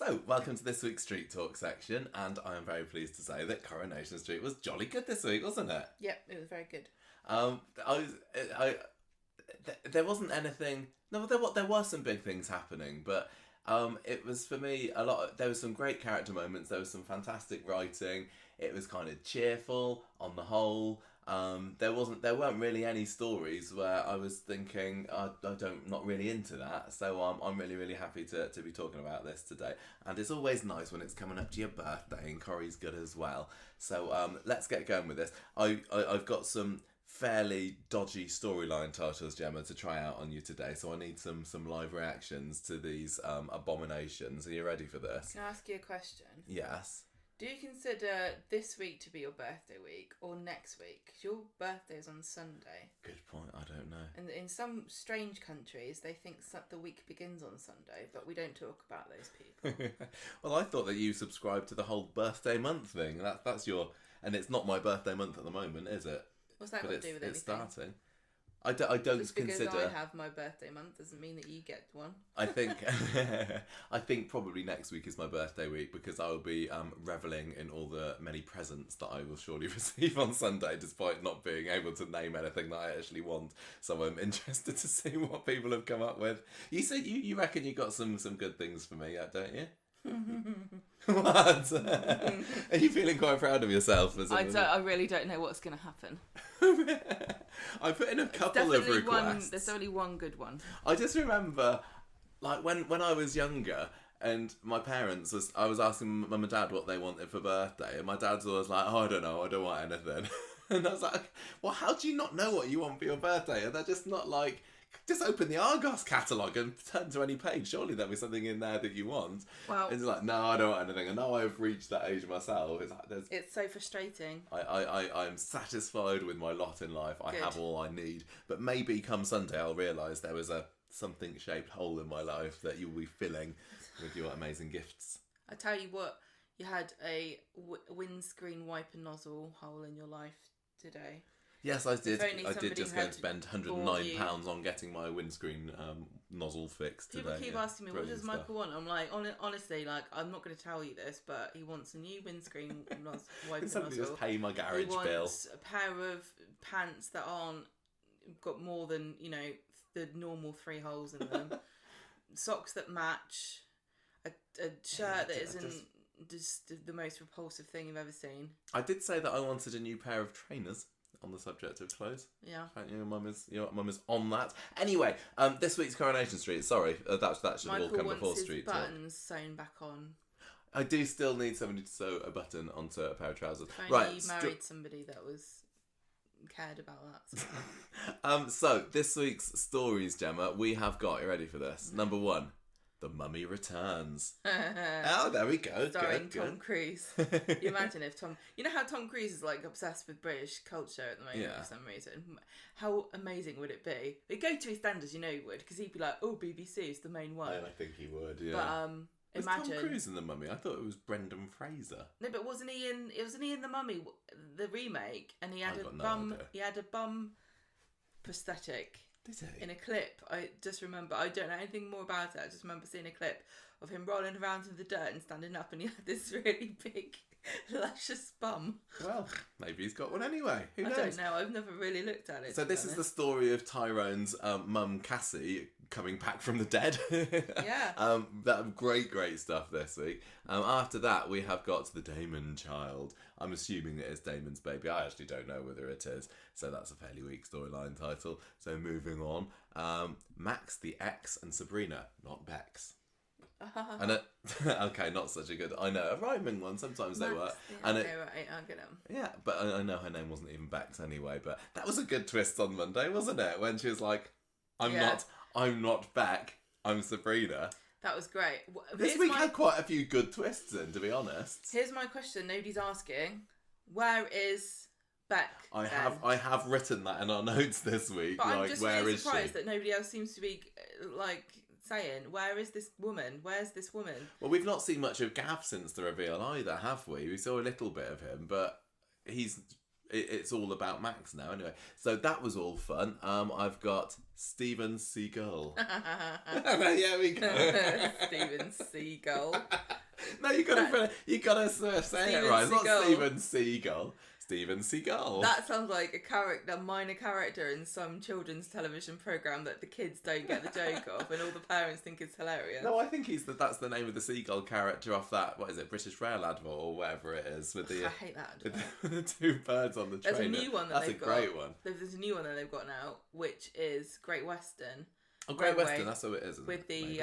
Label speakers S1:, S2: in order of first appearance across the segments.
S1: So, welcome to this week's Street Talk section, and I am very pleased to say that Coronation Street was jolly good this week, wasn't it?
S2: Yep, it was very good.
S1: There wasn't anything. No, there were some big things happening, but it was for me there was some great character moments. There was some fantastic writing. It was kind of cheerful on the whole. There weren't really any stories where I was thinking not really into that. So I'm really happy to be talking about this today. And it's always nice when it's coming up to your birthday, and Corrie's good as well. So let's get going with this. I've got some fairly dodgy storyline titles, Gemma, to try out on you today. So I need some live reactions to these abominations. Are you ready for this?
S2: Can I ask you a question?
S1: Yes.
S2: Do you consider this week to be your birthday week or next week? Because your birthday is on Sunday.
S1: Good point. I don't know.
S2: And in some strange countries, they think the week begins on Sunday, but we don't talk about those people.
S1: Well, I thought that you subscribed to the whole birthday month thing. That's your... And it's not my birthday month at the moment, is it?
S2: What's that got to do with anything? It's
S1: starting. I don't
S2: just because
S1: consider...
S2: I have my birthday month doesn't mean that you get one.
S1: I think probably next week is my birthday week, because I will be revelling in all the many presents that I will surely receive on Sunday, despite not being able to name anything that I actually want. So I'm interested to see what people have come up with. You said you reckon you got some good things for me, don't you? What? Are you feeling quite proud of yourself?
S2: I really don't know what's going to happen.
S1: I put in a couple of requests.
S2: There's only one good one.
S1: I just remember, like, when I was younger, and my parents I was asking mum and dad what they wanted for birthday, and my dad's always like, "Oh, I don't know, I don't want anything." And I was like, "Well, how do you not know what you want for your birthday?" And they're just not like, just open the Argos catalogue and turn to any page. Surely there'll be something in there that you want. Well, it's like, no, I don't want anything. And now I've reached that age myself.
S2: It's so frustrating.
S1: I'm satisfied with my lot in life. I have all I need. But maybe come Sunday I'll realise there was a something shaped hole in my life that you'll be filling with your amazing gifts.
S2: I tell you what, you had a windscreen wiper nozzle hole in your life today.
S1: Yes, I did. I did just go and spend £109 on getting my windscreen nozzle fixed today.
S2: People keep asking me, what does Michael want? I'm like, honestly, like, I'm not going to tell you this, but he wants a new windscreen wiper
S1: Somebody
S2: nozzle.
S1: Just pay my garage bill.
S2: He wants a pair of pants that aren't got more than, the normal 3 holes in them. Socks that match. A shirt that isn't just the most repulsive thing you've ever seen.
S1: I did say that I wanted a new pair of trainers. On the subject of clothes.
S2: Yeah.
S1: Your mum is on that. Anyway, this week's Coronation Street. Sorry, that should have all come before Street Talk.
S2: Michael wants his buttons sewn back on.
S1: I do still need somebody to sew a button onto a pair of trousers.
S2: If only you married somebody that cared about that.
S1: So this week's stories, Gemma, we have got. You ready for this? Number 1. The Mummy Returns. Oh, there we go.
S2: Starring Tom Cruise. You imagine if Tom... You know how Tom Cruise is like obsessed with British culture at the moment for some reason? How amazing would it be? It'd go to his standards, you know he would, because he'd be like, oh, BBC is the main one.
S1: I think he would, yeah.
S2: But
S1: imagine... Was Tom Cruise in The Mummy? I thought it was Brendan Fraser.
S2: No, but wasn't he in The Mummy, the remake? And he had he had a bum prosthetic. In a clip, I just remember, I don't know anything more about it, I just remember seeing a clip of him rolling around in the dirt and standing up, and he had this really big, luscious bum.
S1: Well, maybe he's got one anyway. Who knows?
S2: I don't know, I've never really looked at it.
S1: So this is the story of Tyrone's mum, Cassie, coming back from the dead.
S2: Yeah.
S1: That great stuff this week. After that, we have got the Damon child. I'm assuming it is Damon's baby. I actually don't know whether it is. So that's a fairly weak storyline title. So moving on. Max, the Ex, and Sabrina, not Bex. And okay, not such a good... I know, a rhyming one. Sometimes they were.
S2: Yeah, okay, right, I'll get them.
S1: Yeah, but I know her name wasn't even Bex anyway. But that was a good twist on Monday, wasn't it? When she was like, I'm not Beck, I'm Sabrina.
S2: That was great.
S1: This week had quite a few good twists in, to be honest.
S2: Here's my question. Nobody's asking. Where is Beck?
S1: I have written that in our notes this week.
S2: But I'm just really surprised
S1: that
S2: nobody else seems to be saying, where is this woman? Where's this woman?
S1: Well, we've not seen much of Gav since the reveal either, have we? We saw a little bit of him, but it's all about Max now anyway. So that was all fun. I've got Steven Seagal. There we go.
S2: Steven Seagal.
S1: No, you gotta say
S2: Steven
S1: it right. It's not
S2: Seagal.
S1: Steven Seagal. Steven Seagal.
S2: That sounds like a minor character in some children's television program that the kids don't get the joke of, and all the parents think it's hilarious.
S1: No, I think that's the name of the seagull character off that. What is it? British Rail Advert or whatever it is with the.
S2: I hate that.
S1: With the two birds on the train.
S2: There's a new one
S1: that's a great one.
S2: There's a new one that they've got now, which is Great Western.
S1: Oh, Great Western. That's what it is.
S2: With the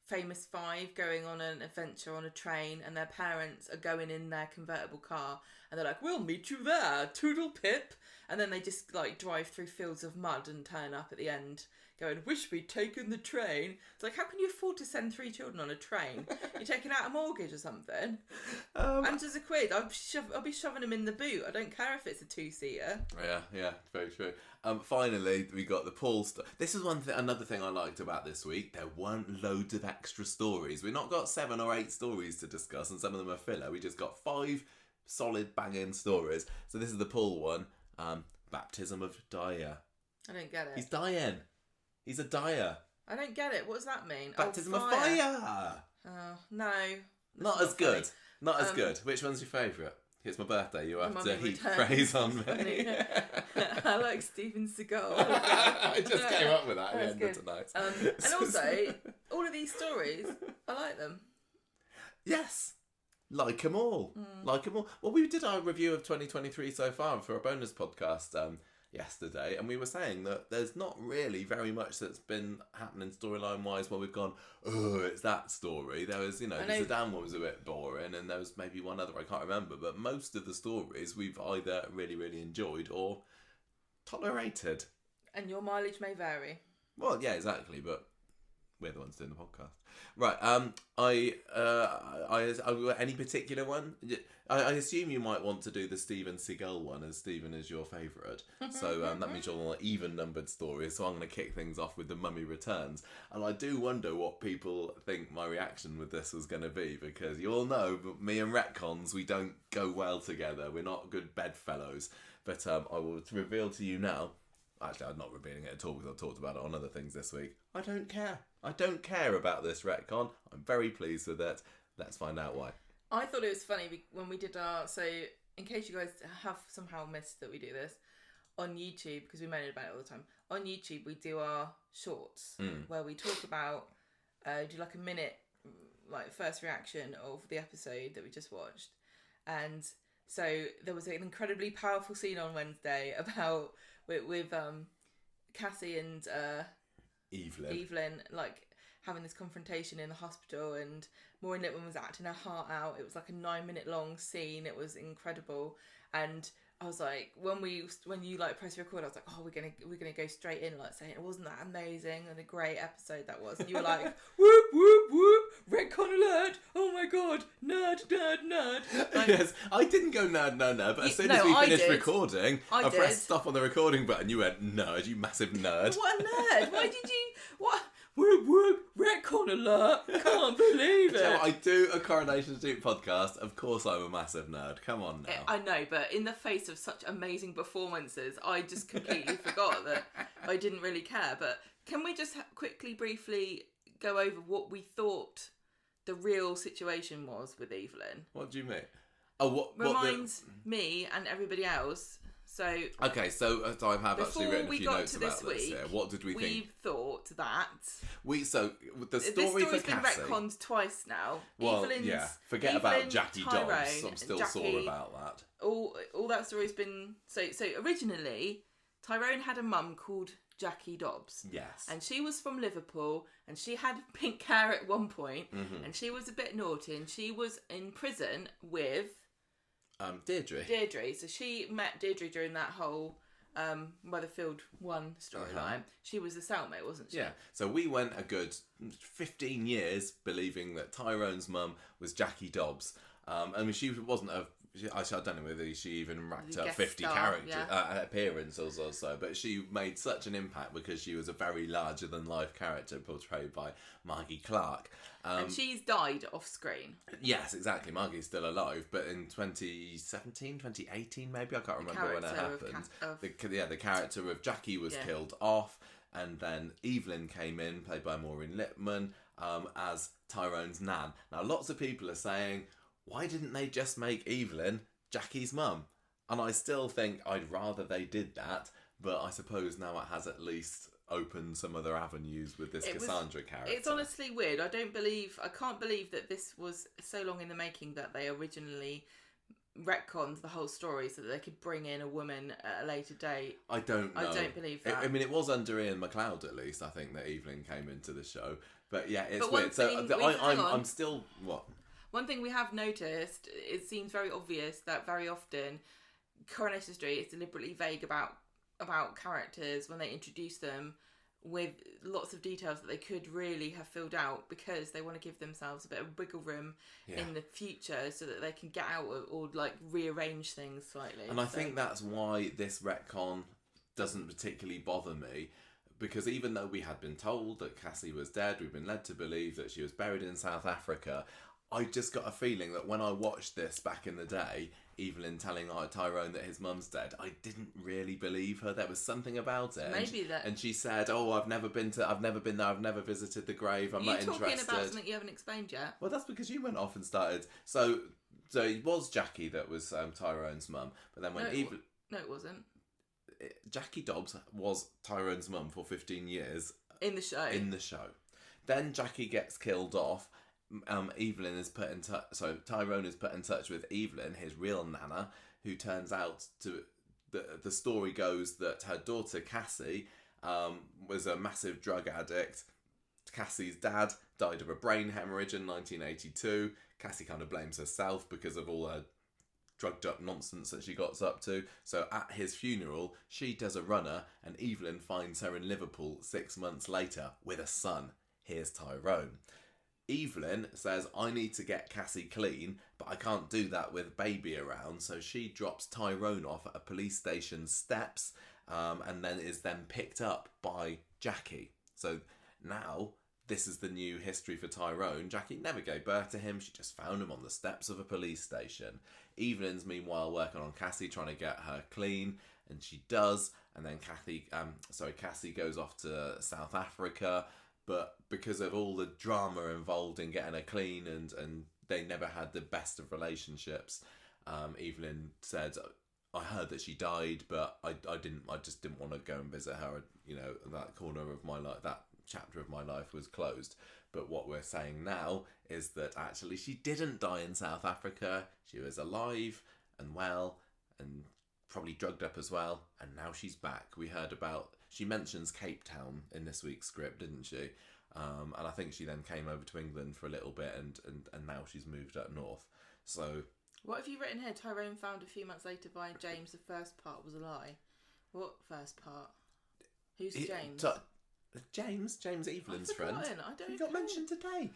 S2: famous five going on an adventure on a train, and their parents are going in their convertible car, and they're like, "We'll meet you there, toodle pip," and then they just like drive through fields of mud and turn up at the end going, "Wish we'd taken the train." It's like, how can you afford to send 3 children on a train? You're taking out a mortgage or something. And just a quid, I'll be shoving them in the boot. I don't care if it's a 2-seater.
S1: Yeah, very true. Finally, we got the Paul stuff. This is another thing I liked about this week. There weren't loads of extra stories. We've not got 7 or 8 stories to discuss, and some of them are filler. We just got 5 solid banging stories. So this is the Paul one. Baptism of Dyer.
S2: I don't get it.
S1: He's dying. He's a dyer.
S2: I don't get it. What does that mean?
S1: Baptism of fire.
S2: Oh, no.
S1: Not as good. Not as good. Which one's your favourite? It's my birthday. You have to heap praise on me.
S2: I like Steven Seagal.
S1: I just came up with that at the end of tonight.
S2: And also, all of these stories, I like them.
S1: Yes. Like them all. Like them all. Well, we did our review of 2023 so far for a bonus podcast yesterday, and we were saying that there's not really very much that's been happening storyline wise where we've gone, oh, it's that story. There was, the Sedan one was a bit boring, and there was maybe one other I can't remember, but most of the stories we've either really, really enjoyed or tolerated.
S2: And your mileage may vary.
S1: Well, yeah, exactly, but we're the ones doing the podcast. Right, any particular one? I assume you might want to do the Steven Seagal one, as Steven is your favourite. So that means you're on even-numbered stories, so I'm going to kick things off with The Mummy Returns. And I do wonder what people think my reaction with this was going to be, because you all know, me and retcons, we don't go well together. We're not good bedfellows. But I will reveal to you now. Actually, I'm not revealing it at all because I've talked about it on other things this week. I don't care. I don't care about this retcon. I'm very pleased with it. Let's find out why.
S2: I thought it was funny when we did so in case you guys have somehow missed that we do this, on YouTube, because we moan about it all the time, on YouTube we do our shorts where we talk about, do like a minute, like first reaction of the episode that we just watched. And so there was an incredibly powerful scene on Wednesday about with Cassie and Evelyn like having this confrontation in the hospital, and Maureen Lipman was acting her heart out. It was like a 9-minute long scene. It was incredible. And I was like, when you like press record, I was like, oh, we're gonna go straight in, like saying, wasn't that amazing and a great episode that was. And you were like, whoop whoop whoop, retcon alert! Oh my god, nerd. Like,
S1: yes, I didn't go nerd, but as soon as we finished recording, I pressed stop on the recording button. You went nerd, you massive nerd.
S2: What a nerd! Why did you what? Whoop whoop, retcon alert! Can't believe it.
S1: So I do a Coronation Street podcast. Of course, I'm a massive nerd. Come on now.
S2: I know, but in the face of such amazing performances, I just completely forgot that I didn't really care. But can we just quickly, briefly go over what we thought the real situation was with Evelyn?
S1: What do you mean? Oh, what
S2: reminds me and everybody else. So
S1: I have actually written a few notes about this here. What did we think?
S2: We thought that
S1: the story for Cassie. This story's been
S2: retconned twice now.
S1: Well, forget about Jackie Dobbs. I'm still sore about that.
S2: All that story's been so originally Tyrone had a mum called Jackie Dobbs.
S1: Yes. And
S2: she was from Liverpool, and she had pink hair at one point, and she was a bit naughty, and she was in prison with Deirdre. So she met Deirdre during that whole Weatherfield 1 storyline. She was the cellmate, wasn't she?
S1: Yeah. So we went a good 15 years believing that Tyrone's mum was Jackie Dobbs. I mean, she wasn't I don't know whether she even racked up 50 appearances or so, but she made such an impact because she was a very larger-than-life character portrayed by Margie Clark.
S2: And she's died off screen.
S1: Yes, exactly. Margie's still alive, but in 2017, 2018 maybe, I can't remember when it happened. The character of Jackie was killed off. and then Evelyn came in, played by Maureen Lipman, as Tyrone's nan. Now, lots of people are saying, why didn't they just make Evelyn Jackie's mum? And I still think I'd rather they did that, but I suppose now it has at least opened some other avenues with this Cassandra character.
S2: It's honestly weird. I can't believe that this was so long in the making that they originally retconned the whole story so that they could bring in a woman at a later date.
S1: I don't know.
S2: I don't believe that.
S1: I mean, it was under Ian McLeod at least, I think, that Evelyn came into the show. But yeah, it's weird. So I'm still... What?
S2: One thing we have noticed, it seems very obvious that very often Coronation Street is deliberately vague about characters when they introduce them, with lots of details that they could really have filled out because they want to give themselves a bit of wiggle room in the future so that they can get out or like rearrange things slightly.
S1: And I think that's why this retcon doesn't particularly bother me, because even though we had been told that Cassie was dead, we've been led to believe that she was buried in South Africa, I just got a feeling that when I watched this back in the day, Evelyn telling Tyrone that his mum's dead, I didn't really believe her. There was something about it. And she said, "Oh, I've never been there. I've never visited the grave. I'm not interested."
S2: You're talking about something you haven't explained yet.
S1: Well, that's because you went off and started. So it was Jackie that was Tyrone's mum, but then when Evelyn...
S2: No, it wasn't.
S1: Jackie Dobbs was Tyrone's mum for 15 years.
S2: In the show.
S1: Then Jackie gets killed off. Evelyn is put in touch. So Tyrone is put in touch with Evelyn, his real nana, who turns out to... The story goes that her daughter Cassie was a massive drug addict. Cassie's dad died of a brain hemorrhage in 1982. Cassie kind of blames herself because of all her drugged up nonsense that she got up to. So at his funeral, she does a runner, and Evelyn finds her in Liverpool 6 months later with a son. Here's Tyrone. Evelyn says, I need to get Cassie clean, but I can't do that with baby around, so she drops Tyrone off at a police station steps, and then is then picked up by Jackie. So now this is the new history for Tyrone. Jackie never gave birth to him, she just found him on the steps of a police station. Evelyn's meanwhile working on Cassie, trying to get her clean, and she does, and then Cassie goes off to South Africa. But because of all the drama involved in getting her clean and they never had the best of relationships, Evelyn said, I heard that she died, but I just didn't want to go and visit her. You know, that corner of my life, that chapter of my life was closed. But what we're saying now is that actually she didn't die in South Africa. She was alive and well and probably drugged up as well. And now she's back. We heard about... She mentions Cape Town in this week's script, didn't she? And I think she then came over to England for a little bit, and now she's moved up north. So,
S2: what have you written here? Tyrone found a few months later by James the first part was a lie. What first part? Who's James?
S1: James Evelyn's friend.
S2: I don't know.
S1: He got mentioned today.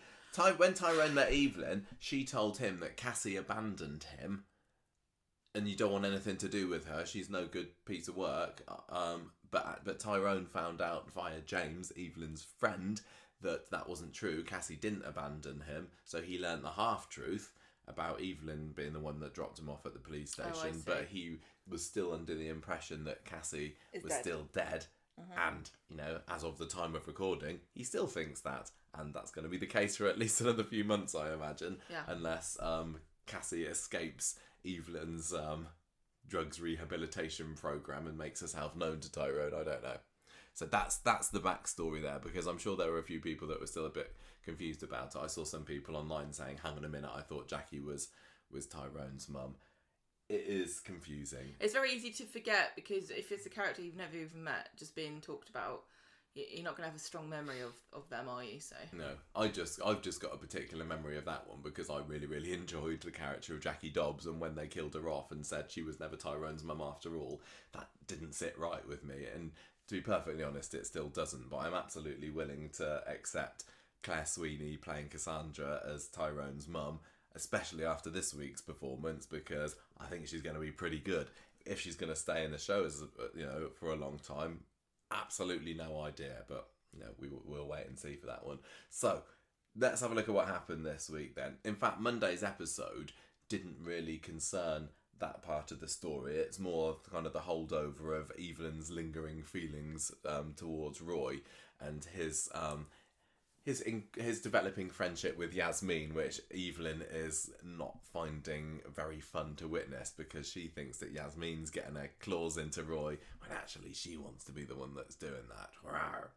S1: When Tyrone met Evelyn, she told him that Cassie abandoned him, and you don't want anything to do with her. She's no good piece of work. But Tyrone found out via James, Evelyn's friend, that wasn't true. Cassie didn't abandon him, so he learnt the half-truth about Evelyn being the one that dropped him off at the police station. But he was still under the impression that Cassie was still dead. And, you know, as of the time of recording, he still thinks that. And that's going to be the case for at least another few months, I imagine. Yeah. Unless Cassie escapes Evelyn's drugs rehabilitation program and makes herself known to Tyrone. I don't know. So that's the backstory there, because I'm sure there were a few people that were still a bit confused about it. I saw some people online saying, hang on a minute, I thought Jackie was Tyrone's mum. It is confusing.
S2: It's very easy to forget, because if it's a character you've never even met, just being talked about, you're not going to have a strong memory of them, are you? So
S1: no, I've just got a particular memory of that one because I really, really enjoyed the character of Jackie Dobbs, and when they killed her off and said she was never Tyrone's mum after all, that didn't sit right with me. And to be perfectly honest, it still doesn't. But I'm absolutely willing to accept Claire Sweeney playing Cassandra as Tyrone's mum, especially after this week's performance, because I think she's going to be pretty good. If she's going to stay in the show as for a long time, absolutely no idea, but we'll wait and see for that one. So let's have a look at what happened this week then. In fact, Monday's episode didn't really concern that part of the story. It's more kind of the holdover of Evelyn's lingering feelings towards Roy and his developing friendship with Yasmin, which Evelyn is not finding very fun to witness because she thinks that Yasmin's getting her claws into Roy when actually she wants to be the one that's doing that. Rawr.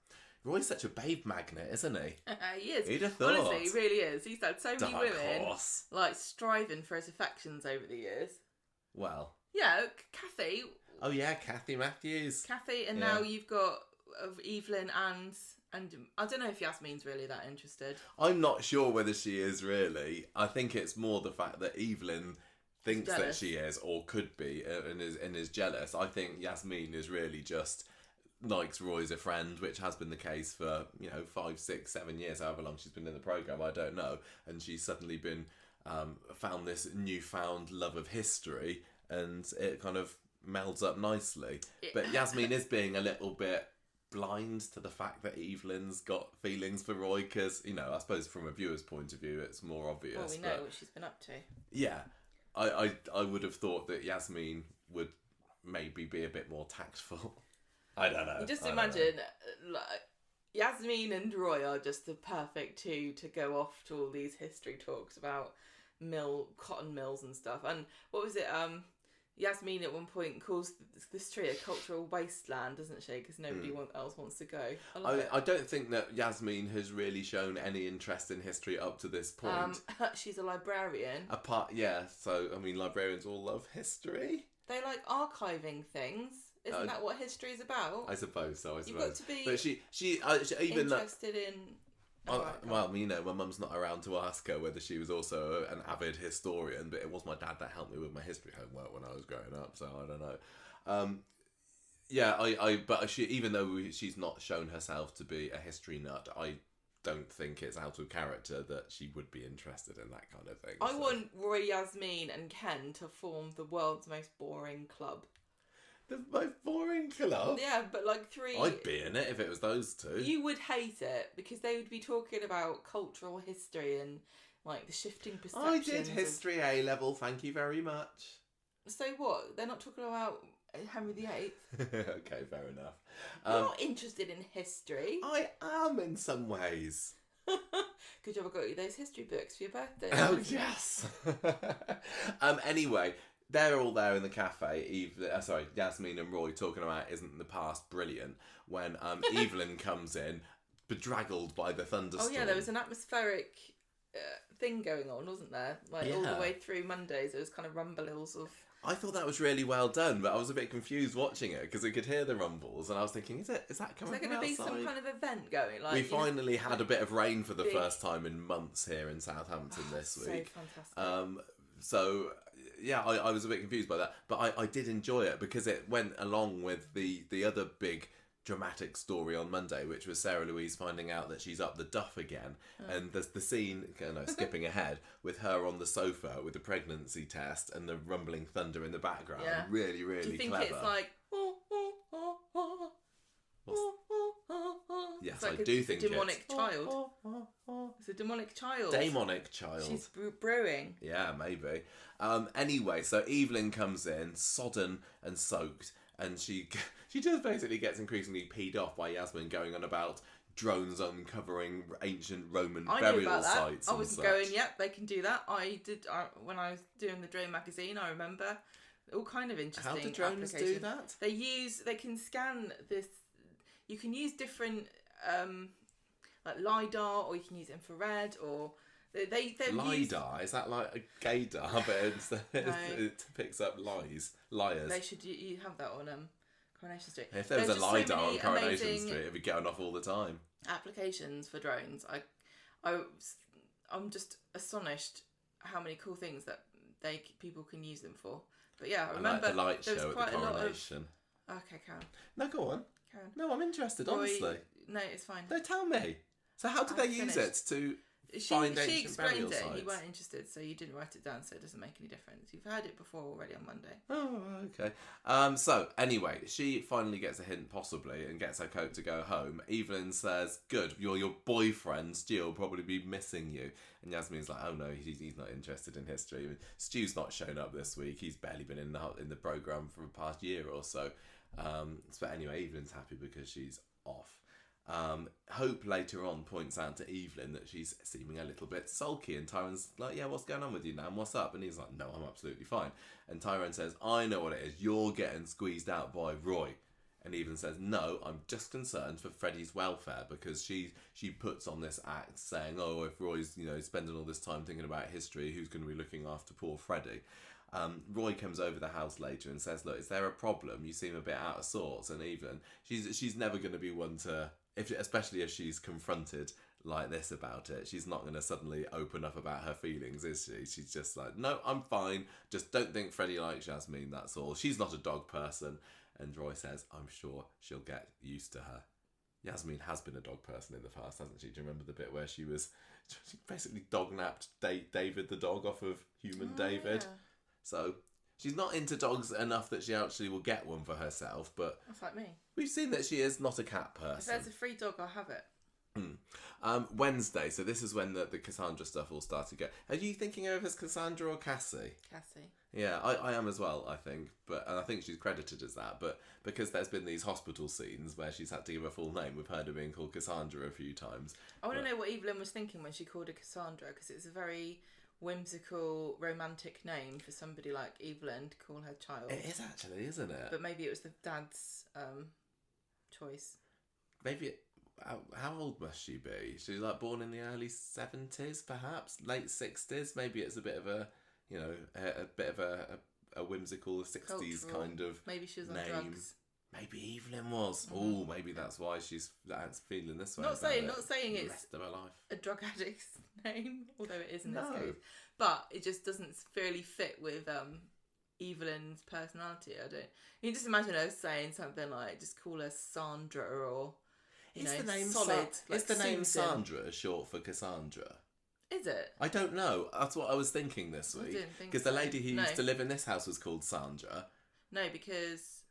S1: Roy's such a babe magnet, isn't he?
S2: He is.
S1: Who'd have thought?
S2: Honestly, he really is. He's had so many
S1: Dark
S2: women
S1: horse.
S2: like striving for his affections over the years.
S1: Well.
S2: Yeah, Kathy.
S1: Oh yeah, Kathy Matthews.
S2: Kathy, and now you've got Evelyn and I don't know if Yasmin's really that interested.
S1: I'm not sure whether she is really. I think it's more the fact that Evelyn thinks that she is or could be and is jealous. I think Yasmin is really just likes Roy as a friend, which has been the case for 5, 6, 7 years, however long she's been in the programme, I don't know, and she's suddenly been found this newfound love of history, and it kind of melds up nicely. But Yasmin is being a little bit blind to the fact that Evelyn's got feelings for Roy, because I suppose from a viewer's point of view it's more obvious.
S2: Well, we know what she's been up to.
S1: Yeah, I would have thought that Yasmin would maybe be a bit more tactful. I don't know.
S2: You just imagine, like, Yasmin and Roy are just the perfect two to go off to all these history talks about cotton mills and stuff. And what was it? Yasmin at one point calls this tree a cultural wasteland, doesn't she? Because nobody else wants to go.
S1: I don't think that Yasmin has really shown any interest in history up to this point.
S2: She's a librarian.
S1: So, librarians all love history.
S2: They like archiving things. Isn't that what history is about?
S1: I suppose so.
S2: You've got to be
S1: but she even
S2: interested in...
S1: my mum's not around to ask her whether she was also an avid historian, but it was my dad that helped me with my history homework when I was growing up, so I don't know. But she, even though she's not shown herself to be a history nut, I don't think it's out of character that she would be interested in that kind of thing.
S2: I want Roy, Yasmin and Ken to form the world's most boring club.
S1: The most boring club?
S2: Yeah, but like three...
S1: I'd be in it if it was those two.
S2: You would hate it, because they would be talking about cultural history and, like, the shifting perceptions.
S1: I did history A-level, thank you very much.
S2: So what? They're not talking about Henry VIII?
S1: Okay, fair enough.
S2: You're not interested in history.
S1: I am in some ways.
S2: Good job I got you those history books for your birthday.
S1: Oh, yes! Anyway... They're all there in the cafe. Yasmin and Roy talking about isn't the past brilliant when Evelyn comes in, bedraggled by the thunderstorm.
S2: Oh yeah, there was an atmospheric thing going on, wasn't there? All the way through Mondays, there was kind of rumbles of...
S1: I thought that was really well done, but I was a bit confused watching it because I could hear the rumbles, and I was thinking, is that coming from outside? Is there going to be some
S2: kind of event going?
S1: We finally had a bit of rain for the first time in months here in Southampton this week.
S2: So fantastic.
S1: So... Yeah, I was a bit confused by that, but I did enjoy it because it went along with the other big dramatic story on Monday, which was Sarah Louise finding out that she's up the duff again. And there's the scene, skipping ahead, with her on the sofa with the pregnancy test and the rumbling thunder in the background. Yeah. Really, really clever. Do you think
S2: clever. It's like...
S1: Yes, I do think it's...
S2: demonic child. It's a demonic child.
S1: Demonic child.
S2: She's brewing.
S1: Yeah, maybe. Anyway, so Evelyn comes in, sodden and soaked, and she just basically gets increasingly peed off by Yasmin going on about drones uncovering ancient Roman burial sites.
S2: I was going, yep, they can do that. I did when I was doing the Drone magazine. I remember all kind of interesting.
S1: How do drones do that?
S2: They can scan this. You can use different like LiDAR, or you can use infrared, or they
S1: LiDAR is that like a gaydar, but it picks up liars.
S2: They should you have that on Coronation Street.
S1: If there was a LiDAR on Coronation Street, it'd be going off all the time.
S2: Applications for drones. I'm just astonished how many cool things that people can use them for. But yeah, I remember
S1: like the light show at the Coronation.
S2: Okay, Karen.
S1: No, go on. Karen. No, I'm interested. Honestly.
S2: No, it's fine.
S1: No, tell me. So how do they use it to find ancient burial sites.
S2: She explained it. You weren't interested, so you didn't write it down. So it doesn't make any difference. You've heard it before already on Monday.
S1: Oh, okay. So anyway, she finally gets a hint, possibly, and gets her coat to go home. Evelyn says, "Good, your boyfriend Stu will probably be missing you." And Yasmin's like, "Oh no, he's not interested in history. Stu's not shown up this week. He's barely been in the program for the past year or so." But anyway, Evelyn's happy because she's off. Hope later on points out to Evelyn that she's seeming a little bit sulky, and Tyrone's like, "Yeah, what's going on with you now? And what's up?" And he's like, "No, I'm absolutely fine." And Tyrone says, "I know what it is. You're getting squeezed out by Roy." And Evelyn says, "No, I'm just concerned for Freddie's welfare," because she puts on this act saying, "Oh, if Roy's spending all this time thinking about history, who's going to be looking after poor Freddie?" Roy comes over the house later and says, "Look, is there a problem? You seem a bit out of sorts." And Evelyn, she's never going to be one to, especially if she's confronted like this about it, she's not going to suddenly open up about her feelings, is she? She's just like, "No, I'm fine. Just don't think Freddie likes Yasmin, that's all. She's not a dog person." And Roy says, "I'm sure she'll get used to her." Yasmin has been a dog person in the past, hasn't she? Do you remember the bit where she basically dog-napped David the dog off of human David? Yeah. So she's not into dogs enough that she actually will get one for herself, but...
S2: That's like me.
S1: We've seen that she is not a cat person.
S2: If there's a free dog, I'll have it.
S1: Wednesday, so this is when the Cassandra stuff all started to go. Are you thinking of her as Cassandra or Cassie?
S2: Cassie.
S1: Yeah, I am as well, I think. And I think she's credited as that. But because there's been these hospital scenes where she's had to give a full name, we've heard her being called Cassandra a few times.
S2: I want to know what Evelyn was thinking when she called her Cassandra, because it's a very whimsical, romantic name for somebody like Evelyn to call her child.
S1: It is actually, isn't it?
S2: But maybe it was the dad's choice.
S1: Maybe... How old must she be? She's like born in the early 70s, perhaps late 60s. Maybe it's a bit of a, a bit of a whimsical 60s cultural. Kind of.
S2: Maybe she was on
S1: name.
S2: Drugs.
S1: Maybe Evelyn was. Mm-hmm. Oh, maybe that's why that's feeling this way.
S2: Not saying it's
S1: rest of her life.
S2: A drug addict's name, although it is in this case. But it just doesn't really fit with Evelyn's personality. You can just imagine her saying something like, just call her Sandra or. Is the name solid?
S1: Is the name Sandra short for Cassandra?
S2: Is it?
S1: I don't know. That's what I was thinking this week. Because the lady who used to live in this house was called Sandra.
S2: No, because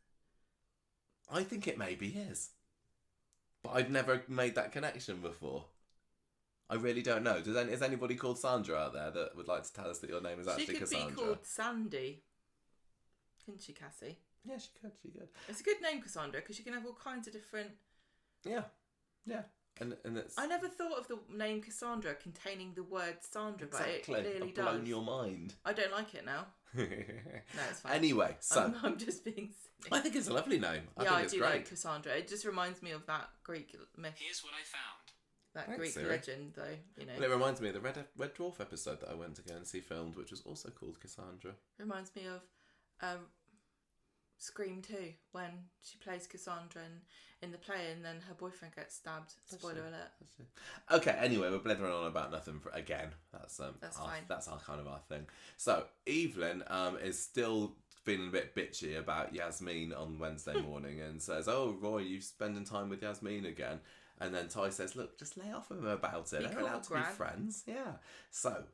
S1: I think it maybe is, but I've never made that connection before. I really don't know. Is anybody called Sandra out there that would like to tell us that your name is actually Cassandra?
S2: She could be called Sandy, couldn't she, Cassie?
S1: Yeah, she could.
S2: It's a good name, Cassandra, because you can have all kinds of different.
S1: Yeah, and it's...
S2: I never thought of the name Cassandra containing the word Sandra,
S1: exactly.
S2: But it clearly does.
S1: Blown your mind.
S2: I don't like it now. No, it's fine.
S1: Anyway, so...
S2: I'm just being silly.
S1: I think it's a lovely name. I
S2: think
S1: it's
S2: do
S1: great.
S2: Like Cassandra. It just reminds me of that Greek myth.
S3: Here's what I found.
S2: That
S1: Thanks,
S2: Greek
S1: Siri.
S2: legend, though,
S1: Well, it reminds me of the Red Dwarf episode that I went to go and see filmed, which was also called Cassandra.
S2: Reminds me of... Scream 2, when she plays Cassandra in the play and then her boyfriend gets stabbed. Spoiler alert.
S1: Okay, anyway, we're blethering on about nothing again. That's
S2: fine.
S1: That's our kind of our thing. So Evelyn is still feeling a bit bitchy about Yasmin on Wednesday morning and says, "Oh, Roy, you spending time with Yasmin again?" And then Ty says, "Look, just lay off him about it. They're allowed to be friends." Yeah. So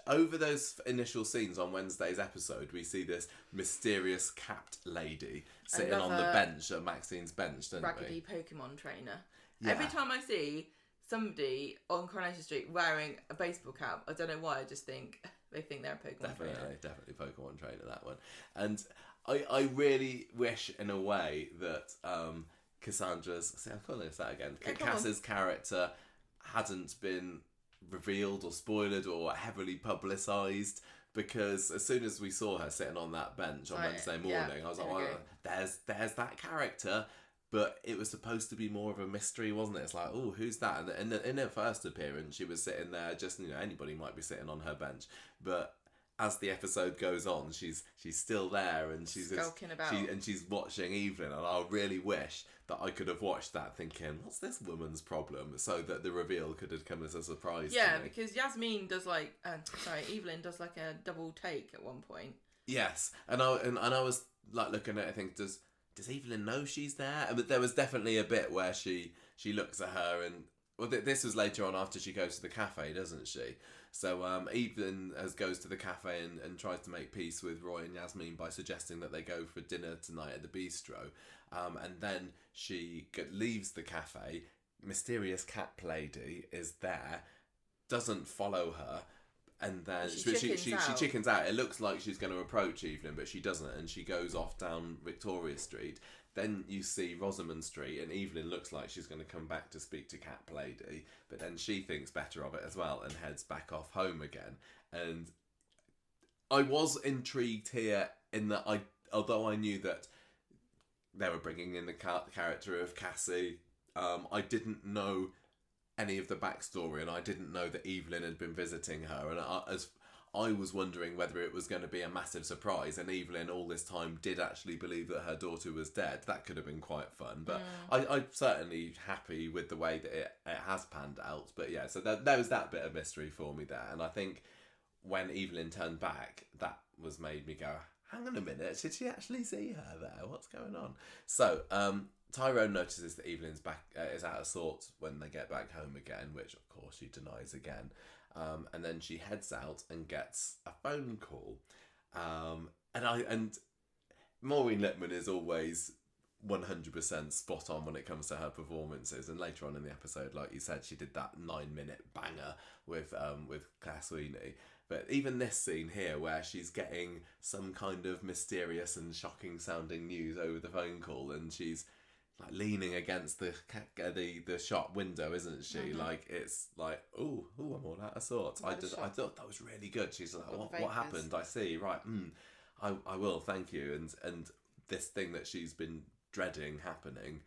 S1: over those initial scenes on Wednesday's episode, we see this mysterious capped lady sitting on the bench at Maxine's bench, don't we?
S2: Raggedy Pokemon trainer. Yeah. Every time I see somebody on Coronation Street wearing a baseball cap, I don't know why, I just think they think they're a Pokemon trainer.
S1: Definitely Pokemon trainer, that one. And I really wish, in a way, that Cassandra's... See, I'm calling this that again. Yeah, Cass's character hadn't been revealed or spoiled or heavily publicised, because as soon as we saw her sitting on that bench on Wednesday morning, I was like, well, there's that character, but it was supposed to be more of a mystery, wasn't it? It's like, oh, who's that? And in her first appearance, she was sitting there, just, anybody might be sitting on her bench, but as the episode goes on, she's still there, and she's
S2: skulking about,
S1: and she's watching Evelyn, and I really wish that I could have watched that thinking, what's this woman's problem? So that the reveal could have come as a surprise to me.
S2: Because Yasmin does Evelyn does like a double take at one point.
S1: Yes, and I was like looking at it, I think, does Evelyn know she's there? But there was definitely a bit where she looks at her and Well, this was later on after she goes to the cafe, doesn't she? So Evelyn goes to the cafe and tries to make peace with Roy and Yasmin by suggesting that they go for dinner tonight at the bistro. And then she leaves the cafe. Mysterious cat lady is there, doesn't follow her, and then she chickens out. It looks like she's going to approach Evelyn, but she doesn't, and she goes off down Victoria Street. Then you see Rosamond Street, and Evelyn looks like she's going to come back to speak to Cat Lady, but then she thinks better of it as well and heads back off home again. And I was intrigued here in that although I knew that they were bringing in the character of Cassie, I didn't know any of the backstory, and I didn't know that Evelyn had been visiting her, and I was wondering whether it was going to be a massive surprise, and Evelyn all this time did actually believe that her daughter was dead. That could have been quite fun, but I'm certainly happy with the way that it has panned out. But yeah, so there was that bit of mystery for me there, and I think when Evelyn turned back, that made me go, hang on a minute, did she actually see her there? What's going on? So Tyrone notices that Evelyn's back is out of sorts when they get back home again, which of course she denies again. And then she heads out and gets a phone call. And Maureen Lipman is always 100% spot on when it comes to her performances. And later on in the episode, like you said, she did that 9-minute banger with Claire Sweeney. But even this scene here, where she's getting some kind of mysterious and shocking sounding news over the phone call, and she's like leaning against the shop window, isn't she? Mm-hmm. Like it's like, I'm all out of sorts. I thought that was really good. She's like, what happened? I see. Right. I will. Thank you. And this thing that she's been dreading happening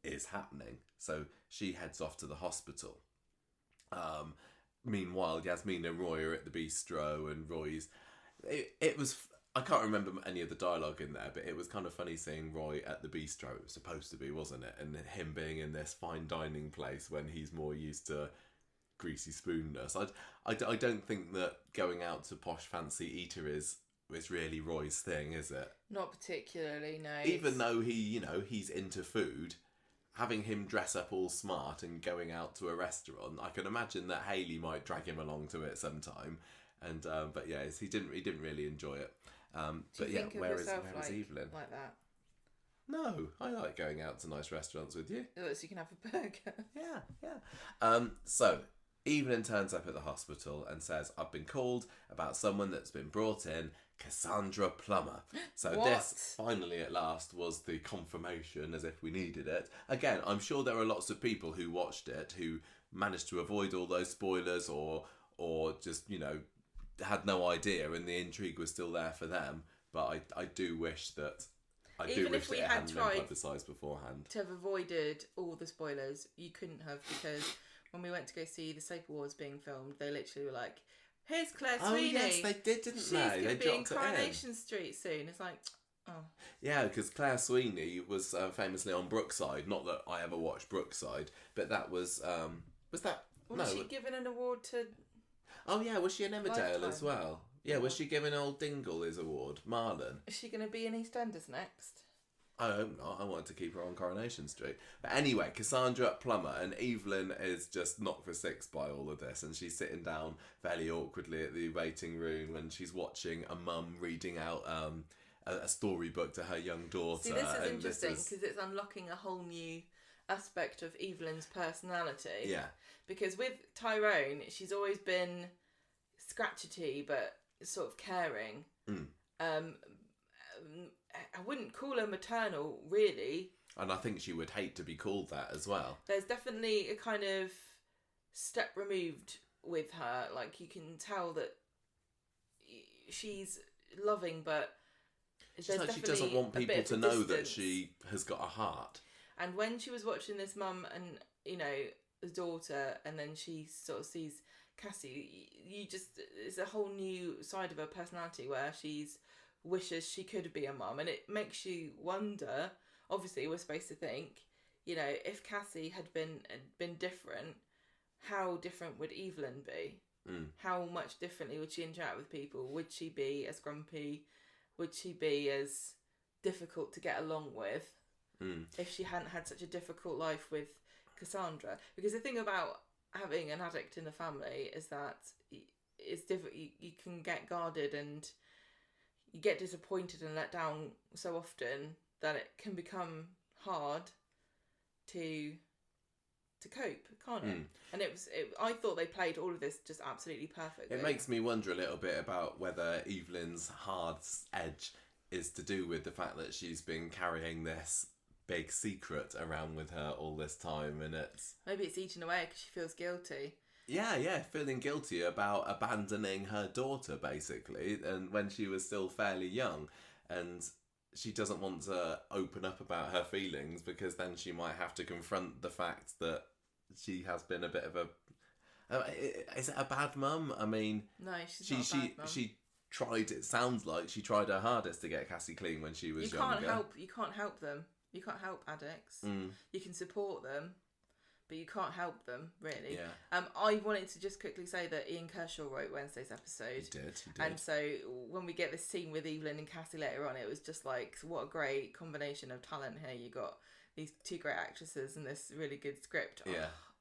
S1: is happening. So she heads off to the hospital. Meanwhile, Yasmin and Roy are at the bistro, and Roy's. It was. I can't remember any of the dialogue in there, but it was kind of funny seeing Roy at the bistro. It was supposed to be, wasn't it? And him being in this fine dining place when he's more used to greasy spoonness. I don't think that going out to posh fancy eater is really Roy's thing, is it?
S2: Not particularly, no.
S1: Even though he's into food, having him dress up all smart and going out to a restaurant, I can imagine that Hayley might drag him along to it sometime. And but yeah, he didn't really enjoy it. But yeah, where is Evelyn?
S2: Like that?
S1: No, I like going out to nice restaurants with you.
S2: So you can have a burger.
S1: Yeah. So Evelyn turns up at the hospital and says, "I've been called about someone that's been brought in, Cassandra Plummer." So this finally at last was the confirmation, as if we needed it. Again, I'm sure there are lots of people who watched it who managed to avoid all those spoilers or just had no idea, and the intrigue was still there for them. But I do wish that it hadn't been publicised beforehand.
S2: To have avoided all the spoilers, you couldn't have, because when we went to go see the Soap Awards being filmed, they literally were like, "Here's Claire Sweeney." Oh yes,
S1: they did, didn't
S2: She's
S1: they?
S2: She's going to be in Coronation Street soon. It's like, oh.
S1: Yeah, because Claire Sweeney was famously on Brookside. Not that I ever watched Brookside, but that was that.
S2: Was she given an award to?
S1: Oh yeah, was she in Emmerdale as well? Yeah, was she giving old Dingle his award, Marlon?
S2: Is she going to be in EastEnders next?
S1: I hope not. I wanted to keep her on Coronation Street. But anyway, Cassandra Plummer, and Evelyn is just knocked for six by all of this, and she's sitting down fairly awkwardly at the waiting room when she's watching a mum reading out a storybook to her young daughter.
S2: See, this is interesting because it's unlocking a whole new aspect of Evelyn's personality.
S1: Yeah.
S2: Because with Tyrone, she's always been scratchety but sort of caring. I wouldn't call her maternal, really.
S1: And I think she would hate to be called that as well.
S2: There's definitely a kind of step removed with her. Like, you can tell that she's loving, but
S1: it's like she doesn't want people to know that she has got a heart.
S2: And when she was watching this mum and, the daughter, and then she sort of sees Cassie, it's a whole new side of her personality where she's wishes she could be a mum, and it makes you wonder. Obviously, we're supposed to think, if Cassie had been different, how different would Evelyn be? How much differently would she interact with people? Would she be as grumpy? Would she be as difficult to get along with? If she hadn't had such a difficult life with Cassandra. Because the thing about having an addict in the family is that it's different. You can get guarded and you get disappointed and let down so often that it can become hard to cope, can't it? And I thought they played all of this just absolutely perfectly.
S1: It makes me wonder a little bit about whether Evelyn's hard edge is to do with the fact that she's been carrying this big secret around with her all this time, and
S2: maybe it's eaten away because she feels guilty.
S1: Yeah, feeling guilty about abandoning her daughter, basically, and when she was still fairly young, and she doesn't want to open up about her feelings because then she might have to confront the fact that she has been a bit of a... is it a bad mum? I mean...
S2: No, she's not a bad mum.
S1: She tried, it sounds like she tried her hardest to get Cassie clean when she was younger.
S2: You can't help them. You can't help addicts. You can support them, but you can't help them, really.
S1: Yeah.
S2: I wanted to just quickly say that Ian Kershaw wrote Wednesday's episode.
S1: He did.
S2: And so when we get this scene with Evelyn and Cassie later on, it was just like, what a great combination of talent here. You got these two great actresses and this really good script.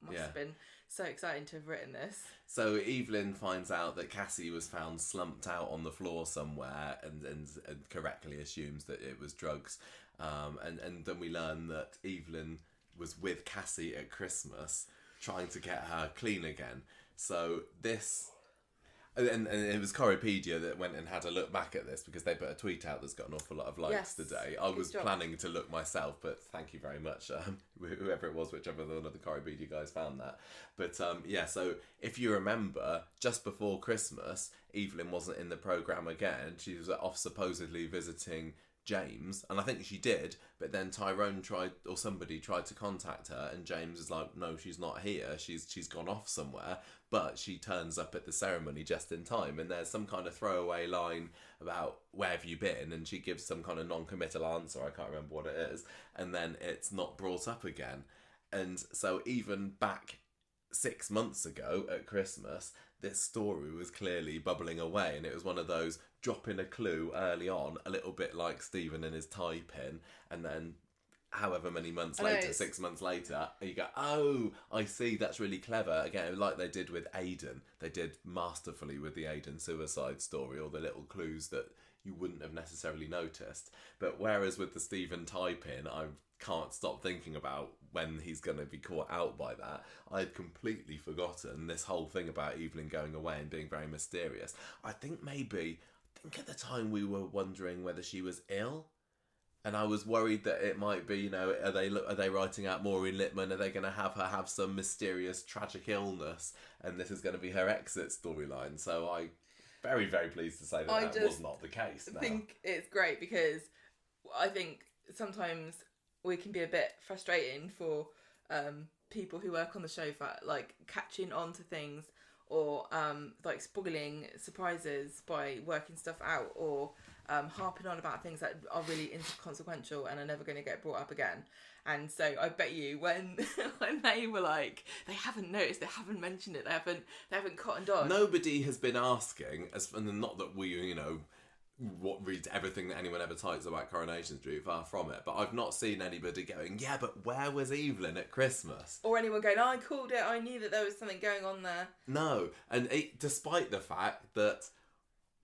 S2: Must have been so exciting to have written this.
S1: So Evelyn finds out that Cassie was found slumped out on the floor somewhere and correctly assumes that it was drugs. And then we learn that Evelyn was with Cassie at Christmas trying to get her clean again. So this... And it was Corriepedia that went and had a look back at this because they put a tweet out that's got an awful lot of likes today. I was planning to look myself, but thank you very much, whoever it was, whichever one of the Corriepedia guys found that. But so if you remember, just before Christmas, Evelyn wasn't in the programme again. She was off supposedly visiting James, and I think she did, but then Tyrone somebody tried to contact her, and James is like, no, she's not here, she's gone off somewhere, but she turns up at the ceremony just in time, and there's some kind of throwaway line about where have you been, and she gives some kind of non-committal answer, I can't remember what it is, and then it's not brought up again. And so even back 6 months ago at Christmas, this story was clearly bubbling away, and it was one of those dropping a clue early on, a little bit like Stephen and his tie pin, and then however many months later, 6 months later, you go, oh, I see, that's really clever. Again, like they did with Aidan. They did masterfully with the Aidan suicide story, or the little clues that you wouldn't have necessarily noticed. But whereas with the Stephen tie pin, I can't stop thinking about when he's going to be caught out by that. I'd completely forgotten this whole thing about Evelyn going away and being very mysterious. I think at the time we were wondering whether she was ill. And I was worried that it might be, are they writing out Maureen Lipman? Are they going to have her have some mysterious, tragic illness? And this is going to be her exit storyline. So I'm very, very pleased to say that was not the case.
S2: I think it's great because I think sometimes we can be a bit frustrating for people who work on the show for like catching on to things or like spoiling surprises by working stuff out or harping on about things that are really inconsequential and are never going to get brought up again. And so I bet you when they were like, they haven't noticed, they haven't mentioned it, they haven't cottoned on.
S1: Nobody has been asking, and not that we, what reads everything that anyone ever types about Coronation Street, far from it, but I've not seen anybody going, yeah, but where was Evelyn at Christmas?
S2: Or anyone going, I called it, I knew that there was something going on there.
S1: No, and despite the fact that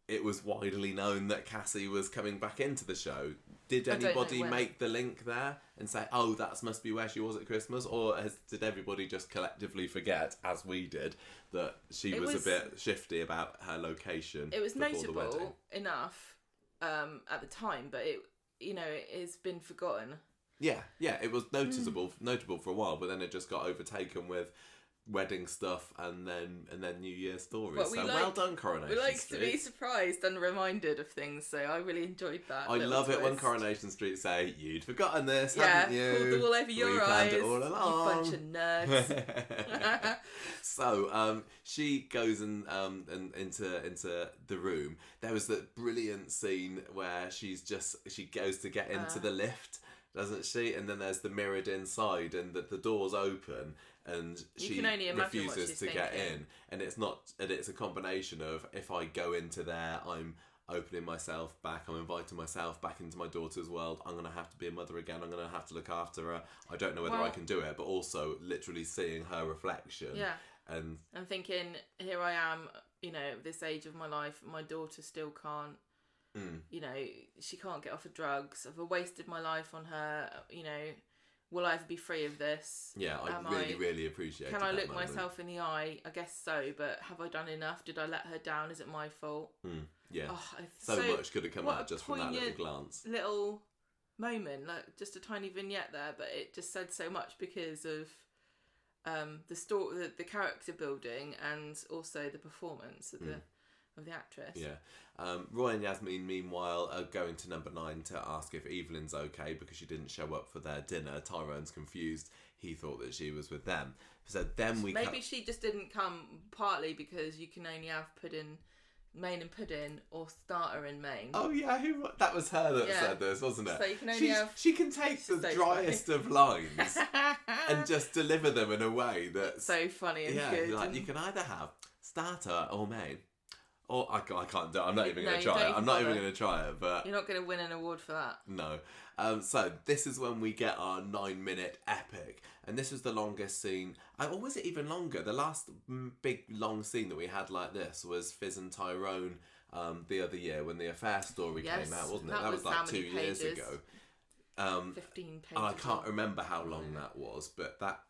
S1: it was widely known that Cassie was coming back into the show, did anybody make the link there and say, oh, that must be where she was at Christmas? Or did everybody just collectively forget, as we did, that she was a bit shifty about her location?
S2: It was notable enough at the time, but it's been forgotten.
S1: Yeah, it was notable for a while, but then it just got overtaken with wedding stuff and then New Year's stories. So well done, Coronation Street.
S2: We like to be surprised and reminded of things, so I really enjoyed that.
S1: I love it when Coronation Street say, you'd forgotten this, hadn't you?
S2: Pulled the wool over your eyes.
S1: It all along.
S2: You bunch of nerds.
S1: So she goes into the room. There was that brilliant scene where she goes to get into the lift, doesn't she? And then there's the mirrored inside and the doors open and she refuses to get in. And it's a combination of, if I go into there, I'm opening myself back. I'm inviting myself back into my daughter's world. I'm going to have to be a mother again. I'm going to have to look after her. I don't know whether I can do it, but also literally seeing her reflection.
S2: Yeah.
S1: And
S2: I'm thinking, here I am, this age of my life, my daughter still can't, she can't get off of drugs. I've wasted my life on her, will I ever be free of this?
S1: Yeah, I really appreciate it.
S2: Can I look myself in the eye? I guess so, but have I done enough? Did I let her down? Is it my fault?
S1: Yeah. So much could have come out just from that little glance.
S2: Little moment, like just a tiny vignette there, but it just said so much because of the story, the character building, and also the performance of the actress.
S1: Yeah. Roy and Yasmin, meanwhile, are going to number 9 to ask if Evelyn's okay because she didn't show up for their dinner. Tyrone's confused. He thought that she was with them. So then
S2: maybe she just didn't come, partly because you can only have pudding, main and pudding, or starter and main.
S1: Oh yeah, that was her that said this, wasn't it?
S2: So you can only
S1: she can take the driest of lines and just deliver them in a way that's
S2: so funny and good.
S1: Like, you can either have starter or main. Or I can't do it. I'm not even going to try it. I'm not even going to try it. But
S2: you're not going to win an award for that.
S1: No. So this is when we get our 9-minute epic. And this was the longest scene. Or was it even longer? The last big long scene that we had like this was Fizz and Tyrone the other year when the affair story came out, wasn't it? That was like 2 years ago.
S2: 15 pages.
S1: And I can't remember how long that was, but that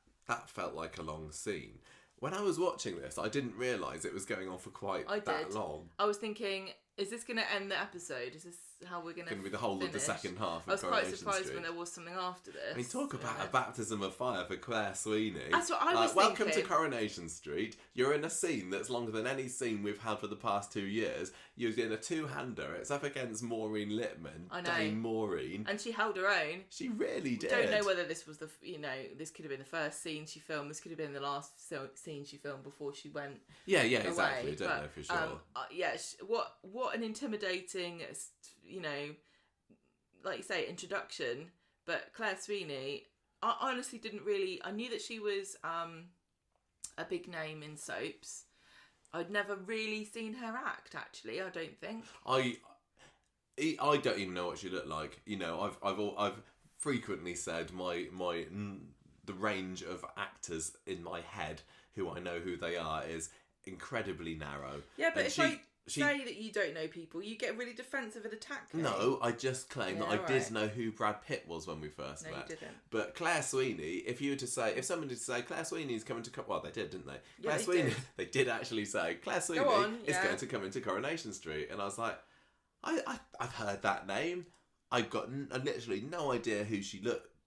S1: felt like a long scene. When I was watching this, I didn't realise it was going on for quite that long.
S2: I was thinking, is this going to end the episode? Is this how we're going to
S1: be the whole
S2: finish?
S1: Of the second half of Coronation Street?
S2: I was quite surprised when there was something after this.
S1: I mean, talk about a baptism of fire for Claire Sweeney.
S2: That's what I was thinking.
S1: Welcome to Coronation Street. You're in a scene that's longer than any scene we've had for the past 2 years. You're in a two-hander. It's up against Maureen Lipman.
S2: I know.
S1: Dame Maureen.
S2: And she held her own.
S1: She really did.
S2: Don't know whether this was this could have been the first scene she filmed. This could have been the last scene she filmed before she went
S1: Yeah,
S2: away.
S1: exactly. Don't know for sure.
S2: What an intimidating, like you say, introduction. But Claire Sweeney, I honestly didn't really. I knew that she was a big name in soaps. I'd never really seen her act. Actually, I don't think.
S1: I don't even know what she looked like. I've frequently said the range of actors in my head who I know who they are is incredibly narrow.
S2: Yeah, but say that you don't know people, you get really defensive and attack me.
S1: No, I just claim that I did know who Brad Pitt was when we first met.
S2: No, you didn't.
S1: But Claire Sweeney, if someone did say Claire Sweeney's coming to well, they did, didn't they?
S2: Yeah,
S1: Claire Sweeney, they did actually say Claire Sweeney is going to come into Coronation Street, and I was like, I've heard that name. I've got literally no idea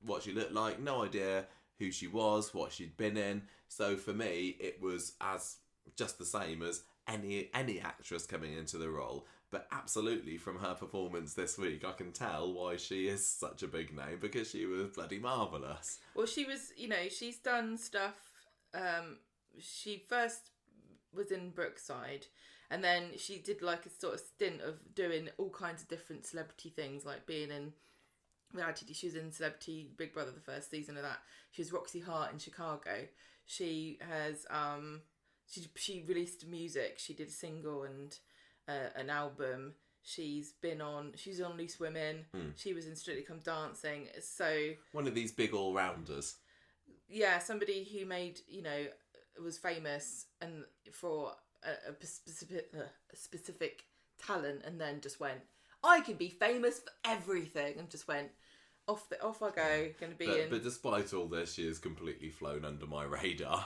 S1: what she looked like, no idea who she was, what she'd been in. So for me, it was just the same as any actress coming into the role. But absolutely, from her performance this week, I can tell why she is such a big name, because she was bloody marvellous.
S2: Well, she was, she's done stuff. She first was in Brookside, and then she did like a sort of stint of doing all kinds of different celebrity things, like being in reality. She was in Celebrity Big Brother, the first season of that. She was Roxy Heart in Chicago. She has she released music. She did a single and an album. She's on Loose Women. She was in Strictly Come Dancing. So
S1: one of these big all-rounders.
S2: Yeah, somebody who made was famous and for a specific talent, and then just went, I can be famous for everything, and just went off I go. Going to be
S1: But despite all this, she has completely flown under my radar.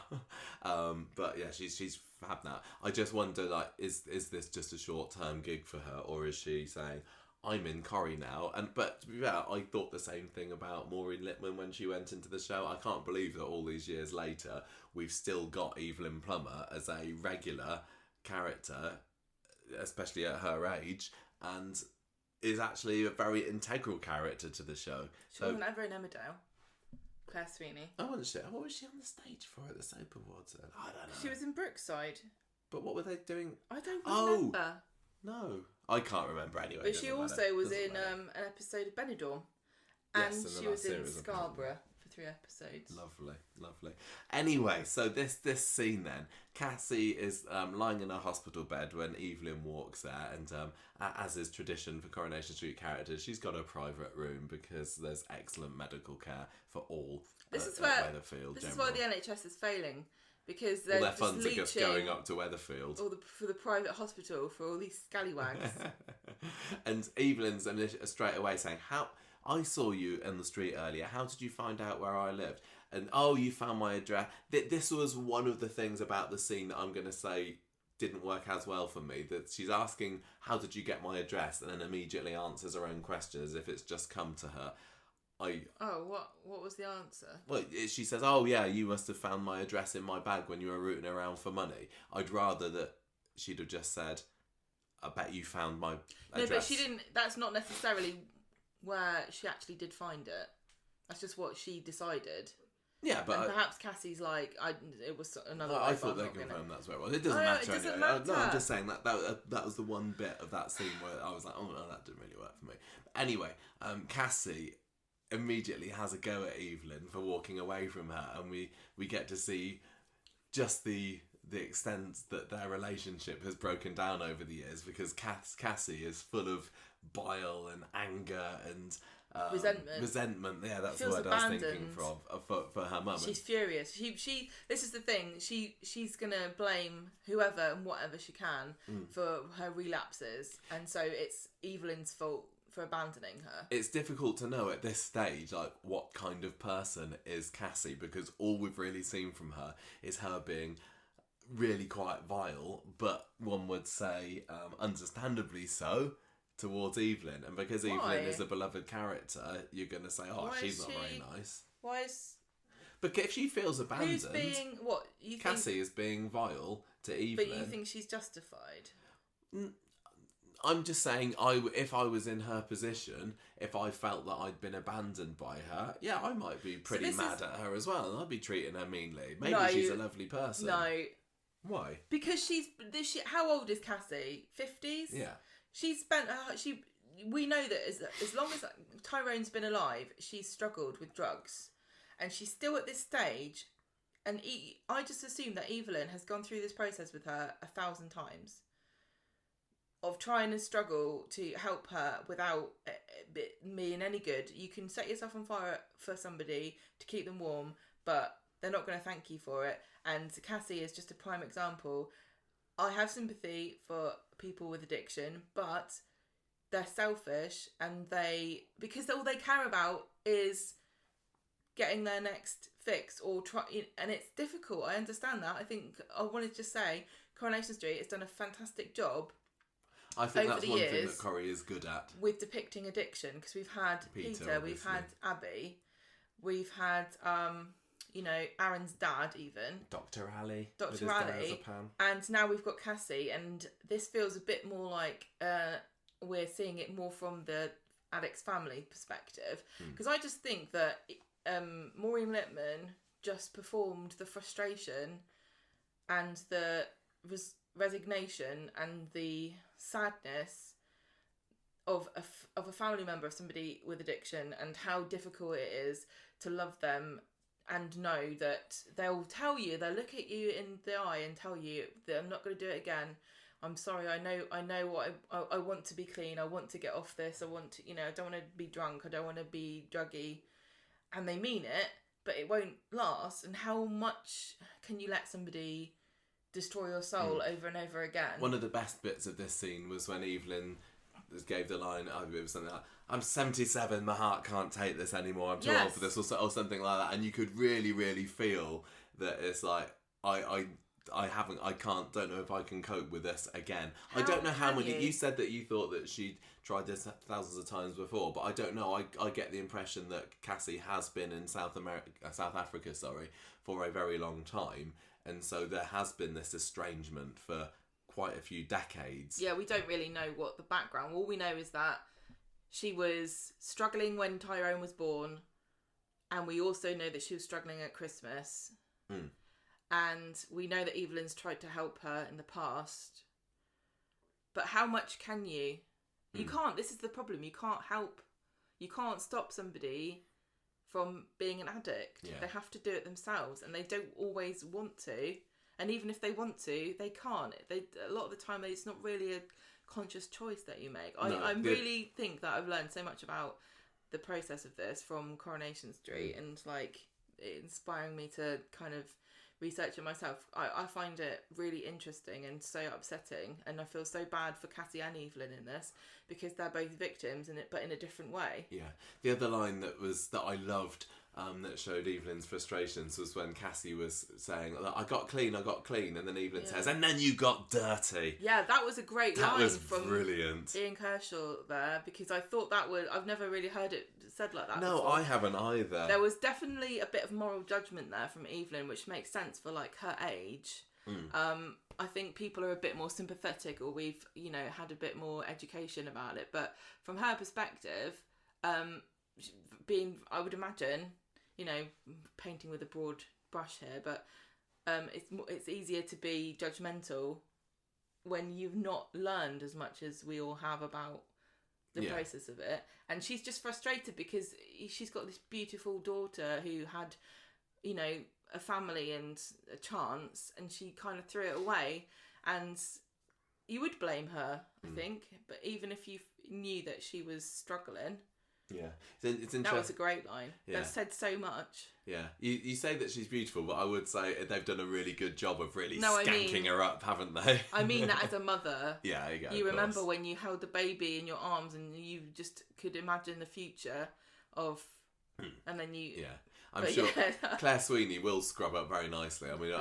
S1: But yeah, she's fab now. I just wonder, like, is this just a short-term gig for her, or is she saying, I'm in Corrie now? But to be fair, I thought the same thing about Maureen Lipman when she went into the show. I can't believe that all these years later, we've still got Evelyn Plummer as a regular character, especially at her age, and is actually a very integral character to the show.
S2: She wasn't ever in Emmerdale. Claire Sweeney.
S1: Oh, wasn't she? What was she on the stage for at the Soap Awards? I don't know.
S2: She was in Brookside.
S1: But what were they doing?
S2: I don't remember.
S1: No. I can't remember anyway.
S2: But she also was in an episode of Benidorm. And she was in Scarborough for for 3 episodes.
S1: Lovely. Anyway, so this scene then, Cassie is lying in a hospital bed when Evelyn walks there, and as is tradition for Coronation Street characters, she's got a private room because there's excellent medical care for all.
S2: This is
S1: why the
S2: NHS is failing. Because they're
S1: their funds are just going up to Weatherfield.
S2: For the private hospital for all these scallywags.
S1: And Evelyn's straight away saying, I saw you in the street earlier. How did you find out where I lived? And, you found my address. This was one of the things about the scene that I'm going to say didn't work as well for me. That she's asking, how did you get my address? And then immediately answers her own question as if it's just come to her.
S2: What was the answer?
S1: Well, she says, oh yeah, you must have found my address in my bag when you were rooting around for money. I'd rather that she'd have just said, I bet you found my address.
S2: No, but she didn't. That's not necessarily where she actually did find it. That's just what she decided.
S1: Yeah, but...
S2: And perhaps Cassie's like, it was another...
S1: I thought they confirmed that's where it was. It doesn't matter anyway. No, I'm just saying that was the one bit of that scene where I was like, oh no, that didn't really work for me. But anyway, Cassie immediately has a go at Evelyn for walking away from her, and we get to see just the extent that their relationship has broken down over the years, because Cassie is full of bile and anger and resentment. Yeah, that's the word abandoned. I was thinking for her mum.
S2: She's furious. She this is the thing. She's gonna blame whoever and whatever she can for her relapses, and so it's Evelyn's fault for abandoning her.
S1: It's difficult to know at this stage, like, what kind of person is Cassie, because all we've really seen from her is her being really quite vile, but one would say understandably so, towards Evelyn. And because Evelyn is a beloved character, you're going to say, she's not very nice.
S2: Why is...
S1: But if she feels abandoned...
S2: Who's being... What?
S1: Cassie is being vile to Evelyn.
S2: But you think she's justified?
S1: I'm just saying, if I was in her position, if I felt that I'd been abandoned by her, yeah, I might be pretty mad at her as well, and I'd be treating her meanly. Maybe she's a lovely person.
S2: No.
S1: Why?
S2: Because how old is Cassie? 50s?
S1: Yeah.
S2: She's spent... we know that as long as Tyrone's been alive, she's struggled with drugs. And she's still at this stage, and I just assume that Evelyn has gone through this process with her 1,000 times. Of trying to struggle to help her without it being any good. You can set yourself on fire for somebody to keep them warm, but they're not going to thank you for it. And Cassie is just a prime example. I have sympathy for people with addiction, but they're selfish, and because all they care about is getting their next fix or try, and it's difficult. I understand that. I wanted to just say Coronation Street has done a fantastic job.
S1: I think that's one thing that Corrie is good at.
S2: With depicting addiction, because we've had Peter, we've had Abby, we've had, Aaron's dad even.
S1: Dr. Ali.
S2: Dr. Ali. And now we've got Cassie, and this feels a bit more like we're seeing it more from the addict's family perspective. Because I just think that Maureen Lipman just performed the frustration and the resignation and the sadness of a family member of somebody with addiction, and how difficult it is to love them and know that they'll look at you in the eye and tell you that I'm not going to do it again. I'm sorry. I know what I want to be clean. I want to get off this. I want to, I don't want to be drunk. I don't want to be druggy. And they mean it, but it won't last. And how much can you let somebody destroy your soul over and over again?
S1: One of the best bits of this scene was when Evelyn gave the line, it was something like, I'm 77, my heart can't take this anymore, I'm too old for this, or something like that. And you could really, really feel that it's like, don't know if I can cope with this again. I don't know how many. You said that you thought that she'd tried this thousands of times before, but I don't know. I get the impression that Cassie has been in South Africa, for a very long time, and so there has been this estrangement for quite a few decades.
S2: Yeah, we don't really know what the background. All we know is that she was struggling when Tyrone was born, and we also know that she was struggling at Christmas. And we know that Evelyn's tried to help her in the past. But how much can you? You can't. This is the problem. You can't help. You can't stop somebody from being an addict.
S1: Yeah.
S2: They have to do it themselves, and they don't always want to. And even if they want to, they can't. A lot of the time, it's not really a conscious choice that you make. I really think that I've learned so much about the process of this from Coronation Street, and like inspiring me to kind of research it myself. I find it really interesting and so upsetting, and I feel so bad for Cassie and Evelyn in this, because they're both victims but in a different way.
S1: Yeah. The other line that I loved, that showed Evelyn's frustrations, was when Cassie was saying, I got clean, and then Evelyn says, and then you got dirty.
S2: Yeah, that was a great line.
S1: That was
S2: from
S1: brilliant.
S2: Ian Kershaw there, because I thought I've never really heard it said like that
S1: No,
S2: before.
S1: I haven't either.
S2: There was definitely a bit of moral judgment there from Evelyn, which makes sense for like her age. I think people are a bit more sympathetic, or we've, had a bit more education about it. But from her perspective, I would imagine, painting with a broad brush here, but it's easier to be judgmental when you've not learned as much as we all have about the process of it. And she's just frustrated because she's got this beautiful daughter who had, a family and a chance, and she kind of threw it away. And you would blame her, I think, but even if you knew that she was struggling. Yeah, it's interesting. That was a great line. Yeah. That said so much.
S1: Yeah, you say that she's beautiful, but I would say they've done a really good job of really skanking her up, haven't they?
S2: I mean that as a mother.
S1: Yeah, there you go.
S2: You remember when you held the baby in your arms and you just could imagine the future of, and then you.
S1: Yeah. I'm sure Claire Sweeney will scrub up very nicely. I mean,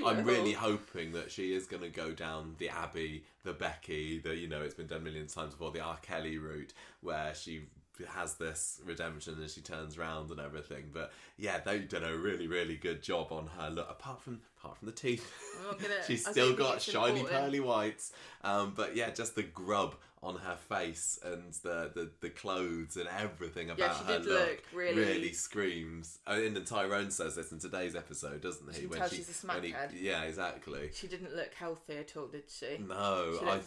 S1: I'm really hoping that she is going to go down the Abby, the Becky, it's been done millions of times before, the R. Kelly route, where she has this redemption and she turns around and everything. But yeah, they've done a really, really good job on her look. Apart from the teeth, she's still got shiny pearly whites. But yeah, just the grub on her face and the clothes and everything about her look really screams. And Tyrone says this in today's episode, doesn't he?
S2: She's a smackhead.
S1: Yeah, exactly.
S2: She didn't look healthy at all, did she?
S1: No, I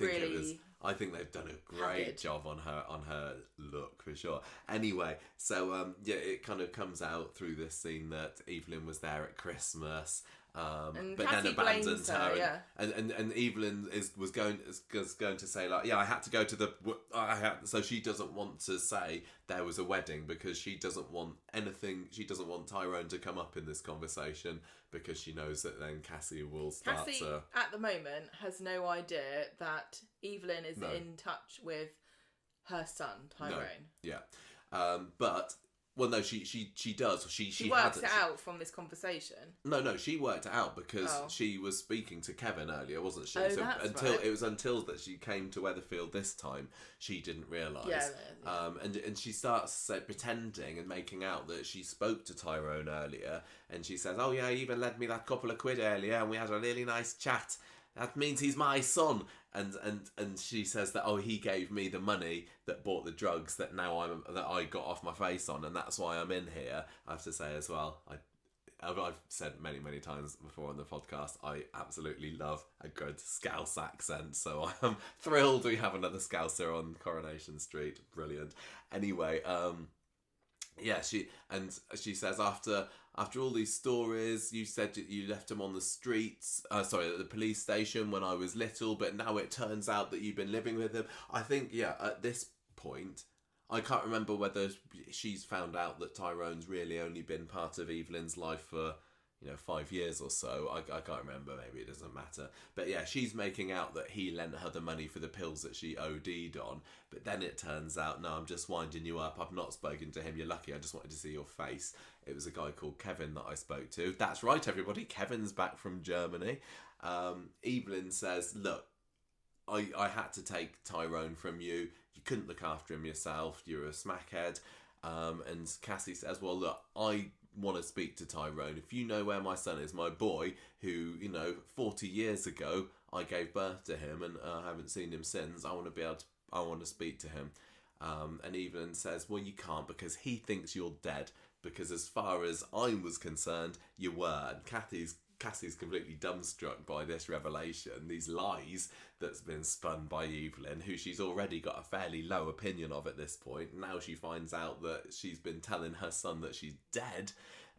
S1: think they've done a great job on her look for sure. Anyway, so it kind of comes out through this scene that Evelyn was there at Christmas. But
S2: Cassie
S1: then abandoned her,
S2: yeah.
S1: and Evelyn was going to say like, I had to go to so she doesn't want to say there was a wedding, because she doesn't want Tyrone to come up in this conversation, because she knows that then Cassie will start
S2: Cassie, at the moment, has no idea that Evelyn is in touch with her son, Tyrone.
S1: No. Yeah. But... Well, no, she does. She
S2: works it out from this conversation.
S1: No, she worked it out because she was speaking to Kevin earlier, wasn't she?
S2: Oh, so that's right.
S1: It was until that she came to Weatherfield this time, she didn't realise. Yeah. And she starts pretending and making out that she spoke to Tyrone earlier, and she says, "Oh yeah, he even lent me that couple of quid earlier, and we had a really nice chat. That means he's my son." And she says that, he gave me the money that bought the drugs that I got off my face on, and that's why I'm in here. I have to say as well, I've said many, many times before on the podcast, I absolutely love a good Scouse accent, so I'm thrilled we have another Scouser on Coronation Street. Brilliant. Anyway, she says after all these stories, you said that you left him on the streets, at the police station when I was little, but now it turns out that you've been living with him. I think, at this point, I can't remember whether she's found out that Tyrone's really only been part of Evelyn's life for, 5 years or so. I can't remember, maybe it doesn't matter. But yeah, she's making out that he lent her the money for the pills that she OD'd on. But then it turns out, no, I'm just winding you up. I've not spoken to him. You're lucky. I just wanted to see your face. It was a guy called Kevin that I spoke to. That's right, everybody. Kevin's back from Germany. Evelyn says, look, I had to take Tyrone from you. You couldn't look after him yourself. You're a smackhead. And Cassie says, well, look, I want to speak to Tyrone. If you know where my son is, my boy, who, 40 years ago, I gave birth to him and I haven't seen him since, I want to speak to him. And Evelyn says, well, you can't, because he thinks you're dead, because as far as I was concerned, you were. And Cassie's completely dumbstruck by this revelation, these lies that's been spun by Evelyn, who she's already got a fairly low opinion of at this point. Now she finds out that she's been telling her son that she's dead,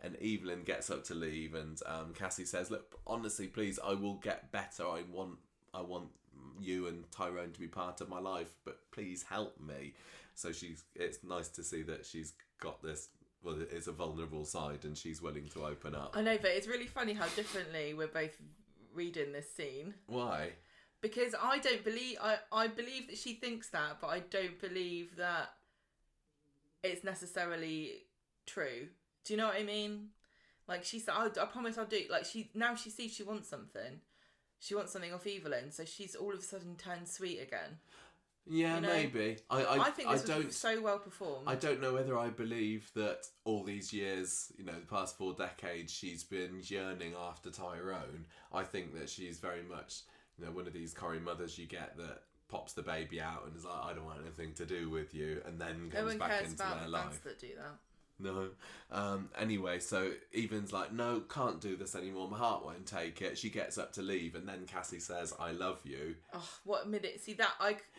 S1: and Evelyn gets up to leave, and Cassie says, look, honestly, please, I will get better. I want you and Tyrone to be part of my life, but please help me. So it's nice to see that she's got this, well, it's a vulnerable side and she's willing to open up.
S2: I know, but it's really funny how differently we're both reading this scene.
S1: Why?
S2: Because I don't believe, I believe that she thinks that, but I don't believe that it's necessarily true. Do you know what I mean? Like, she said, I promise I'll do, like, now she sees she wants something. She wants something off Evelyn, so she's all of a sudden turned sweet again.
S1: Yeah, you know? Maybe.
S2: I think this was so well performed.
S1: I don't know whether I believe that all these years, the past 4 decades, she's been yearning after Tyrone. I think that she's very much, one of these Corrie mothers you get that pops the baby out and is like, I don't want anything to do with you, and then comes back into their life.
S2: Dads that do that.
S1: No. Anyway, so Evelyn's like, no, can't do this anymore. My heart won't take it. She gets up to leave, and then Cassie says, I love you.
S2: Oh, what a minute. See, that,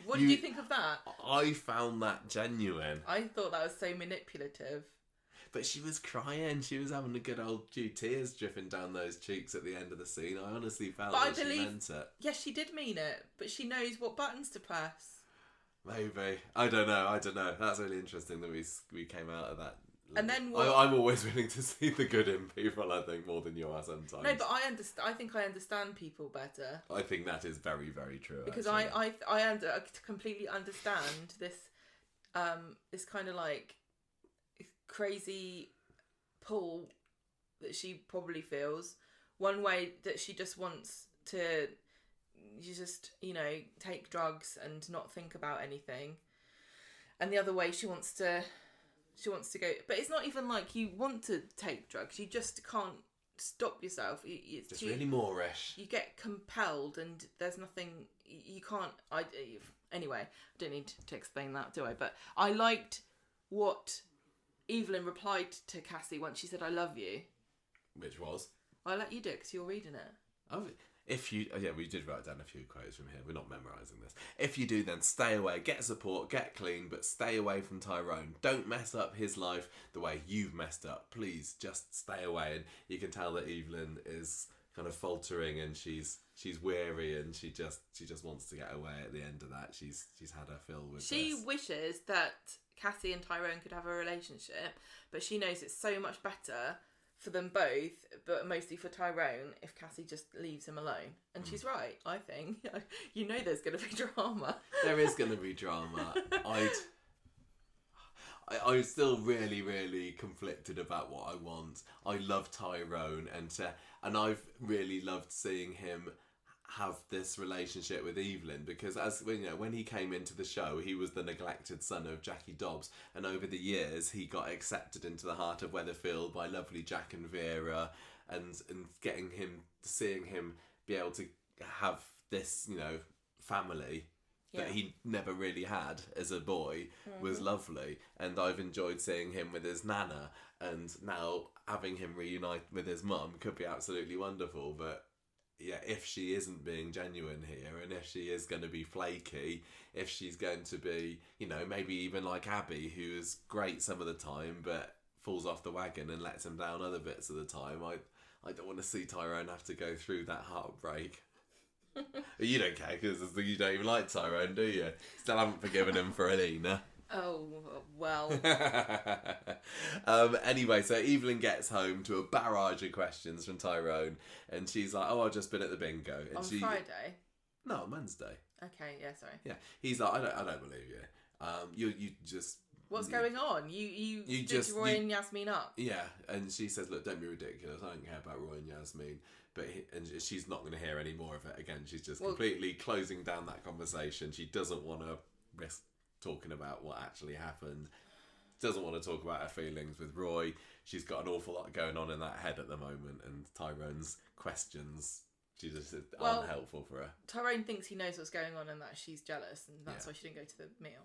S2: what did you think of that?
S1: I found that genuine.
S2: I thought that was so manipulative.
S1: But she was crying. She was having a good old few tears dripping down those cheeks at the end of the scene. I honestly felt that she meant it.
S2: Yes, she did mean it, but she knows what buttons to press.
S1: Maybe. I don't know. That's really interesting that we came out of that.
S2: And then
S1: I'm always willing to see the good in people, I think, more than you are sometimes.
S2: No, but I think I understand people better.
S1: I think that is very, very true.
S2: Because
S1: actually.
S2: I completely understand this this kind of like crazy pull that she probably feels. One way that she just wants to take drugs and not think about anything. And the other way she wants to go, but it's not even like you want to take drugs. You just can't stop yourself. It's
S1: just really Moorish.
S2: You get compelled, and there's nothing you can't. Anyway, I don't need to explain that, do I? But I liked what Evelyn replied to Cassie once she said, "I love you,"
S1: which was.
S2: I'll let you do it because you're reading it.
S1: Oh. We did write down a few quotes from here. We're not memorising this. If you do, then stay away, get support, get clean, but stay away from Tyrone. Don't mess up his life the way you've messed up. Please, just stay away. And you can tell that Evelyn is kind of faltering and she's weary and she just wants to get away at the end of that. She's had her fill with
S2: She
S1: this.
S2: wishes that Cassie and Tyrone could have a relationship, but she knows it's so much better for them both, but mostly for Tyrone, if Cassie just leaves him alone. And she's right, I think. There's going to be drama. There
S1: is going to be drama. I'm still really, really conflicted about what I want. I love Tyrone, and I've really loved seeing him have this relationship with Evelyn, because when he came into the show, he was the neglected son of Jackie Dobbs, and over the years he got accepted into the heart of Weatherfield by lovely Jack and Vera, and seeing him be able to have this family that he never really had as a boy was lovely, and I've enjoyed seeing him with his nana, and now having him reunite with his mum could be absolutely wonderful. But yeah, if she isn't being genuine here, and if she is going to be flaky, if she's going to be, maybe even like Abby, who is great some of the time, but falls off the wagon and lets him down other bits of the time, I don't want to see Tyrone have to go through that heartbreak. You don't care, because you don't even like Tyrone, do you? Still haven't forgiven him for Alina.
S2: Oh, well.
S1: Anyway, so Evelyn gets home to a barrage of questions from Tyrone, and she's like, I've just been at the bingo. And
S2: on Friday?
S1: No, Wednesday.
S2: Okay, yeah, sorry.
S1: Yeah, he's like, I don't believe you. You just...
S2: What's going on? You stood Roy and Yasmin up.
S1: Yeah, and she says, look, don't be ridiculous. I don't care about Roy and Yasmin. And she's not going to hear any more of it again. She's just completely closing down that conversation. She doesn't want to risk talking about what actually happened. Doesn't want to talk about her feelings with Roy. She's got an awful lot going on in that head at the moment, and Tyrone's questions aren't helpful for her.
S2: Tyrone thinks he knows what's going on and that she's jealous, and that's why she didn't go to the meal.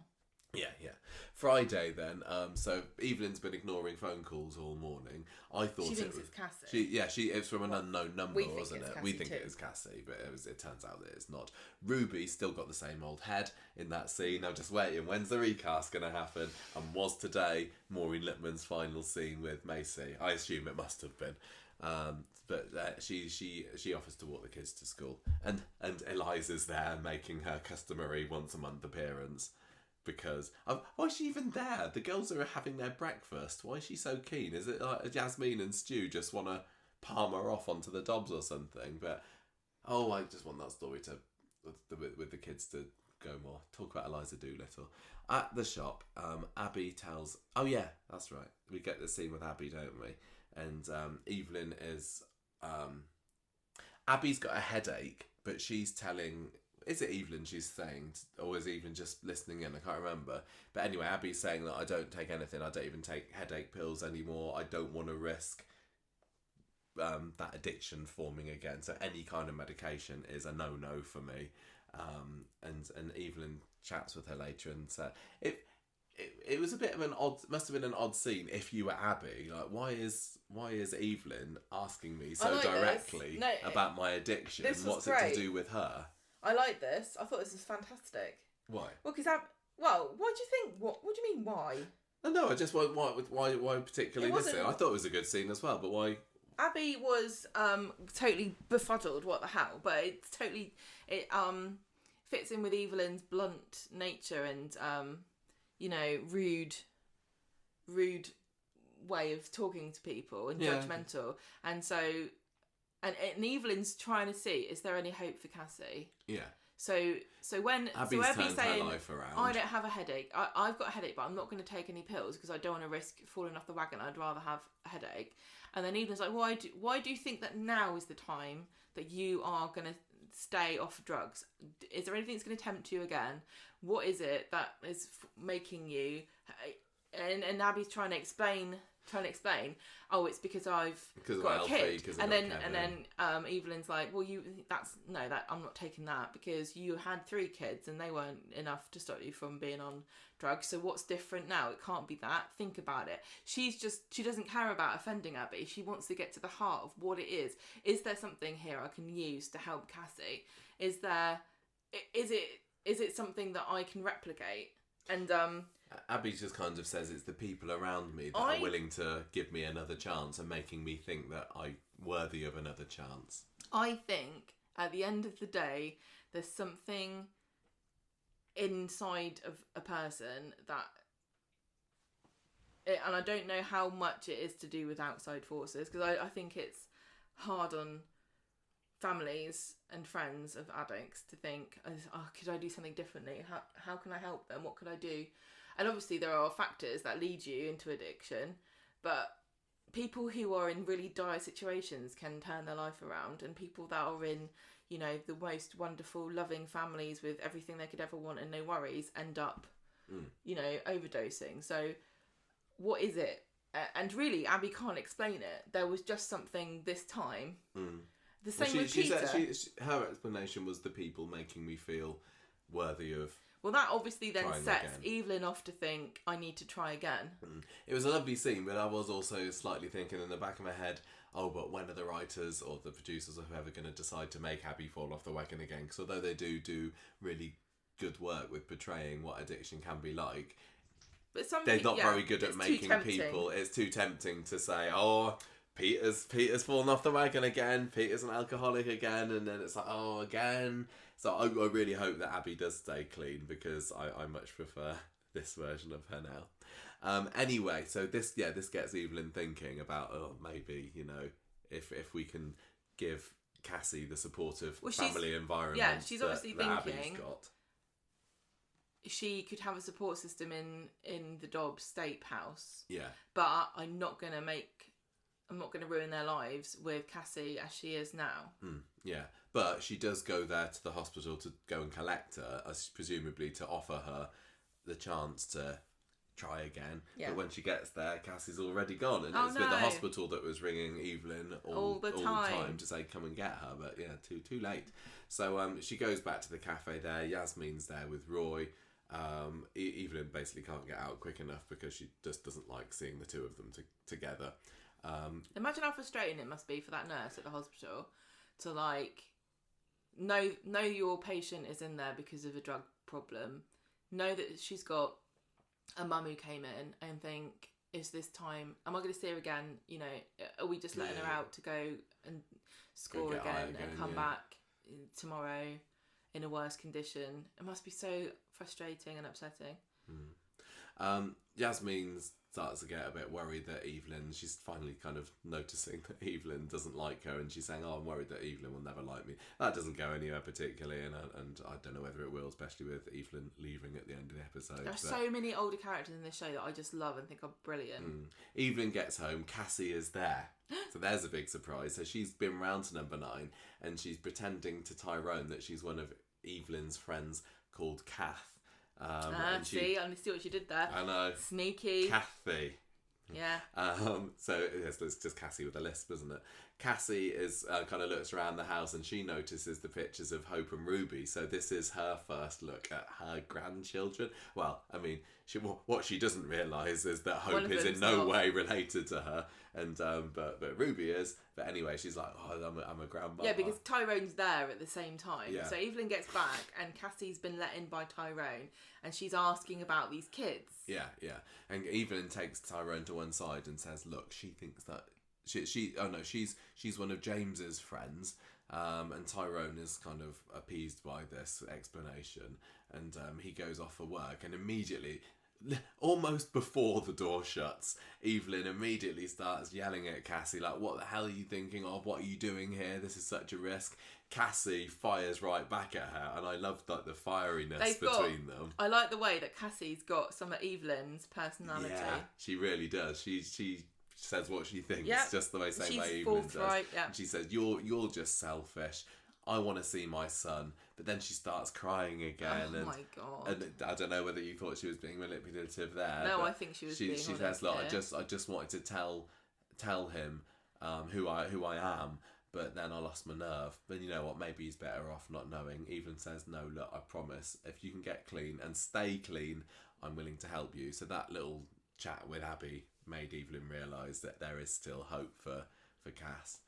S1: Yeah. Friday then. So Evelyn's been ignoring phone calls all morning. I thought
S2: she thinks it's Cassie.
S1: It's from an unknown number, wasn't it? We think it is Cassie, but it turns out that it's not. Ruby's still got the same old head in that scene. I'm just waiting. When's the recast going to happen? And was today Maureen Lipman's final scene with Macy? I assume it must have been. But she offers to walk the kids to school, and Eliza's there making her customary once a month appearance. Because why is she even there? The girls are having their breakfast. Why is she so keen? Is it like Yasmin and Stu just want to palm her off onto the Dobbs or something? But I just want that story to with the kids to go more. Talk about Eliza Doolittle at the shop. Abby tells. Oh yeah, that's right. We get the scene with Abby, don't we? And Evelyn is. Abby's got a headache, but she's telling. Is it Evelyn she's saying, or is Evelyn just listening in? I can't remember. But anyway, Abby's saying that I don't take anything. I don't even take headache pills anymore. I don't want to risk that addiction forming again. So any kind of medication is a no-no for me. And Evelyn chats with her later and said it was a bit of an odd. Must have been an odd scene if you were Abby. Like, why is Evelyn asking me so directly about my addiction? What's it to do with her?
S2: I like this. I thought this was fantastic.
S1: Why?
S2: Well, because what do you think? What do you mean? Why?
S1: No, I just why particularly this scene? I thought it was a good scene as well, but why?
S2: Abby was totally befuddled. What the hell? But it fits in with Evelyn's blunt nature and rude way of talking to people and judgmental, and so. And Evelyn's trying to see, is there any hope for Cassie?
S1: Yeah.
S2: So when
S1: Abby's
S2: saying,
S1: her life around.
S2: I don't have a headache. I've got a headache, but I'm not going to take any pills because I don't want to risk falling off the wagon. I'd rather have a headache. And then Evelyn's like, why do you think that now is the time that you are going to stay off drugs? Is there anything that's going to tempt you again? What is it that is making you? And Abby's trying to explain. Oh, it's because I've got a kid, and then Evelyn's like, well, I'm not taking that because you had 3 kids and they weren't enough to stop you from being on drugs. So what's different now? It can't be that. Think about it. She doesn't care about offending Abby. She wants to get to the heart of what it is. Is there something here I can use to help Cassie? Is it something that I can replicate? And
S1: Abby just kind of says it's the people around me that are willing to give me another chance and making me think that I'm worthy of another chance.
S2: I think at the end of the day, there's something inside of a person and I don't know how much it is to do with outside forces, because I think it's hard on families and friends of addicts to think, could I do something differently? How can I help them? What could I do? And obviously there are factors that lead you into addiction, but people who are in really dire situations can turn their life around, and people that are in, the most wonderful, loving families with everything they could ever want and no worries end up, overdosing. So what is it? And really, Abby can't explain it. There was just something this time. The same with Peter.
S1: Her explanation was the people making me feel worthy of.
S2: Well, that obviously then sets Evelyn off to think, I need to try again.
S1: It was a lovely scene, but I was also slightly thinking in the back of my head, but when are the writers or the producers or whoever going to decide to make Abby fall off the wagon again? Because although they do really good work with portraying what addiction can be like, but they're not very good at making people. It's too tempting to say, Peter's fallen off the wagon again. Peter's an alcoholic again, and then it's like, again. So I really hope that Abby does stay clean, because I much prefer this version of her now. Anyway, so this gets Evelyn thinking about maybe if we can give Cassie the supportive family environment. Yeah,
S2: she's obviously thinking
S1: Abby's got.
S2: She could have a support system in the Dobbs State House.
S1: Yeah,
S2: but I'm not going to ruin their lives with Cassie as she is now.
S1: Yeah, but she does go there to the hospital to go and collect her, presumably to offer her the chance to try again. Yeah. But when she gets there, Cassie's already gone, and it's been the hospital that was ringing Evelyn all the time to say come and get her. But yeah, too late. So she goes back to the cafe there. Yasmin's there with Roy. Evelyn basically can't get out quick enough because she just doesn't like seeing the two of them together.
S2: Imagine how frustrating it must be for that nurse at the hospital to like know your patient is in there because of a drug problem, know that she's got a mum who came in, and think, is this time, am I going to see her again? You know, are we just letting her out to go and score again and come back tomorrow in a worse condition? It must be so frustrating and upsetting.
S1: Yasmin starts to get a bit worried that Evelyn, she's finally kind of noticing that Evelyn doesn't like her, and she's saying, I'm worried that Evelyn will never like me. That doesn't go anywhere particularly, and I don't know whether it will, especially with Evelyn leaving at the end of the episode.
S2: There are so many older characters in this show that I just love and think are brilliant.
S1: Evelyn gets home, Cassie is there. So there's a big surprise. So she's been round to number 9, and she's pretending to Tyrone that she's one of Evelyn's friends called Kath.
S2: I see what you did there.
S1: I know.
S2: Sneaky.
S1: Kathy.
S2: Yeah.
S1: So yes, it's just Cassie with a lisp, isn't it? Cassie is kind of looks around the house, and she notices the pictures of Hope and Ruby. So this is her first look at her grandchildren. Well, I mean, what she doesn't realise is that Hope is in no way related to her, and but Ruby is. But anyway, she's like, I'm a grandmother.
S2: Yeah, because Tyrone's there at the same time. Yeah. So Evelyn gets back, and Cassie's been let in by Tyrone, and she's asking about these kids.
S1: Yeah. And Evelyn takes Tyrone to one side and says, look, she thinks that she's one of James's friends, and Tyrone is kind of appeased by this explanation, and he goes off for work, and immediately, almost before the door shuts, Evelyn immediately starts yelling at Cassie like, what the hell are you thinking of? What are you doing here? This is such a risk. Cassie fires right back at her, and I love like the fieriness between them.
S2: I like the way that Cassie's got some of Evelyn's personality.
S1: Yeah, she really does. She says what she thinks, just the same way
S2: She's
S1: Evelyn does.
S2: Yeah.
S1: And she says, "You're just selfish. I want to see my son." But then she starts crying again.
S2: My God!
S1: And I don't know whether you thought she was being manipulative there.
S2: No, I think she was. She
S1: says, "Look, I just wanted to tell him who I am." But then I lost my nerve. But you know what? Maybe he's better off not knowing. Evelyn says, no, look, I promise. If you can get clean and stay clean, I'm willing to help you. So that little chat with Abby made Evelyn realise that there is still hope for Cass.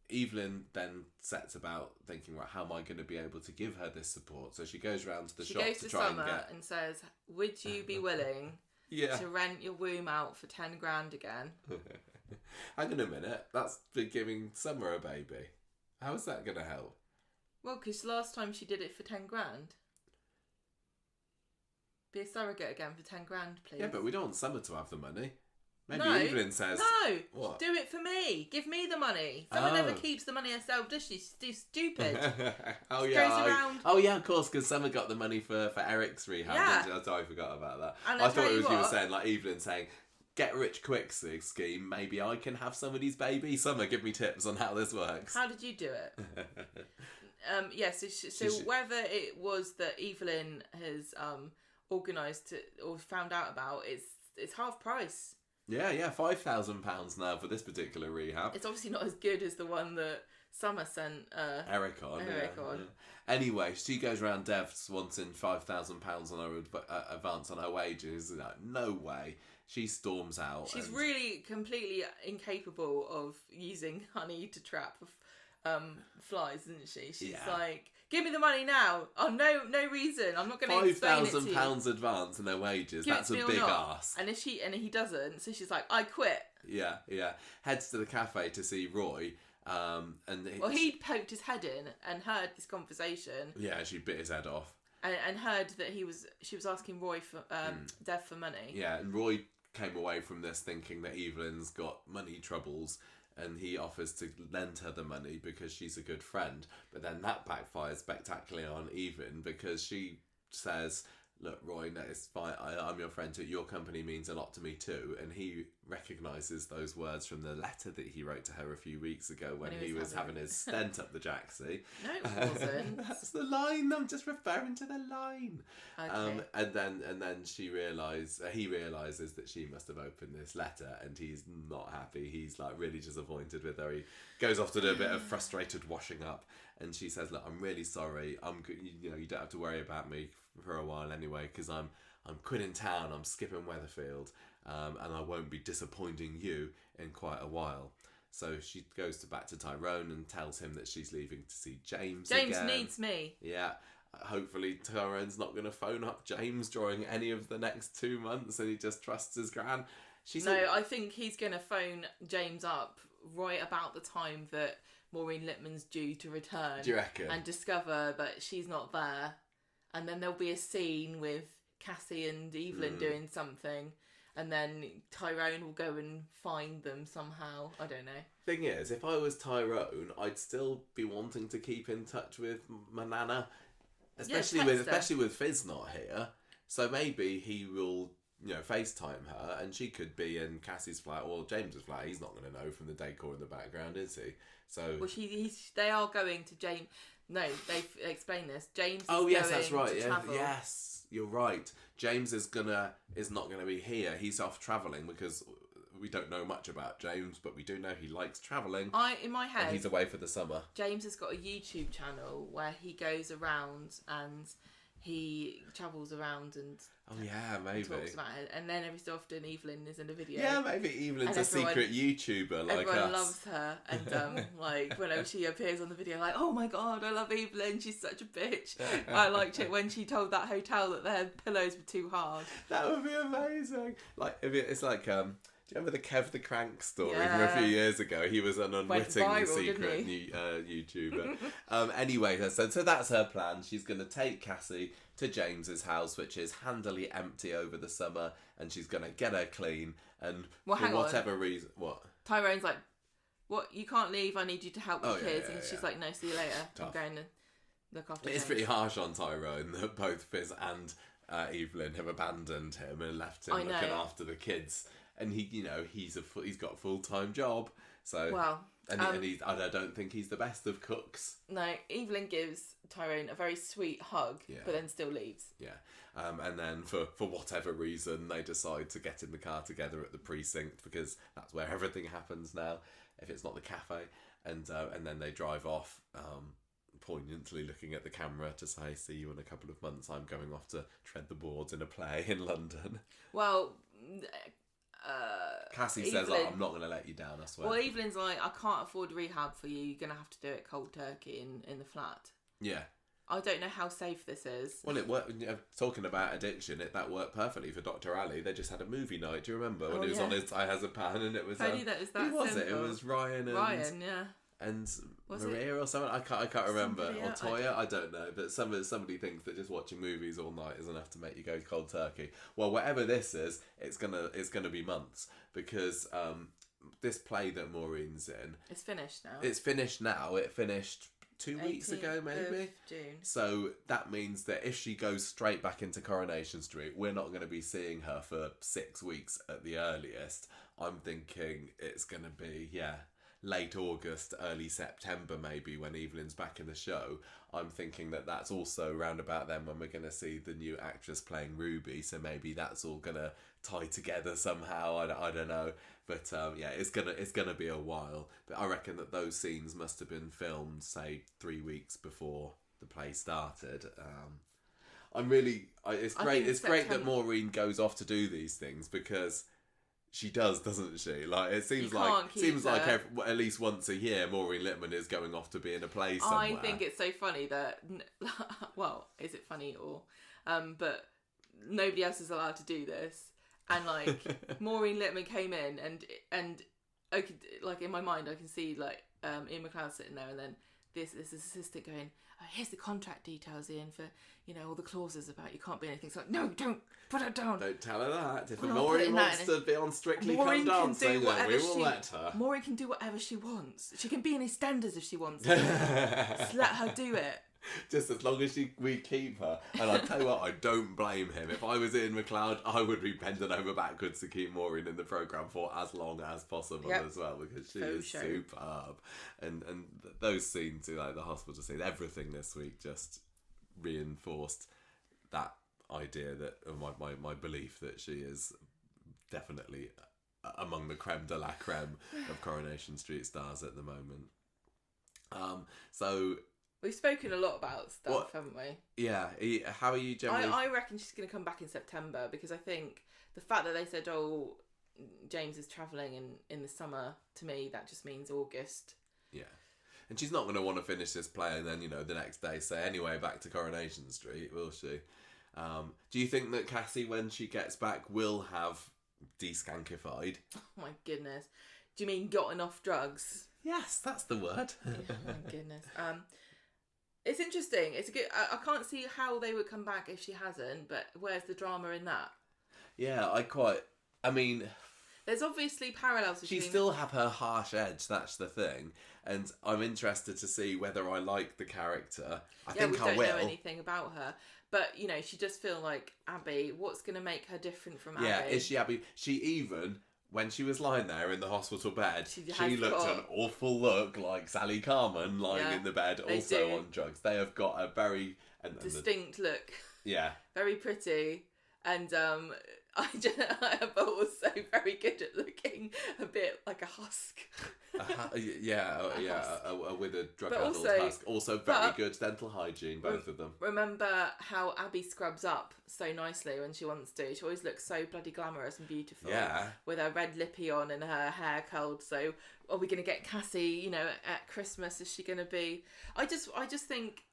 S1: Evelyn then sets about thinking, right, how am I going to be able to give her this support? So she goes round to the shop to try and get...
S2: and says, would you be willing to rent your womb out for 10 grand again?
S1: Hang on a minute, that's been giving Summer a baby. How is that going to help?
S2: Well, because last time she did it for 10 grand. Be a surrogate again for 10 grand, please.
S1: Yeah, but we don't want Summer to have the money. Maybe Evelyn says...
S2: No!
S1: What?
S2: Do it for me! Give me the money! Summer never keeps the money herself, does she? She's stupid.
S1: Goes around... Oh yeah, of course, because Summer got the money for Eric's rehab. Yeah. I forgot about that.
S2: And
S1: I thought it was you were saying, like Evelyn saying... Get rich quick scheme. Maybe I can have somebody's baby. Summer, give me tips on how this works.
S2: How did you do it? So whether it was that Evelyn has organised or found out about, it's half price.
S1: Yeah, £5,000 now for this particular rehab.
S2: It's obviously not as good as the one that Summer sent
S1: Eric on. Yeah. Anyway, she goes around Dev's wanting £5,000 on her advance on her wages. No way. She storms out.
S2: She's really completely incapable of using honey to trap flies, isn't she? She's like, give me the money now. Oh, no reason. I'm not going to explain it to you.
S1: £5,000 advance on their wages. That's a big ask.
S2: And he doesn't, so she's like, I quit.
S1: Yeah. Heads to the cafe to see Roy.
S2: He'd poked his head in and heard this conversation.
S1: Yeah, she bit his head off.
S2: And heard that she was asking Roy for Dev for money.
S1: Yeah, and Roy came away from this thinking that Evelyn's got money troubles, and he offers to lend her the money because she's a good friend. But then that backfires spectacularly on Evelyn because she says, look, Roy, no, it's fine. I'm your friend too. Your company means a lot to me too. And he recognises those words from the letter that he wrote to her a few weeks ago when he was having his stent up the jacksie.
S2: No, it wasn't.
S1: That's the line. I'm just referring to the line.
S2: Okay.
S1: And then he realises that she must have opened this letter, and he's not happy. He's like really disappointed with her. He goes off to do a bit of frustrated washing up, and she says, "Look, I'm really sorry. You don't have to worry about me for a while anyway, because I'm quitting town. I'm skipping Weatherfield." And I won't be disappointing you in quite a while. So she goes back to Tyrone and tells him that she's leaving to see James again.
S2: James needs me.
S1: Yeah. Hopefully Tyrone's not going to phone up James during any of the next 2 months, and he just trusts his gran.
S2: I think he's going to phone James up right about the time that Maureen Lipman's due to return.
S1: Do you reckon?
S2: And discover that she's not there. And then there'll be a scene with Cassie and Evelyn doing something. And then Tyrone will go and find them somehow. I don't know.
S1: Thing is, if I was Tyrone, I'd still be wanting to keep in touch with my nana, especially with Fizz not here. So maybe he will, FaceTime her, and she could be in Cassie's flat or James's flat. He's not going to know from the decor in the background, is he? So
S2: they are going to James. No, they've explained this. James.
S1: That's right.
S2: To travel.
S1: Yes, you're right. James is not gonna be here. He's off travelling because we don't know much about James, but we do know he likes travelling.
S2: In my head,
S1: and he's away for the summer.
S2: James has got a YouTube channel where he goes around and he travels around and
S1: maybe
S2: talks about it, and then every so often Evelyn is in a video.
S1: Yeah, maybe Evelyn's a secret YouTuber like
S2: everyone
S1: us.
S2: Loves her, and whenever she appears on the video, like, oh my god, I love Evelyn, she's such a bitch. I liked it when she told that hotel that their pillows were too hard.
S1: That would be amazing. Like it's like do you remember the Kev the Crank story from a few years ago? He was an unwitting secret YouTuber. Anyway, so that's her plan. She's going to take Cassie to James's house, which is handily empty over the summer, and she's going to get her clean. And for whatever reason, what?
S2: Tyrone's like, what? You can't leave. I need you to help the kids. And she's like, no, see you later.
S1: Tough.
S2: I'm going to look after
S1: It's pretty harsh on Tyrone that both Fizz and Evelyn have abandoned him and left him looking after the kids. And he's got a full-time job, so I don't think he's the best of cooks.
S2: No, Evelyn gives Tyrone a very sweet hug, but then still leaves.
S1: Yeah, and then for whatever reason they decide to get in the car together at the precinct because that's where everything happens now. If it's not the cafe, and then they drive off. Poignantly looking at the camera to say, see you in a couple of months. I'm going off to tread the boards in a play in London.
S2: Well.
S1: Cassie says, I'm not going to let you down, I swear.
S2: Well, Evelyn's like, I can't afford rehab for you. You're going to have to do it cold turkey in the flat.
S1: Yeah.
S2: I don't know how safe this is.
S1: Well, it worked. Talking about addiction, that worked perfectly for Dr. Ali. They just had a movie night. Do you remember when he was on his I Has a Pan and it was...
S2: Only that is that
S1: who was
S2: simple.
S1: It was Ryan,
S2: yeah.
S1: And Maria or something. I can't remember. Or Toya, I don't know. But somebody thinks that just watching movies all night is enough to make you go cold turkey. Well, whatever this is, it's gonna be months because this play that Maureen's in,
S2: it's finished now.
S1: It's finished now. It finished 2 weeks ago, maybe.
S2: June.
S1: So that means that if she goes straight back into Coronation Street, we're not going to be seeing her for 6 weeks at the earliest. I'm thinking it's going to be late August, early September maybe when Evelyn's back in the show. I'm thinking that's also round about then when we're going to see the new actress playing Ruby, so maybe that's all going to tie together somehow. I don't know, but it's gonna be a while. But I reckon that those scenes must have been filmed say 3 weeks before the play started. It's great that Maureen goes off to do these things because she does, doesn't she? Like it seems like at least once a year, Maureen Lipman is going off to be in a play somewhere.
S2: I think it's so funny that, well, is it funny or, but nobody else is allowed to do this, and like Maureen Lipman came in and I could, like in my mind I can see like Ian McLeod sitting there and then this assistant going, oh, here's the contract details, Ian, for all the clauses about you can't be anything. It's like, no, don't put it down.
S1: Don't tell her that. If Maureen wants to be on Strictly Come Dancing, then we will let her.
S2: Maureen can do whatever she wants. She can be in EastEnders if she wants to. Just let her do it.
S1: Just as long as we keep her. And I tell you what, I don't blame him. If I was Ian McLeod, I would be bending over backwards to keep Maureen in the programme for as long as possible as well, because she is superb. And those scenes, like the hospital scene, everything this week just reinforced that idea, that my belief that she is definitely among the creme de la creme of Coronation Street stars at the moment. So
S2: we've spoken a lot about stuff, haven't we?
S1: Yeah. How are you generally?
S2: I reckon she's going to come back in September, because I think the fact that they said, oh, James is travelling in the summer, to me that just means August.
S1: Yeah. And she's not going to want to finish this play and then, the next day say, anyway, back to Coronation Street, will she? Do you think that Cassie, when she gets back, will have deskankified?
S2: Oh my goodness. Do you mean gotten off drugs?
S1: Yes, that's the word.
S2: Oh my goodness. It's interesting. It's a good. I can't see how they would come back if she hasn't. But where's the drama in that?
S1: Yeah,
S2: there's obviously parallels between...
S1: She still have her harsh edge, that's the thing. And I'm interested to see whether I like the character. I think I will.
S2: We don't know anything about her. But, she does feel like Abby. What's going to make her different from Abby?
S1: Yeah, is she Abby? She even, when she was lying there in the hospital bed, she looked an awful look like Sally Carman lying in the bed, also on drugs. They have got a very...
S2: distinct look.
S1: Yeah.
S2: Very pretty. And but also very good at looking a bit like a husk.
S1: A withered, drug-addled husk. Also very good dental hygiene, both of them.
S2: Remember how Abby scrubs up so nicely when she wants to. She always looks so bloody glamorous and beautiful. Yeah. With her red lippy on and her hair curled. So are we going to get Cassie, at Christmas? Is she going to be... I just think...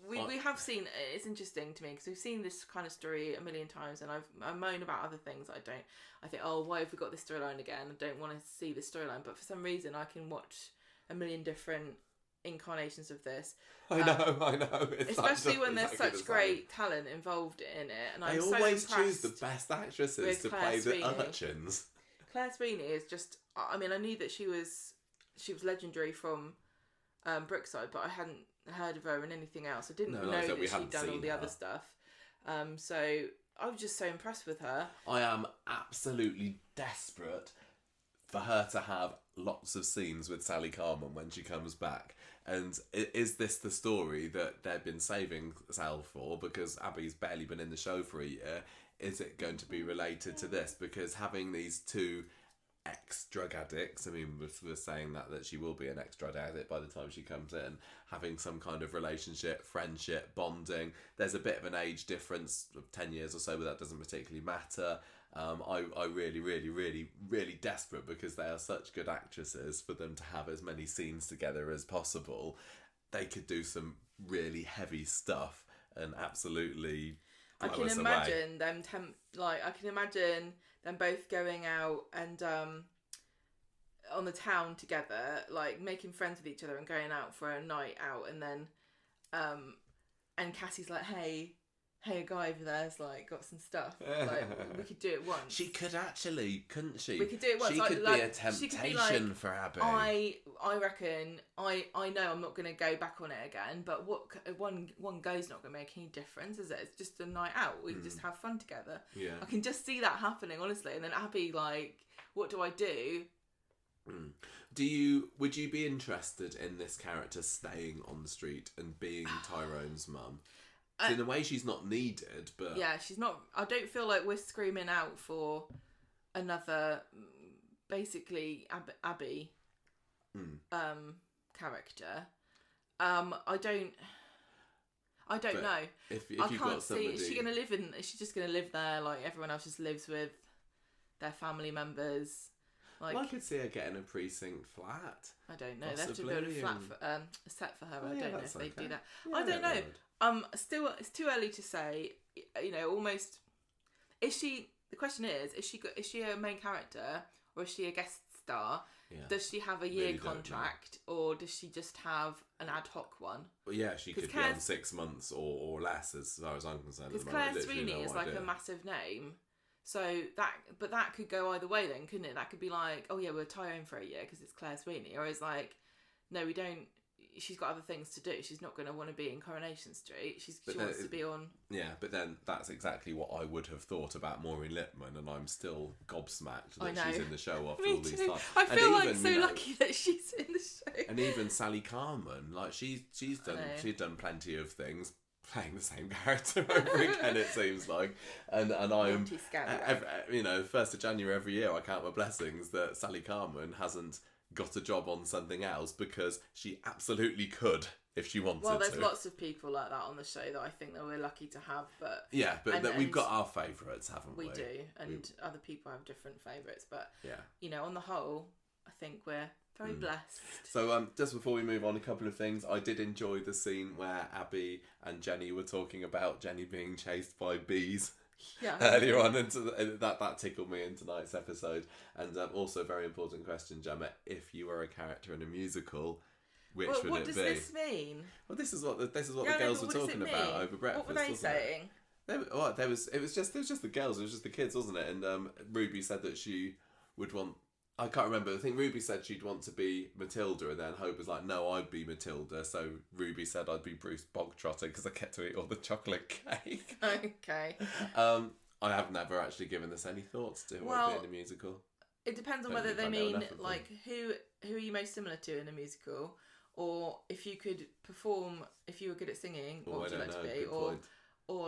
S2: We have seen, it's interesting to me because we've seen this kind of story a million times, and I moan about other things. I think, oh, why have we got this storyline again? I don't want to see this storyline, but for some reason I can watch a million different incarnations of this.
S1: I know.
S2: Especially when there's such great talent involved in it, and I'm so
S1: always choose the best actresses to play the urchins.
S2: Claire Sweeney is just, I knew that she was legendary from Brookside, but I hadn't heard of her in anything else. I didn't know that she'd done all the other stuff. So I was just so impressed with her.
S1: I am absolutely desperate for her to have lots of scenes with Sally Carman when she comes back. And is this the story that they've been saving Sal for? Because Abby's barely been in the show for a year. Is it going to be related to this? Because having these two ex-drug addicts, we're saying that she will be an ex-drug addict by the time she comes in, having some kind of relationship, friendship, bonding. There's a bit of an age difference of 10 years or so, but that doesn't particularly matter. I really, really, really, really desperate, because they are such good actresses, for them to have as many scenes together as possible. They could do some really heavy stuff and absolutely blow us away. I can
S2: imagine them both going out and on the town together, like making friends with each other and going out for a night out, and then and Cassie's like, hey, a guy over there's like got some stuff, like we could do it once.
S1: She could actually, couldn't she?
S2: We could do it once.
S1: She could be a temptation for Abby.
S2: I reckon I know I'm not going to go back on it again, but one go's not going to make any difference, is it? It's just a night out. We can just have fun together.
S1: Yeah.
S2: I can just see that happening, honestly. And then Abby, like, what do I do?
S1: Would you be interested in this character staying on the street and being Tyrone's mum? In a way, she's not needed, but...
S2: Yeah, she's not... I don't feel like we're screaming out for another, basically, Abby character. I don't know.
S1: If
S2: I
S1: you've
S2: can't
S1: got somebody...
S2: see... Is she just going to live there like everyone else just lives with their family members? Like,
S1: well, I could see her getting a precinct flat.
S2: I don't know. Possibly. They have to build a flat for, a set for her. I don't know if they do that.
S1: Yeah,
S2: I don't know. Still, it's too early to say. Almost. Is she? The question is she a main character or is she a guest star? Yeah. Does she have a year contract or does she just have an ad hoc one?
S1: Well, yeah, she could be on 6 months or less, as far as I'm concerned.
S2: Because Claire Sweeney is like a massive name. So that could go either way then, couldn't it? That could be like, oh yeah, we're Tyrone for a year because it's Claire Sweeney, or it's like, no, we don't. she's got other things to do. She's not going to want to be in Coronation Street. She wants to be on...
S1: Yeah, but then that's exactly what I would have thought about Maureen Lipman, and I'm still gobsmacked that she's in the show after all these times.
S2: I feel like so lucky that she's in the show.
S1: And even Sally Carman, like she's done plenty of things, playing the same character over again, it seems like. And I'm, 1st of January every year, I count my blessings that Sally Carman hasn't got a job on something else, because she absolutely could if she wanted to.
S2: Well, there's lots of people like that on the show that I think that we're lucky to have, but...
S1: Yeah, but we've got our favourites, haven't we?
S2: We do, and other people have different favourites, but, on the whole, I think we're very blessed.
S1: So, just before we move on, a couple of things. I did enjoy the scene where Abby and Jenny were talking about Jenny being chased by bees.
S2: Yeah.
S1: Earlier on, that tickled me in tonight's episode. And also a very important question, Gemma. If you were a character in a musical, which would it be?
S2: What does this mean?
S1: Well, this is what the girls were talking about over breakfast.
S2: What were they saying?
S1: It was just the girls. It was just the kids, wasn't it? And Ruby said that she would want. I can't remember. I think Ruby said she'd want to be Matilda, and then Hope was like, "No, I'd be Matilda." So Ruby said, "I'd be Bruce Bogtrotter because I get to eat all the chocolate cake."
S2: Okay.
S1: I have never actually given this any thoughts to who I'd be in a musical.
S2: It depends on whether they mean like who are you most similar to in a musical, or if you could perform, if you were good at singing, what would you like to be, or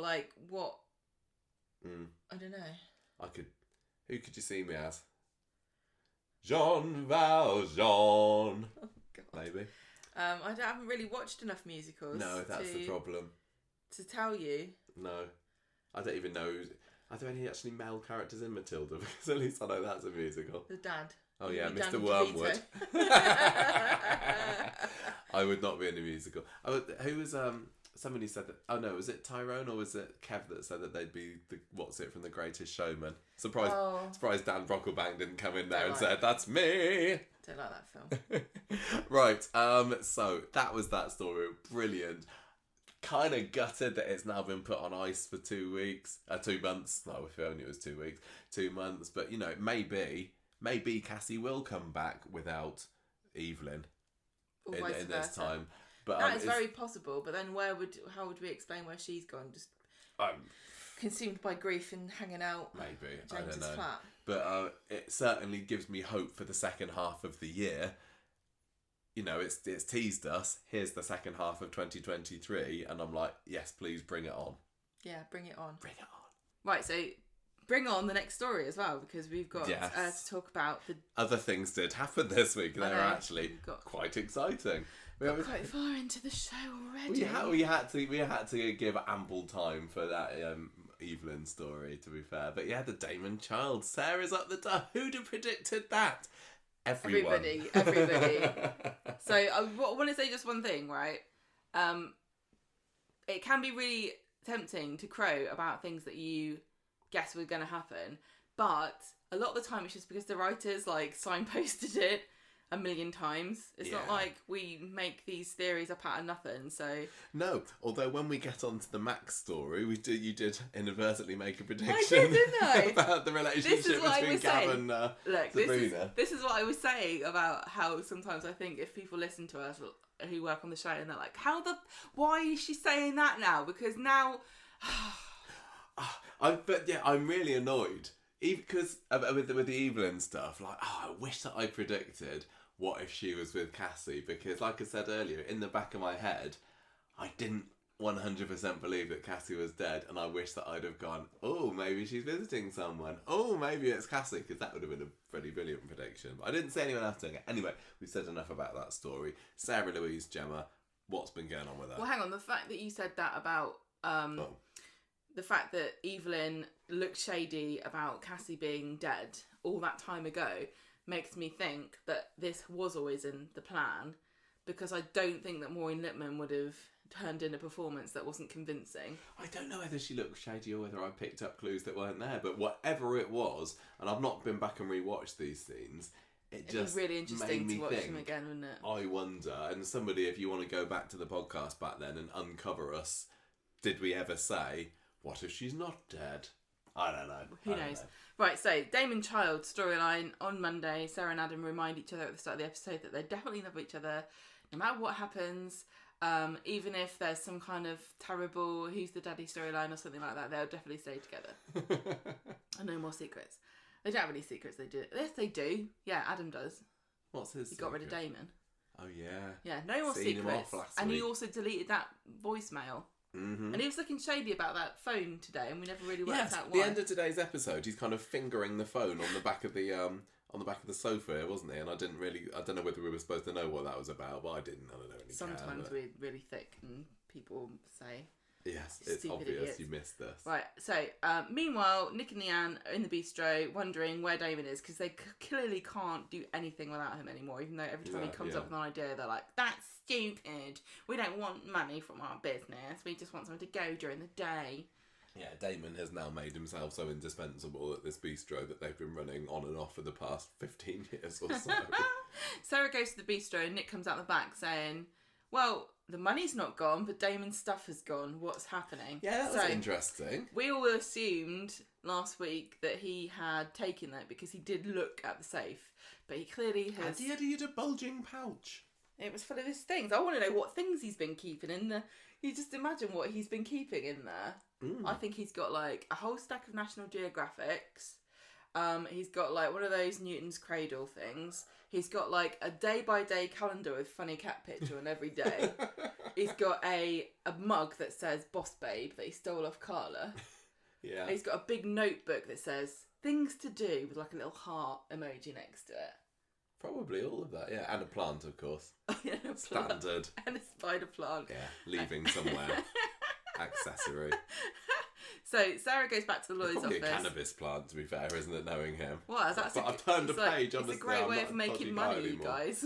S2: like what? I don't know.
S1: Who could you see me as? Jean Valjean.
S2: Oh, God.
S1: Maybe.
S2: I haven't really watched enough musicals.
S1: No, that's the problem.
S2: To tell you.
S1: No. I don't even know. Are there any actually male characters in Matilda? Because at least I know that's a musical.
S2: The dad.
S1: Oh yeah, Mr. Wormwood. I would not be in a musical. Who was somebody said that? Oh no, was it Tyrone or was it Kev that said that they'd be from The Greatest Showman? Surprised Dan Brocklebank didn't come in there and said that's me.
S2: Don't like that film.
S1: Right. So that was that story. Brilliant. Kind of gutted that it's now been put on ice for 2 weeks. 2 months. No, if only it was 2 weeks. 2 months. But maybe Cassie will come back without Evelyn in this time. But
S2: that is very possible. But then how would we explain where she's gone? Just consumed by grief and hanging out.
S1: Maybe.
S2: James's
S1: I don't know.
S2: flat.
S1: But it certainly gives me hope for the second half of the year. It's teased us. Here's the second half of 2023, and I'm like, yes, please bring it on.
S2: Yeah, bring it on.
S1: Bring it on.
S2: Right, so bring on the next story as well, because we've got to talk about the
S1: other things did happen this week. They're actually quite exciting.
S2: We got quite far into the show already.
S1: We had to give ample time for that Evelyn story, to be fair. But the Damon Child, Sarah's up the top. Who'd have predicted that? Everybody.
S2: So I want to say just one thing, right? It can be really tempting to crow about things that you guess were going to happen, but a lot of the time it's just because the writers signposted it a million times. It's not like we make these theories up out of nothing. So
S1: no, although when we get onto the Max story, you did inadvertently make a prediction.
S2: I did, didn't I?
S1: About the relationship between Gav and Sabrina.
S2: This is what I was saying about how sometimes I think if people listen to us who work on the show and they're like, why is she saying that now? Because now
S1: I'm really annoyed. Even because with the Evelyn stuff, I wish that I predicted what if she was with Cassie, because like I said earlier, in the back of my head, I didn't 100% believe that Cassie was dead, and I wish that I'd have gone, oh, maybe she's visiting someone. Oh, maybe it's Cassie, because that would have been a pretty brilliant prediction. But I didn't see anyone else doing it. Anyway, we've said enough about that story. Sarah Louise, Gemma, what's been going on with her?
S2: Well, hang on. The fact that you said that about the fact that Evelyn looked shady about Cassie being dead all that time ago makes me think that this was always in the plan, because I don't think that Maureen Lipman would have turned in a performance that wasn't convincing.
S1: I don't know whether she looked shady or whether I picked up clues that weren't there, but whatever it was, and I've not been back and rewatched these scenes, it'd just
S2: really interesting to watch them again, wouldn't it?
S1: I wonder, and somebody, if you want to go back to the podcast back then and uncover us, did we ever say, what if she's not dead? I don't know.
S2: Who knows? Right, so Damon Child storyline on Monday. Sarah and Adam remind each other at the start of the episode that they definitely love each other. no matter what happens, even if there's some kind of terrible who's the daddy storyline or something like that, they'll definitely stay together. And no more secrets. They don't have any secrets, they do. Yes, they do. Yeah, Adam does.
S1: What's his
S2: He got rid of Damon.
S1: Oh, yeah.
S2: Yeah, no more secrets. And he also deleted that voicemail. Mm-hmm. And he was looking shady about that phone today, and we never really worked out why.
S1: At the end of today's episode, he's kind of fingering the phone on the back of the sofa, wasn't he? And I don't know whether we were supposed to know what that was about, but I didn't. I don't know.
S2: Sometimes we're really thick, and people say,
S1: yes, it's obvious idiots. You missed this.
S2: Right, so meanwhile, Nick and Leanne are in the bistro wondering where Damon is, because they clearly can't do anything without him anymore, even though every time he comes up with an idea, they're like, that's stupid. We don't want money from our business. We just want someone to go during the day.
S1: Yeah, Damon has now made himself so indispensable at this bistro that they've been running on and off for the past 15 years or so.
S2: Sarah goes to the bistro and Nick comes out the back saying, well, the money's not gone, but Damon's stuff has gone. What's happening?
S1: Yeah, that was interesting.
S2: We all assumed last week that he had taken that because he did look at the safe, but he clearly has...
S1: And he had a bulging pouch.
S2: It was full of his things. I want to know what things he's been keeping in there. You just imagine what he's been keeping in there. I think he's got like a whole stack of National Geographics. He's got like one of those Newton's Cradle things. He's got like a day-by-day calendar with funny cat picture on every day. He's got a mug that says Boss Babe that he stole off Carla.
S1: Yeah.
S2: He's got a big notebook that says things to do with like a little heart emoji next to it.
S1: Probably all of that, yeah. And a plant, of course.
S2: Oh, yeah,
S1: Standard.
S2: And a spider plant.
S1: Yeah, leaving somewhere. Accessory.
S2: So Sarah goes back to the lawyer's
S1: probably
S2: office.
S1: A cannabis plant, to be fair, isn't it? Knowing him.
S2: Well,
S1: I've turned a page on the.
S2: It's a great way of making money, you guys.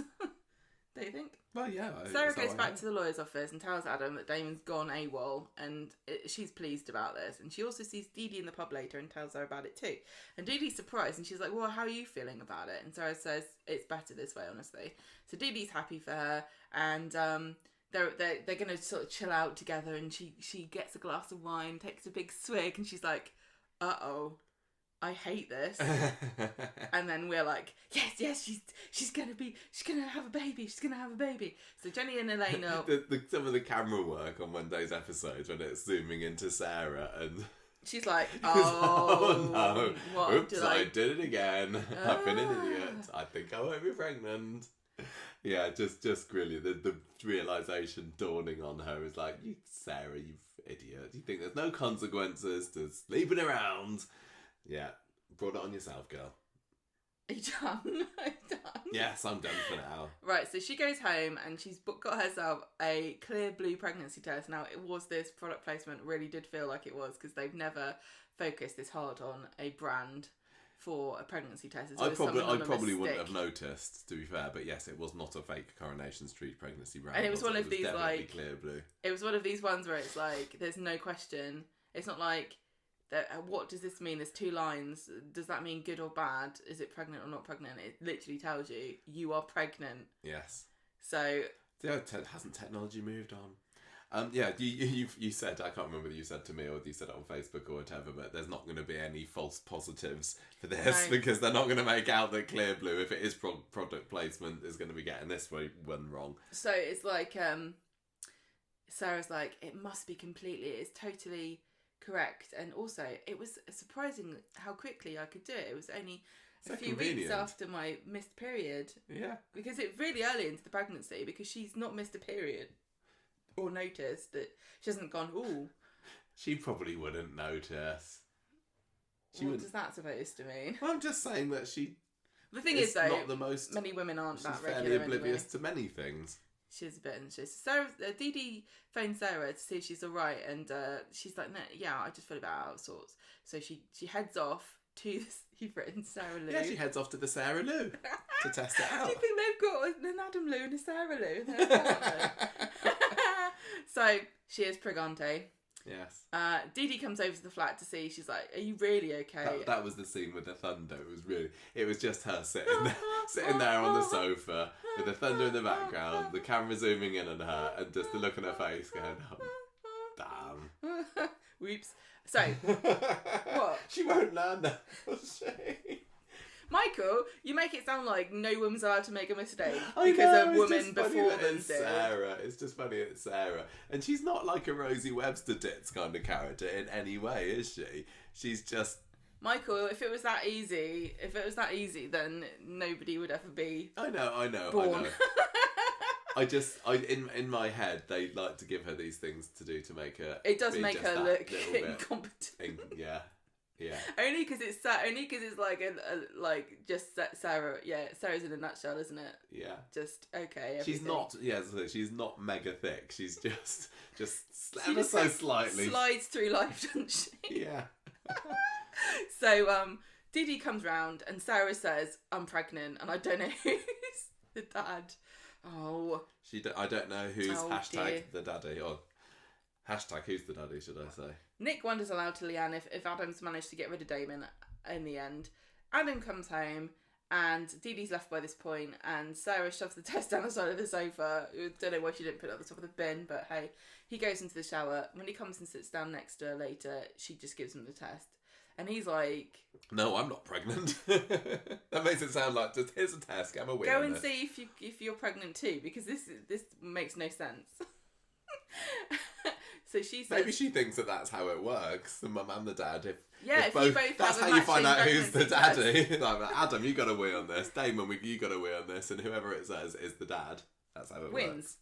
S2: Don't you think?
S1: Well, yeah.
S2: Sarah goes back to the lawyer's office and tells Adam that Damon's gone AWOL, and she's pleased about this. And she also sees Dee-Dee in the pub later and tells her about it too. And Dee-Dee's surprised, and she's like, "Well, how are you feeling about it?" And Sarah says, "It's better this way, honestly." So Dee-Dee's happy for her, and they're gonna sort of chill out together. And she gets a glass of wine, takes a big swig, and she's like, "Uh-oh, I hate this." And then we're like, yes, she's gonna have a baby. She's gonna have a baby. So Jenny and Elaine are...
S1: some of the camera work on Monday's episodes when it's zooming into Sarah and
S2: she's like, oh
S1: no,
S2: what
S1: oops, I did it again. I've been an idiot. I think I won't be pregnant. Yeah, just really the realisation dawning on her is like, you Sarah, you idiot. You think there's no consequences to sleeping around. Yeah, brought it on yourself, girl.
S2: Are you done? I'm done.
S1: Yes, I'm done for now.
S2: Right, so she goes home and she's got herself a clear blue pregnancy test. Now, it was this product placement, really did feel like it was, because they've never focused this hard on a brand for a pregnancy test. I
S1: probably wouldn't have noticed, to be fair, but yes, it was not a fake Coronation Street pregnancy brand.
S2: And it was one of these, like,
S1: clear blue.
S2: It was one of these ones where it's like, there's no question. It's not like, what does this mean? There's two lines. Does that mean good or bad? Is it pregnant or not pregnant? It literally tells you, you are pregnant.
S1: Yes.
S2: So...
S1: hasn't technology moved on? Yeah, you said, I can't remember whether you said to me or you said it on Facebook or whatever, but there's not going to be any false positives for this because they're not going to make out that Clear Blue, if it is product placement, is going to be getting this one wrong.
S2: So it's like, Sarah's like, it must be it's totally correct. And also, it was surprising how quickly I could do it. It was only a few weeks after my missed period.
S1: Yeah.
S2: Because it's really early into the pregnancy, because she's not missed a period. Or noticed that she hasn't gone, ooh.
S1: She probably wouldn't notice.
S2: What is that supposed to mean?
S1: Well, I'm just saying that she...
S2: The thing is, though, many women aren't that regular. She's fairly oblivious
S1: to many things.
S2: She's a bit anxious. Sarah, Dee-Dee phoned Sarah to see if she's alright, and she's like, no, yeah, I just feel a bit out of sorts. So she heads off to, you've written Sarah Lou.
S1: Yeah, she heads off to the Sarah Lou to test it out.
S2: Do you think they've got an Adam Lou and a Sarah Lou in their apartment? So, she is pregante.
S1: Yes.
S2: Dee-Dee comes over to the flat to see. She's like, are you really okay?
S1: That was the scene with the thunder. It was just her sitting there on the sofa with the thunder in the background, the camera zooming in on her, and just the look on her face going, oh, damn.
S2: Whoops. So, what?
S1: She won't learn that, will she?
S2: Michael, you make it sound like no woman's allowed to make a mistake because a woman before them did.
S1: Sarah. It's just funny it's Sarah. And she's not like a Rosie Webster tits kind of character in any way, is she? She's just...
S2: Michael, if it was that easy, then nobody would ever be
S1: I know.
S2: born.
S1: In my head, they like to give her these things to do to make her...
S2: It does make her look incompetent.
S1: Yeah.
S2: Only because it's like just Sarah. Yeah, Sarah's in a nutshell, isn't it?
S1: Yeah.
S2: Just okay.
S1: She's not. Yeah, she's not mega thick. She's just ever so slightly
S2: slides through life, doesn't she?
S1: Yeah.
S2: So Dee-Dee comes round and Sarah says, "I'm pregnant," and I don't know who's the dad. Oh.
S1: I don't know who's
S2: dear.
S1: the daddy or hashtag who's the daddy, should I say?
S2: Nick wonders aloud to Leanne if Adam's managed to get rid of Damon in the end. Adam comes home and Dee-Dee's left by this point and Sarah shoves the test down the side of the sofa. Don't know why she didn't put it at the top of the bin, but hey, he goes into the shower. When he comes and sits down next to her later, she just gives him the test. And he's like...
S1: No, I'm not pregnant. That makes it sound like, just here's a test, get a win.
S2: Go and see if you're pregnant too, because this makes no sense. So she says...
S1: Maybe she thinks that that's how it works, the mum and the dad. If
S2: you both
S1: that's how you find out who's the daddy. Like, Adam, you got to win on this. Damon, you got to win on this. And whoever it says is the dad. That's how it works.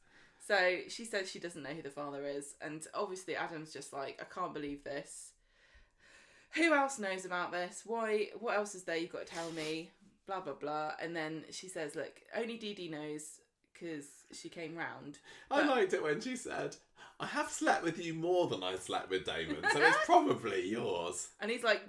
S2: So she says she doesn't know who the father is. And obviously Adam's just like, I can't believe this. Who else knows about this? Why? What else is there? You've got to tell me. Blah, blah, blah. And then she says, look, only Dee-Dee knows because she came round.
S1: I liked it when she said, I have slept with you more than I slept with Damon, so it's probably yours.
S2: And he's like,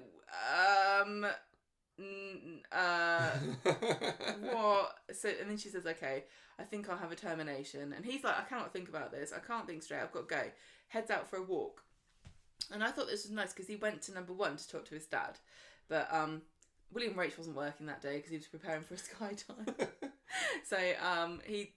S2: what? So, and then she says, okay, I think I'll have a termination. And he's like, I cannot think about this. I can't think straight. I've got to go. Heads out for a walk. And I thought this was nice because he went to number 1 to talk to his dad. But William Roach wasn't working that day because he was preparing for a skydive. So he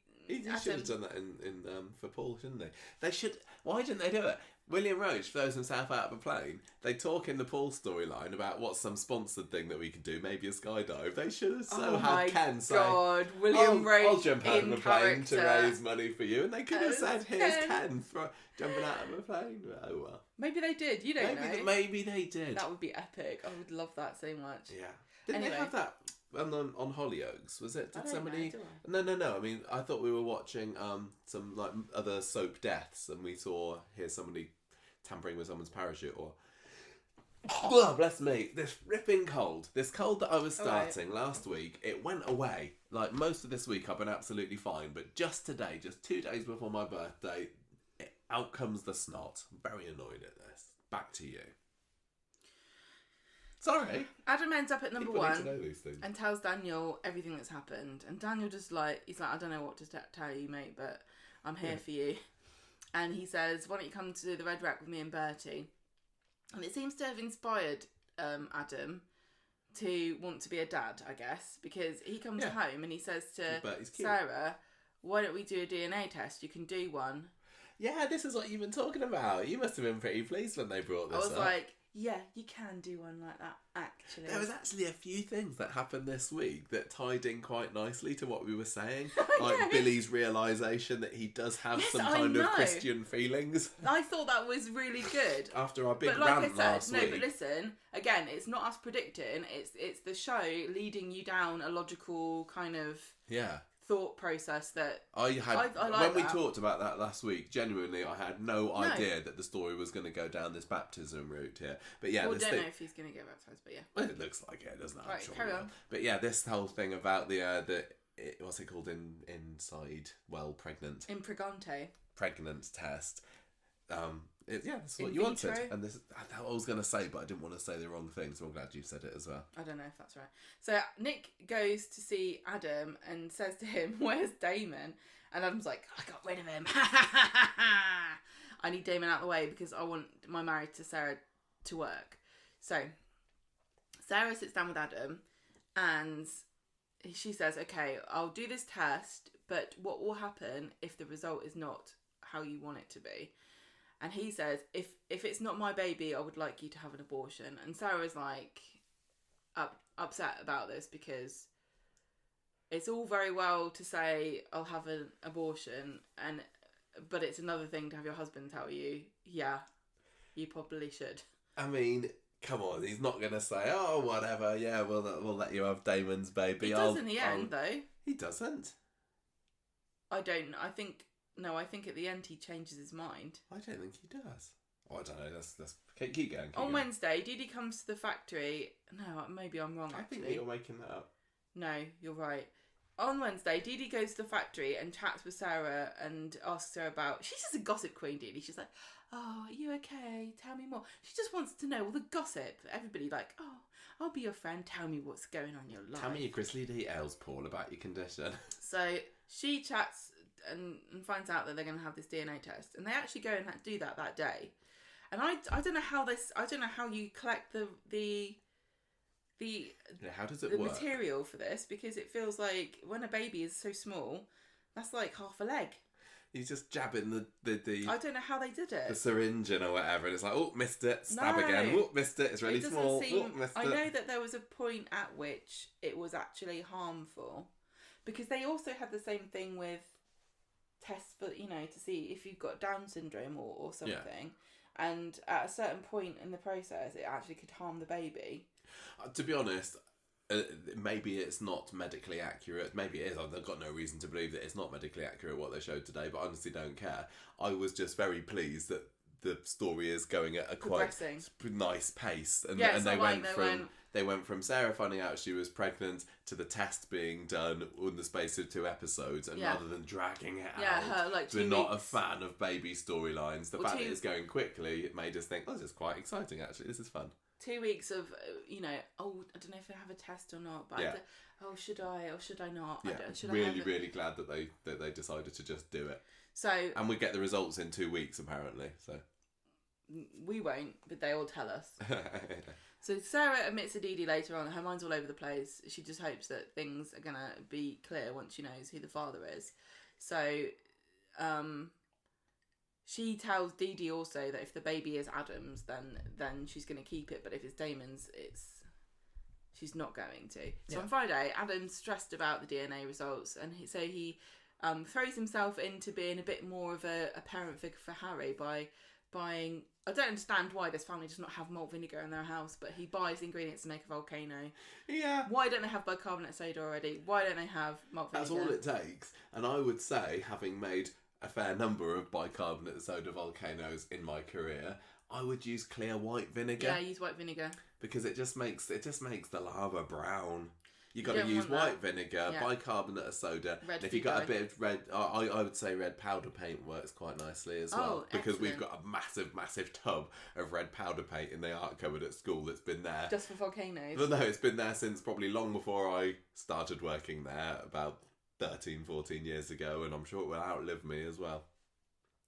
S1: should have done that in for Paul, shouldn't they? They should. Why didn't they do it? William Roach throws himself out of a plane. They talk in the Paul storyline about what's some sponsored thing that we could do, maybe a skydive. They should have had Ken say,
S2: William Roach
S1: I'll jump out of a plane
S2: character.
S1: to raise money for you. And they could have said, here's Ken jumping out of a plane. Oh well.
S2: Maybe they did, you don't know.
S1: Maybe they did.
S2: That would be epic. I would love that so much.
S1: Yeah. Didn't they have that on Hollyoaks? Was it? Did somebody?
S2: Know,
S1: No. I mean, I thought we were watching some like other soap deaths, and we saw somebody tampering with someone's parachute, or oh, bless me, this ripping cold. This cold that I was starting last week, it went away. Like most of this week, I've been absolutely fine, but just today, just 2 days before my birthday, out comes the snot. I'm very annoyed at this. Back to you. Sorry.
S2: Adam ends up at number
S1: People
S2: 1
S1: need to know these things.
S2: and tells Daniel everything that's happened. And Daniel just he's like, I don't know what to tell you, mate, but I'm here for you. And he says, why don't you come to the Red Rack with me and Bertie? And it seems to have inspired Adam to want to be a dad, I guess, because he comes home and he says to Sarah, why don't we do a DNA test? You can do one.
S1: Yeah, this is what you've been talking about. You must have been pretty pleased when they brought this up.
S2: I was like, yeah, you can do one like that, actually.
S1: There was actually a few things that happened this week that tied in quite nicely to what we were saying. Like Billy's realisation that he does have some kind of Christian feelings.
S2: I thought that was really good.
S1: After our big rant last week.
S2: No, but listen, again, it's not us predicting, it's the show leading you down a logical kind of...
S1: Yeah.
S2: Thought process that
S1: I had
S2: I like
S1: when we
S2: that.
S1: Talked about that last week. Genuinely, I had no idea that the story was going to go down this baptism route here. But yeah,
S2: well, don't know if he's going to get baptized, but yeah,
S1: well, it looks like it, doesn't it?
S2: Right,
S1: sure
S2: carry on.
S1: But yeah, this whole thing about what's it called inside? Well, pregnant. Pregnant test. That's what you wanted. And this, I thought I was going to say, but I didn't want to say the wrong thing, so I'm glad you said it as well.
S2: I don't know if that's right. So Nick goes to see Adam and says to him, where's Damon? And Adam's like, I got rid of him. I need Damon out of the way because I want my marriage to Sarah to work. So Sarah sits down with Adam and she says, okay, I'll do this test, but what will happen if the result is not how you want it to be? And he says, if it's not my baby, I would like you to have an abortion. And Sarah's like, upset about this because it's all very well to say I'll have an abortion, but it's another thing to have your husband tell you, yeah, you probably should.
S1: I mean, come on, he's not going to say, oh, whatever, yeah, we'll let you have Damon's baby.
S2: He does in the end, though.
S1: He doesn't.
S2: I think at the end he changes his mind.
S1: I don't think he does. Oh, I don't know, let's keep going.
S2: On Wednesday, Dee-Dee comes to the factory. No, maybe I'm wrong, actually.
S1: I think you're making that up.
S2: No, you're right. On Wednesday, Dee-Dee goes to the factory and chats with Sarah and asks her about... She's just a gossip queen, Dee-Dee. She's like, oh, are you okay? Tell me more. She just wants to know all the gossip. Everybody like, oh, I'll be your friend. Tell me what's going on in your life.
S1: Tell me your grizzly details, Paul, about your condition.
S2: So she chats and finds out that they're going to have this DNA test. And they actually go and do that day. And I don't know how you collect the
S1: how does it work?
S2: Material for this, because it feels like when a baby is so small, that's like half a leg.
S1: He's just jabbing the
S2: I don't know how they did it.
S1: The syringe in or whatever, and it's like, oh, missed it, stab again, oh, missed it, it's really small, missed it.
S2: I know that there was a point at which it was actually harmful, because they also had the same thing with tests for, to see if you've got Down syndrome or something. Yeah. And at a certain point in the process, it actually could harm the baby.
S1: To be honest, maybe it's not medically accurate. Maybe it is. I've got no reason to believe that it's not medically accurate what they showed today, but I honestly don't care. I was just very pleased that the story is going at a quite nice pace. And,
S2: yeah,
S1: and they went from Sarah finding out she was pregnant to the test being done in the space of 2 episodes, and rather than dragging it out, we're not a fan of baby storylines. The fact that it's going quickly, it made us think, oh, this is quite exciting actually, this is fun.
S2: 2 weeks of, oh, I don't know if I have a test or not, but should I or should I not?
S1: Yeah, really glad that they decided to just do it.
S2: So,
S1: and we get the results in 2 weeks apparently. So
S2: we won't, but they all tell us. So Sarah admits to Dee-Dee later on, her mind's all over the place. She just hopes that things are gonna be clear once she knows who the father is. So, she tells Dee-Dee also that if the baby is Adam's, then she's going to keep it. But if it's Damon's, she's not going to. So on Friday, Adam's stressed about the DNA results, and he throws himself into being a bit more of a parent figure for Harry by buying... I don't understand why this family does not have malt vinegar in their house, but he buys ingredients to make a volcano.
S1: Yeah.
S2: Why don't they have bicarbonate soda already? Why don't they have malt vinegar?
S1: That's all it takes. And I would say, having made a fair number of bicarbonate soda volcanoes in my career, I would use clear white vinegar.
S2: Yeah, use white vinegar.
S1: Because it just makes the lava brown. You got to use white vinegar, bicarbonate of soda.
S2: Red,
S1: if you got a bit of red, I would say red powder paint works quite nicely as well. Because we've got a massive tub of red powder paint in the art cupboard at school that's been there.
S2: Just for volcanoes?
S1: Well, no, it's been there since probably long before I started working there, about 13, 14 years ago, and I'm sure it will outlive me as well.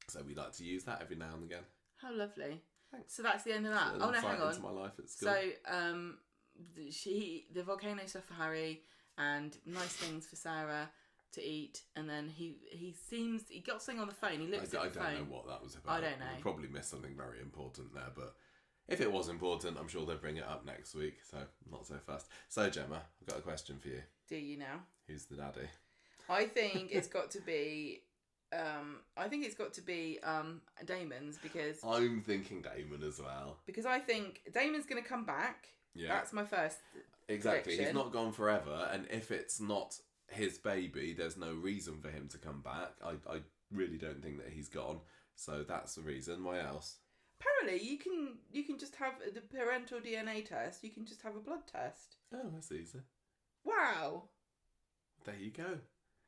S1: So we like to use that every now and again.
S2: How lovely.
S1: Thanks.
S2: So that's the end of that.
S1: So
S2: hang on.
S1: into my life at school.
S2: So, the volcano stuff for Harry and nice things for Sarah to eat, and then he got something on the phone. He looks at the phone.
S1: I don't know what that was about.
S2: I don't know.
S1: We probably missed something very important there, but if it was important, I'm sure they'll bring it up next week. So not so fast. So Gemma, I've got a question for you.
S2: Do you now?
S1: Who's the daddy?
S2: I think it's got to be. Damon's, because
S1: I'm thinking Damon as well.
S2: Because I think Damon's going to come back. Yeah, that's my first.
S1: Exactly,
S2: prediction.
S1: He's not gone forever, and if it's not his baby, there's no reason for him to come back. I really don't think that he's gone, so that's the reason. Why else?
S2: Apparently, you can just have the parental DNA test. You can just have a blood test.
S1: Oh, that's easy.
S2: Wow.
S1: There you go.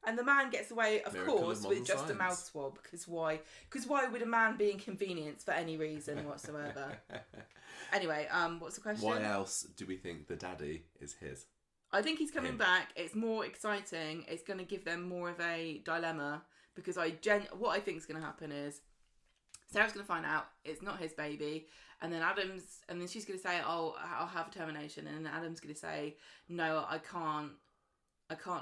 S2: And the man gets away, of course, with just a mouth swab. Because why? Because why would a man be inconvenienced for any reason whatsoever? Anyway, what's the question?
S1: Why else do we think the daddy is his?
S2: I think he's coming back. It's more exciting. It's going to give them more of a dilemma. Because what I think is going to happen is Sarah's going to find out it's not his baby. And then she's going to say, oh, I'll have a termination. And then Adam's going to say, no, I can't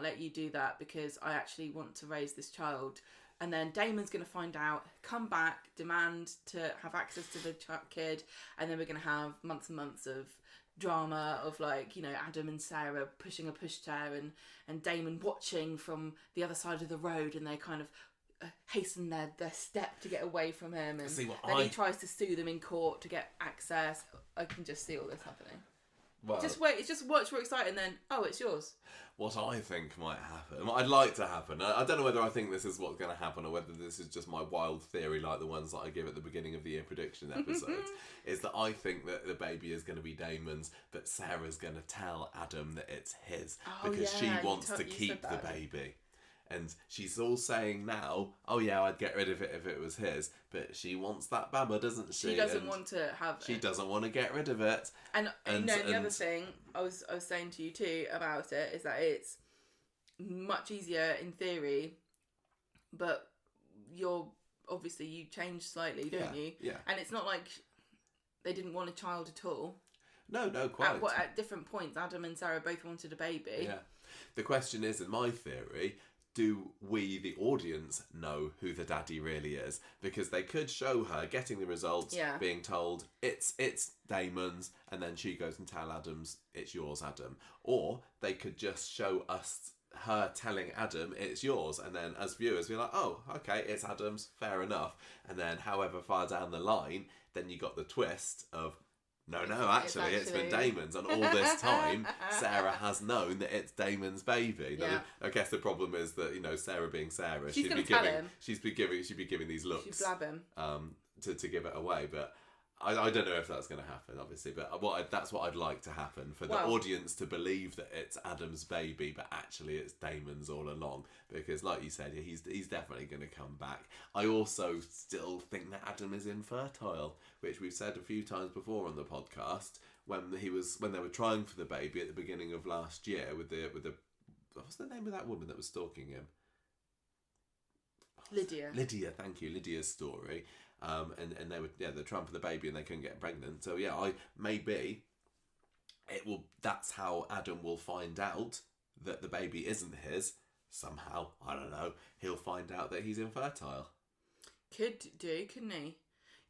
S2: let you do that because I actually want to raise this child. And then Damon's going to find out, come back, demand to have access to the kid, and then we're going to have months and months of drama of like, you know, Adam and Sarah pushing a pushchair and Damon watching from the other side of the road, and they kind of hasten their step to get away from him, and he tries to sue them in court to get access. I can just see all this happening. Well, just wait, it's just watch, we're excited, and then, oh, it's yours.
S1: What I think might happen, what I'd like to happen, I don't know whether I think this is what's going to happen or whether this is just my wild theory like the ones that I give at the beginning of the year prediction episodes, is that I think that the baby is going to be Damon's, but Sarah's going to tell Adam that it's his, because she wants to keep the baby. And she's all saying now, oh yeah, I'd get rid of it if it was his. But she wants that baba, doesn't she?
S2: She doesn't want to have it.
S1: She doesn't want to get rid of it.
S2: And the other thing I was saying to you too about it is that it's much easier in theory, but you change slightly, don't you?
S1: Yeah.
S2: And it's not like they didn't want a child at all.
S1: No, quite.
S2: At different points, Adam and Sarah both wanted a baby.
S1: Yeah. The question is, in my theory, do we, the audience, know who the daddy really is? Because they could show her getting the results, being told it's Damon's, and then she goes and tell Adam's, it's yours, Adam. Or they could just show us her telling Adam it's yours, and then as viewers we're like, oh, okay, it's Adam's, fair enough. And then however far down the line, then you got the twist of, no, actually, it's been Damon's, and all this time, Sarah has known that it's Damon's baby.
S2: Yeah.
S1: I guess the problem is that, you know, Sarah being Sarah,
S2: she'd be
S1: giving these looks.
S2: She'd blab him.
S1: To give it away, but I don't know if that's going to happen, obviously. But that's what I'd like to happen, for the audience to believe that it's Adam's baby, but actually it's Damon's all along. Because, like you said, he's definitely going to come back. I also still think that Adam is infertile, which we've said a few times before on the podcast. When they were trying for the baby at the beginning of last year with the what's the name of that woman that was stalking him? Lydia, thank you. Lydia's story. And they're trying for the baby and they couldn't get pregnant. So maybe that's how Adam will find out that the baby isn't his somehow. I don't know. He'll find out that he's infertile.
S2: Could do, couldn't he?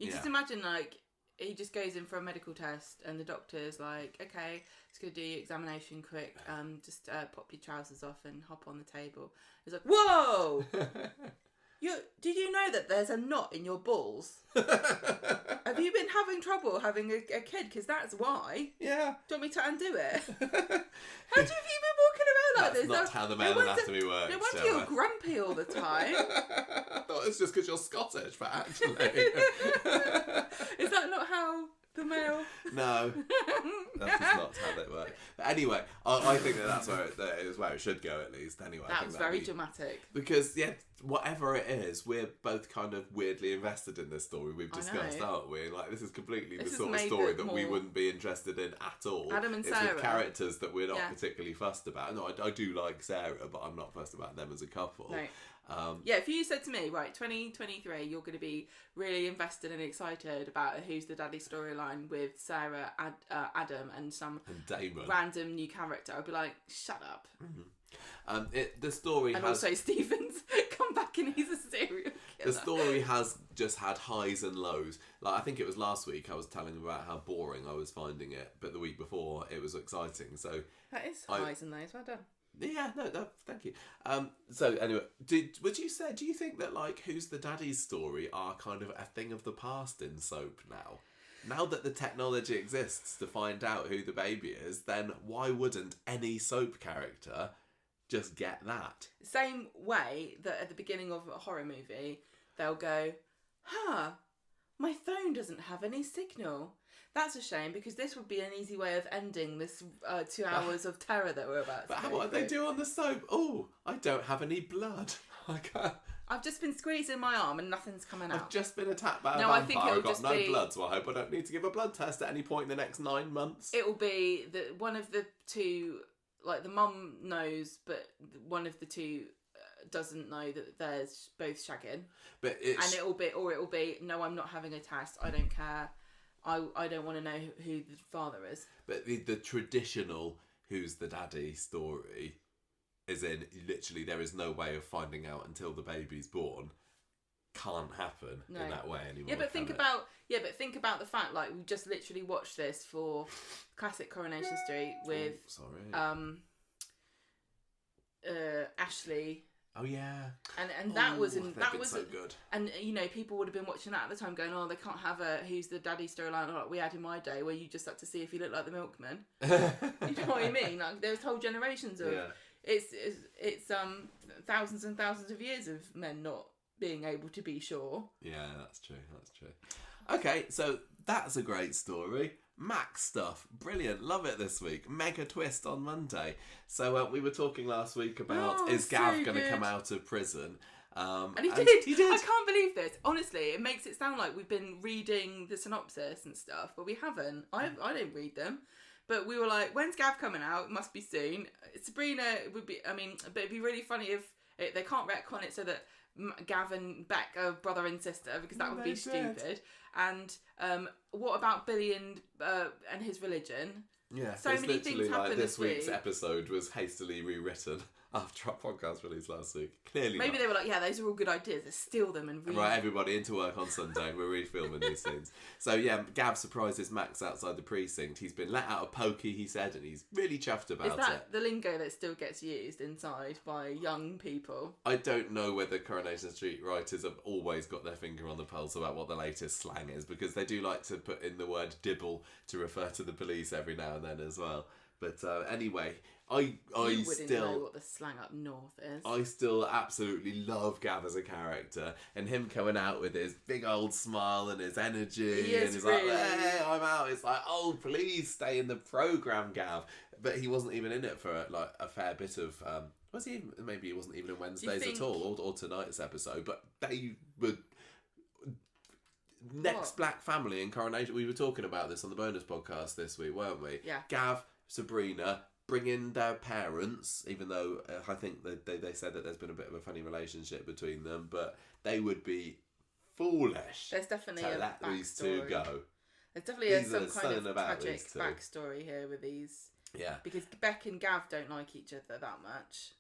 S2: Just imagine, like, he just goes in for a medical test and the doctor's like, okay, just going to do your examination quick. Just pop your trousers off and hop on the table. He's like, whoa! Did you know that there's a knot in your balls? Have you been having trouble having a kid? Because that's why.
S1: Yeah.
S2: Do you want me to undo it? How have you been walking around like this?
S1: That's not how the male anatomy works.
S2: No wonder you're grumpy all the time.
S1: I thought it's just because you're Scottish, but actually...
S2: Is that not how the male...
S1: No. That's just not how that works. But anyway, I think that's where it should go, at least. Anyway,
S2: that was very dramatic.
S1: Because, whatever it is, we're both kind of weirdly invested in this story we've discussed, aren't we? Like, this is completely the sort of story that we wouldn't be interested in at all.
S2: Adam and Sarah.
S1: It's with characters that we're not particularly fussed about. No, I do like Sarah, but I'm not fussed about them as a couple.
S2: No. If you said to me, right, 2023, you're going to be really invested and excited about who's the daddy storyline with Sarah, Adam, and some
S1: Damon.
S2: Random new character, I'd be like, shut up.
S1: Mm-hmm. The story
S2: and also Stephen's come back and he's a serial killer.
S1: The story has just had highs and lows. Like, I think it was last week I was telling about how boring I was finding it, but the week before it was exciting. So
S2: that is highs and lows. Well done.
S1: Yeah, no, thank you. So anyway, do you think that, like, Who's the Daddy's story are kind of a thing of the past in soap now? Now that the technology exists to find out who the baby is, then why wouldn't any soap character just get that?
S2: Same way that at the beginning of a horror movie, they'll go, my phone doesn't have any signal. That's a shame, because this would be an easy way of ending this 2 hours of terror that we're about to
S1: But what they do on the soap? Oh, I don't have any blood.
S2: I've just been squeezing my arm and nothing's coming out.
S1: I've just been attacked by a vampire. I think I've got no blood, so I hope I don't need to give a blood test at any point in the next 9 months.
S2: It will be that one of the two, like the mum knows, but one of the two doesn't know that they're both shagging.
S1: But
S2: it will be, no, I'm not having a test. I don't care. I don't want to know who the father is.
S1: But the traditional Who's the Daddy story is in literally there is no way of finding out until the baby's born. can't happen in that way anymore.
S2: Yeah, but think about the fact, like, we just literally watched this for classic Coronation Street with Ashley.
S1: Oh yeah.
S2: And that was
S1: so good.
S2: And people would have been watching that at the time, going, "Oh, they can't have a who's the daddy storyline like we had in my day, where you just had to see if he looked like the milkman." You know what I mean? Like, there's whole generations of it's thousands and thousands of years of men not being able to be sure.
S1: Yeah, that's true. Okay, so that's a great story. Max stuff, brilliant, love it this week. Mega twist on Monday. So we were talking last week about is Gav going to come out of prison?
S2: And he did. I can't believe this. Honestly, it makes it sound like we've been reading the synopsis and stuff, but we haven't. I didn't read them. But we were like, when's Gav coming out? It must be soon. Sabrina would be, but it'd be really funny if they can't retcon it so that Gav and Beck are brother and sister, because that would be stupid. And what about Billy and his religion?
S1: Yeah,
S2: so many things happened
S1: this week's episode was hastily rewritten after our podcast release last week. Clearly
S2: maybe they were like, yeah, those are all good ideas, let's steal them and
S1: right, everybody into work on Sunday. We're refilming these scenes. So yeah, Gav surprises Max outside the precinct. He's been let out of pokey, he said, and he's really chuffed about it.
S2: Is that the lingo that still gets used inside by young people?
S1: I don't know whether Coronation Street writers have always got their finger on the pulse about what the latest slang is, because they do like to put in the word dibble to refer to the police every now and then as well. But anyway, I
S2: wouldn't know what the slang up north is.
S1: I still absolutely love Gav as a character, and him coming out with his big old smile and his energy, and he's really like, "Hey, I'm out." It's like, "Oh, please stay in the program, Gav." But he wasn't even in it for like a fair bit of. Was he? Maybe he wasn't even in Wednesdays at all, or tonight's episode. But they were. Next Black family in Coronation. We were talking about this on the bonus podcast this week, weren't we?
S2: Yeah.
S1: Gav, Sabrina, bring in their parents, even though I think they said that there's been a bit of a funny relationship between them, but they would be foolish.
S2: There's definitely
S1: to let these two go.
S2: There's definitely some kind of tragic backstory here with these.
S1: Yeah.
S2: Because Beck and Gav don't like each other that much.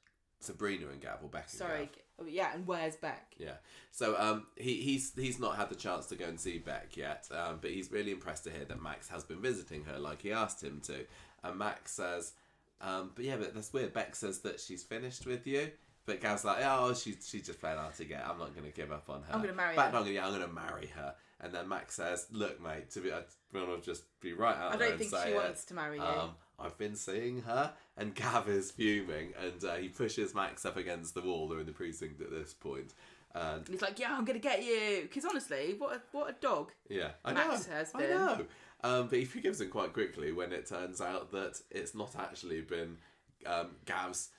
S1: Sabrina and Gav, or Beck and Gav.
S2: Yeah, and where's Beck?
S1: Yeah. So he's not had the chance to go and see Beck yet, but he's really impressed to hear that Max has been visiting her like he asked him to. And Max says, but that's weird. Beck says that she's finished with you, but Gav's like, oh, she's just playing hard to get. I'm not going to give up on her.
S2: I'm going to marry her.
S1: I'm going to marry her. And then Max says, look, mate, I'm going to just be right out there and say, I don't think she wants
S2: to marry you.
S1: I've been seeing her, and Gav is fuming, and he pushes Max up against the wall. They're in the precinct at this point. And
S2: he's like, yeah, I'm going to get you. Because honestly, what a dog.
S1: Yeah,
S2: Max has been.
S1: I know. But he forgives him quite quickly when it turns out that it's not actually been Gav's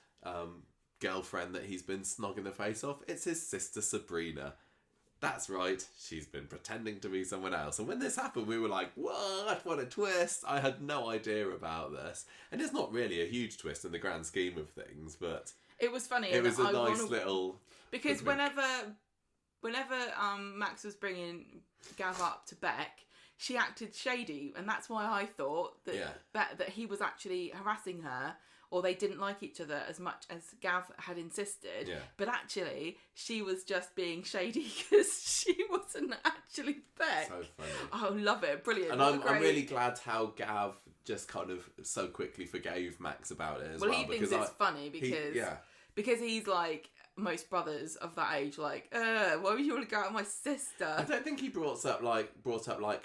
S1: girlfriend that he's been snogging the face off. It's his sister Sabrina. That's right, she's been pretending to be someone else. And when this happened, we were like, what a twist. I had no idea about this. And it's not really a huge twist in the grand scheme of things, but...
S2: It was funny.
S1: It was a nice little...
S2: Because whenever Max was bringing Gav up to Beck, she acted shady. And that's why I thought that he was actually harassing her, or they didn't like each other as much as Gav had insisted.
S1: Yeah.
S2: But actually, she was just being shady because she wasn't actually Beck.
S1: So funny.
S2: Oh, love it. Brilliant.
S1: And I'm really glad how Gav just kind of so quickly forgave Max about it as well.
S2: Well, he thinks it's funny because he's like most brothers of that age, like, why would you want to go out with my sister?
S1: I don't think he brought up like,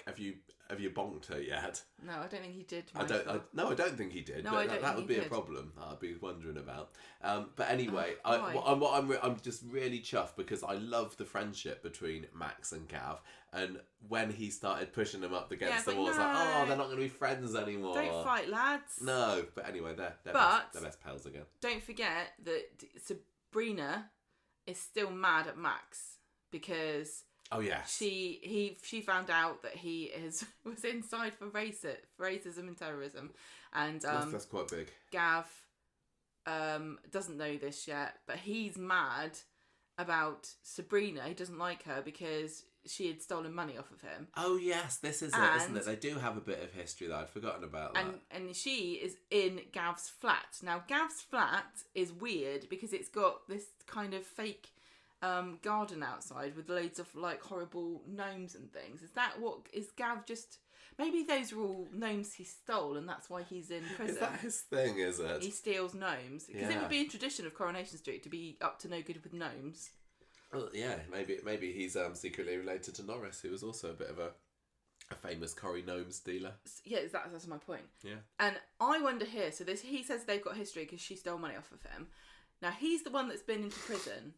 S1: have you bonked her yet?
S2: No, I don't think he did.
S1: I don't think he did.
S2: No,
S1: but that would be a problem. I'd be wondering about. But anyway, I'm just really chuffed because I love the friendship between Max and Gav. And when he started pushing them up against the wall, it's like, oh, they're not going to be friends anymore.
S2: Don't fight, lads.
S1: No, but anyway, they're best pals again.
S2: Don't forget that Sabrina is still mad at Max because.
S1: Oh yes.
S2: She found out that he was inside for racism and terrorism, and
S1: that's quite big.
S2: Gav doesn't know this yet, but he's mad about Sabrina. He doesn't like her because she had stolen money off of him.
S1: Oh yes, this is it, isn't it? They do have a bit of history that I'd forgotten about.
S2: And she is in Gav's flat. Now Gav's flat is weird because it's got this kind of fake garden outside with loads of like horrible gnomes and things. Is that what is Gav just? Maybe those are all gnomes he stole, and that's why he's in prison.
S1: Is that his thing? Is it?
S2: He steals gnomes because it would be a tradition of Coronation Street to be up to no good with gnomes.
S1: Well, yeah, maybe he's secretly related to Norris, who was also a bit of a famous Corrie gnome stealer.
S2: Yeah, that's my point.
S1: Yeah.
S2: And I wonder here. So he says they've got history because she stole money off of him. Now he's the one that's been into prison.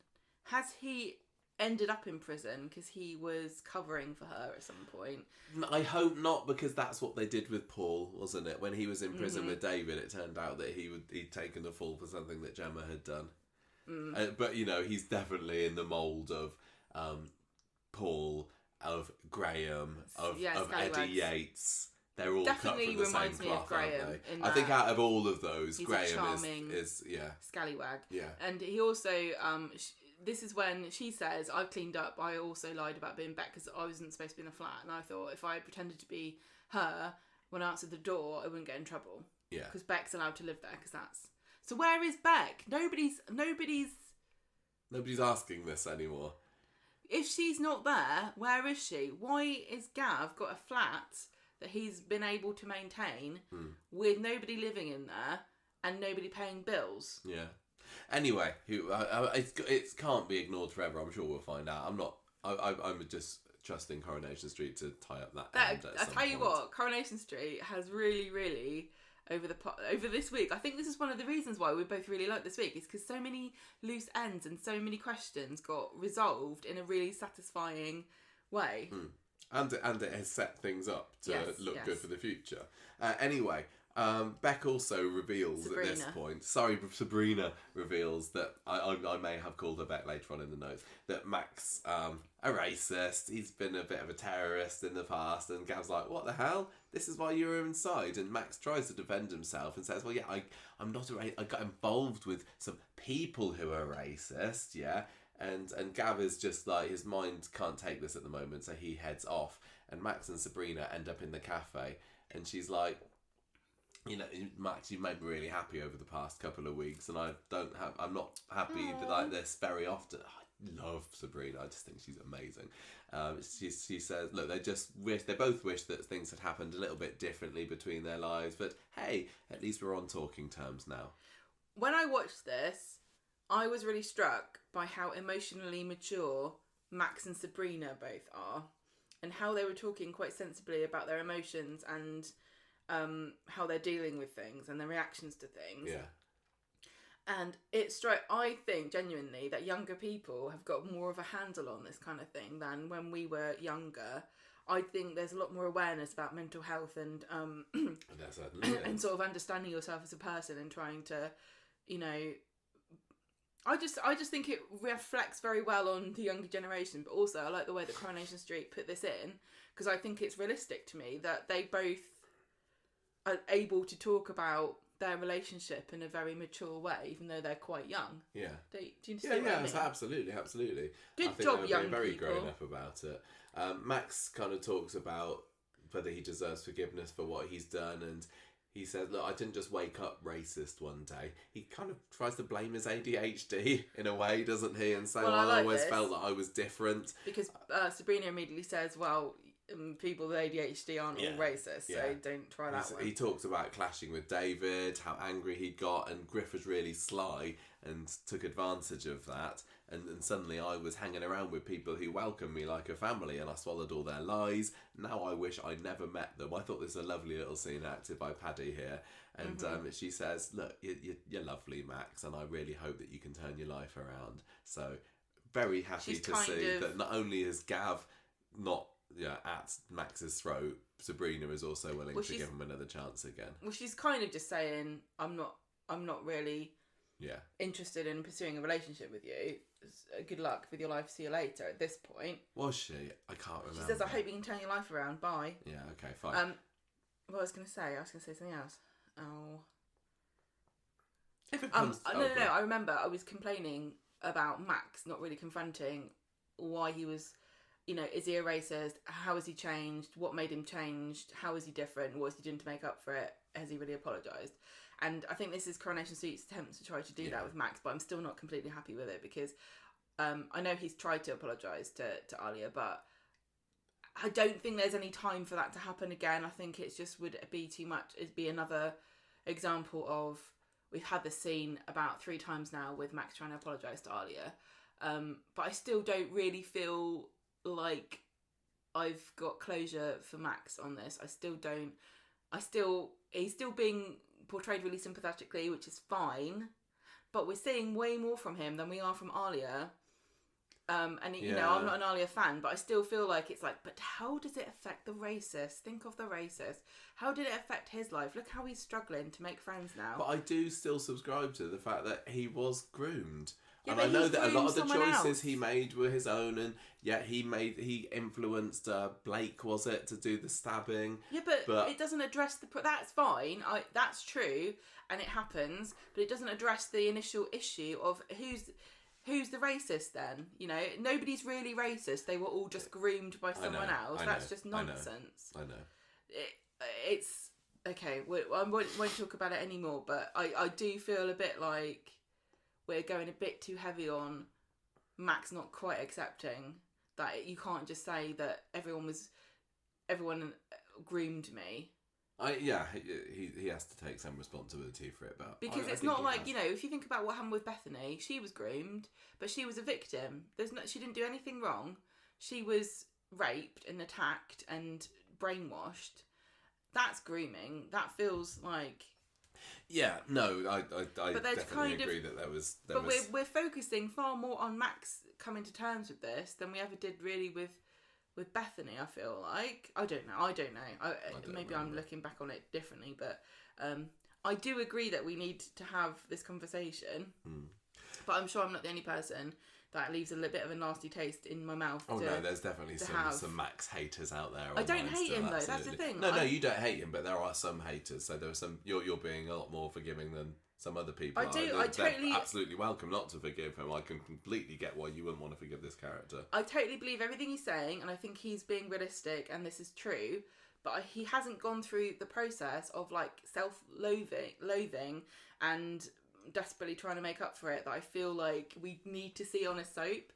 S2: Has he ended up in prison because he was covering for her at some point?
S1: I hope not, because that's what they did with Paul, wasn't it? When he was in prison with David, it turned out that he'd taken the fall for something that Gemma had done. But he's definitely in the mould of Paul, of Graham, of Eddie Yates. They're all definitely cut from the reminds same cloth, me of Graham. I think out of all of those, Graham is
S2: scallywag.
S1: Yeah,
S2: and he also this is when she says, "I've cleaned up. I also lied about being Beck because I wasn't supposed to be in the flat, and I thought if I pretended to be her when I answered the door, I wouldn't get in trouble.
S1: Yeah,
S2: because Beck's allowed to live there because that's." So where is Beck? Nobody's
S1: asking this anymore.
S2: If she's not there, where is she? Why is Gav got a flat that he's been able to maintain with nobody living in there and nobody paying bills?
S1: Yeah. Anyway, it can't be ignored forever. I'm sure we'll find out. I'm just trusting Coronation Street to tie up that end at some point.
S2: What, Coronation Street has really, really over this week. I think this is one of the reasons why we both really like this week, is because so many loose ends and so many questions got resolved in a really satisfying way.
S1: And it has set things up to look good for the future. Anyway, Beck also reveals Sabrina. At this point, Sabrina reveals that I may have called her Beck later on in the notes, that Max a racist, he's been a bit of a terrorist in the past, and Gav's like, what the hell? This is why you were inside. And Max tries to defend himself and says, well, yeah, I'm not a racist. I got involved with some people who are racist, yeah. And Gav is just like, his mind can't take this at the moment, so he heads off. And Max and Sabrina end up in the cafe, and she's like, Max, you've made me really happy over the past couple of weeks, and I'm not happy like this very often. I love Sabrina. I just think she's amazing. She says, look, they both wish that things had happened a little bit differently between their lives, but hey, at least we're on talking terms now.
S2: When I watched this, I was really struck by how emotionally mature Max and Sabrina both are, and how they were talking quite sensibly about their emotions and how they're dealing with things and their reactions to things.
S1: Yeah.
S2: And I think genuinely that younger people have got more of a handle on this kind of thing than when we were younger. I think there's a lot more awareness about mental health and and sort of understanding yourself as a person and trying to, I just think it reflects very well on the younger generation. But also I like the way that Coronation Street put this in, because I think it's realistic to me that they both are able to talk about their relationship in a very mature way, even though they're quite young.
S1: Yeah.
S2: Do you see what I mean?
S1: Absolutely.
S2: Good job, young people.
S1: Very grown up about it. Max kind of talks about whether he deserves forgiveness for what he's done, and he says, look, I didn't just wake up racist one day. He kind of tries to blame his ADHD in a way, doesn't he? And say, I always felt that I was different.
S2: Because Sabrina immediately says, well, people with ADHD aren't all racist, so don't try that one.
S1: He talks about clashing with David, how angry he got, and Griff was really sly and took advantage of that. And suddenly I was hanging around with people who welcomed me like a family, and I swallowed all their lies. Now I wish I'd never met them. I thought this was a lovely little scene acted by Paddy here. And she says, look, you're lovely, Max, and I really hope that you can turn your life around. So very happy to see that not only is Gav not at Max's throat, Sabrina is also willing to give him another chance again.
S2: Well, she's kind of just saying, I'm not really interested in pursuing a relationship with you. Good luck with your life. See you later. At this point,
S1: was she? I can't remember.
S2: She says, I hope you can turn your life around. Bye.
S1: Yeah. Okay. Fine.
S2: What I was going to say something else. Oh.
S1: If it comes.
S2: No. I remember I was complaining about Max not really confronting why he was. Is he a racist? How has he changed? What made him change? How is he different? What is he doing to make up for it? Has he really apologised? And I think this is Coronation Street's attempt to try to do that with Max, but I'm still not completely happy with it, because I know he's tried to apologise to Alia, but I don't think there's any time for that to happen again. I think it's just would be too much. It'd be another example of, we've had this scene about 3 times now with Max trying to apologise to Alia. But I still don't really feel like I've got closure for Max on this. I still don't. He's still being portrayed really sympathetically, which is fine. But we're seeing way more from him than we are from Alia. You know, I'm not an Alia fan, but I still feel like it's like, but how does it affect the racist? Think of the racist. How did it affect his life? Look how he's struggling to make friends now.
S1: But I do still subscribe to the fact that he was groomed.
S2: Yeah,
S1: and I know that a lot of the choices
S2: else.
S1: he made were his own, and yet he influenced Blake, was it, to do the stabbing?
S2: Yeah, but it doesn't address that's fine. That's true, and it happens, but it doesn't address the initial issue of who's the racist then. You know, nobody's really racist. They were all just groomed by someone else. That's just nonsense.
S1: I know.
S2: It's okay. I won't talk about it anymore. But I do feel a bit like we're going a bit too heavy on Max not quite accepting that you can't just say that everyone groomed me.
S1: He has to take some responsibility for it, but
S2: because it's not like, you know, if you think about what happened with Bethany, she was groomed, but she was a victim. She didn't do anything wrong. She was raped and attacked and brainwashed. That's grooming. That feels like.
S1: Yeah, no, I definitely agree that there was.
S2: We're focusing far more on Max coming to terms with this than we ever did really with Bethany. I feel like I don't know. Maybe I'm looking back on it differently, but I do agree that we need to have this conversation. But I'm sure I'm not the only person that leaves a little bit of a nasty taste in my mouth.
S1: Oh no, there's definitely some Max haters out there.
S2: I don't hate him though. That's the thing.
S1: No, you don't hate him, but there are some haters. So there are some. You're being a lot more forgiving than some other people. They're absolutely welcome not to forgive him. I can completely get why you wouldn't want to forgive this character. I totally
S2: believe everything he's saying, and I think he's being realistic, and this is true. But he hasn't gone through the process of like self-loathing and desperately trying to make up for it that I feel like we need to see on a soap.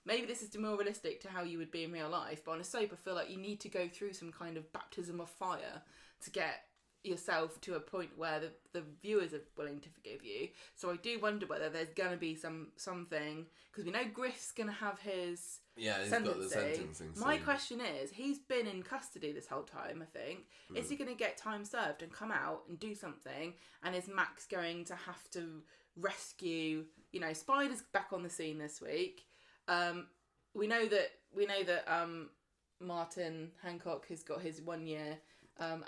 S2: Maybe this is more realistic to how you would be in real life, but on a soap I feel like you need to go through some kind of baptism of fire to get yourself to a point where the viewers are willing to forgive you. So I do wonder whether there's going to be something, because we know Griff's going to have his sentencing.
S1: Got the sentencing.
S2: My question is, he's been in custody this whole time, I think. Is he going to get time served and come out and do something? And is Max going to have to rescue, you know, Spider's back on the scene this week. We know that Martin Hancock has got his 1 year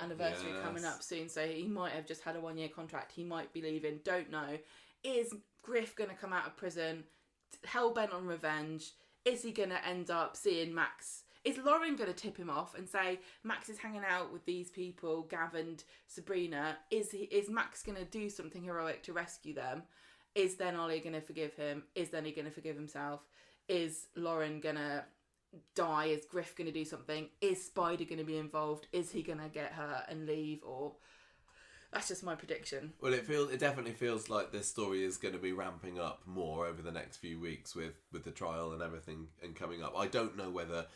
S2: anniversary coming up soon, so he might have just had a 1 year contract. He might be leaving. Don't know. Is Griff going to come out of prison hell-bent on revenge? Is he going to end up seeing Max? Is Lauren going to tip him off and say Max is hanging out with these people, Gav and Sabrina? Is Max going to do something heroic to rescue them? Is then Ollie going to forgive him? Is then he going to forgive himself? Is Lauren going to die? Is Griff going to do something? Is Spider going to be involved? Is he going to get hurt and leave? Or that's just my prediction.
S1: Well, it definitely feels like this story is going to be ramping up more over the next few weeks with the trial and everything and coming up. I don't know whether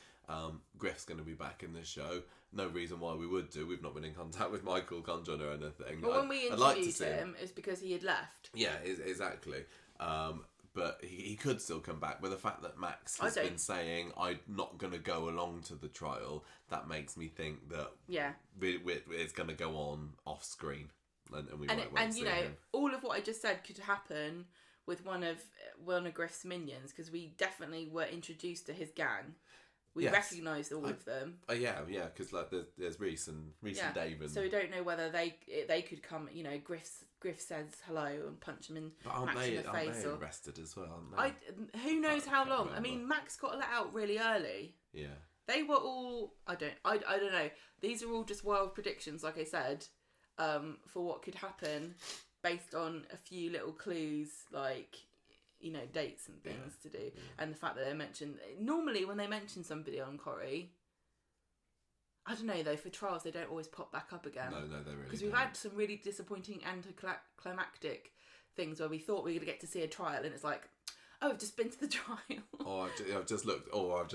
S1: Griff's going to be back in this show. No reason why we would do. We've not been in contact with Michael Condon or anything.
S2: Well, when we introduced him, it's because he had left.
S1: Yeah, exactly. But he could still come back. But the fact that Max has been saying, I'm not going to go along to the trial, that makes me think that it's going to go on off screen. And we might well see him.
S2: All of what I just said could happen with one of Griff's minions, because we definitely were introduced to his gang. We recognised all of them.
S1: Yeah, because like there's Reese and Dave. And...
S2: So we don't know whether they could come. You know, Griff says hello and punch him in the face.
S1: Aren't they arrested as well?
S2: Aren't they? Who knows how long? I mean, Max got let out really early.
S1: Yeah.
S2: They were all. I don't know. These are all just wild predictions, like I said, for what could happen based on a few little clues, like, you know, dates and things to do, and the fact that they mention normally when they mention somebody on Corrie, I don't know though, for trials they don't always pop back up again.
S1: No, they really don't.
S2: Because we've had some really disappointing anticlimactic things where we thought we were going to get to see a trial and it's like, oh, I've just been to the trial.
S1: Or I've just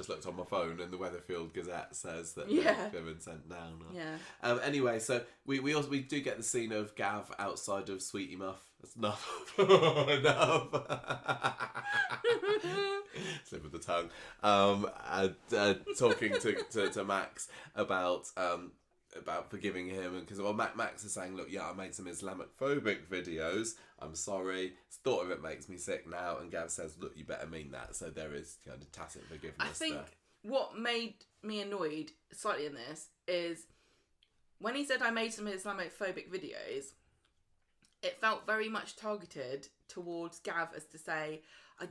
S1: looked on my phone and the Weatherfield Gazette says that they've been sent down.
S2: Yeah.
S1: Anyway, so we do get the scene of Gav outside of Sweetie Muff. That's enough. Enough. Slip of the tongue. Talking to Max about forgiving him, and because Max is saying, look, yeah, I made some Islamophobic videos, I'm sorry, thought of it makes me sick now, and Gav says, look, you better mean that. So there is kind of tacit forgiveness. I think
S2: what made me annoyed slightly in this is when he said I made some Islamophobic videos, it felt very much targeted towards Gav, as to say, I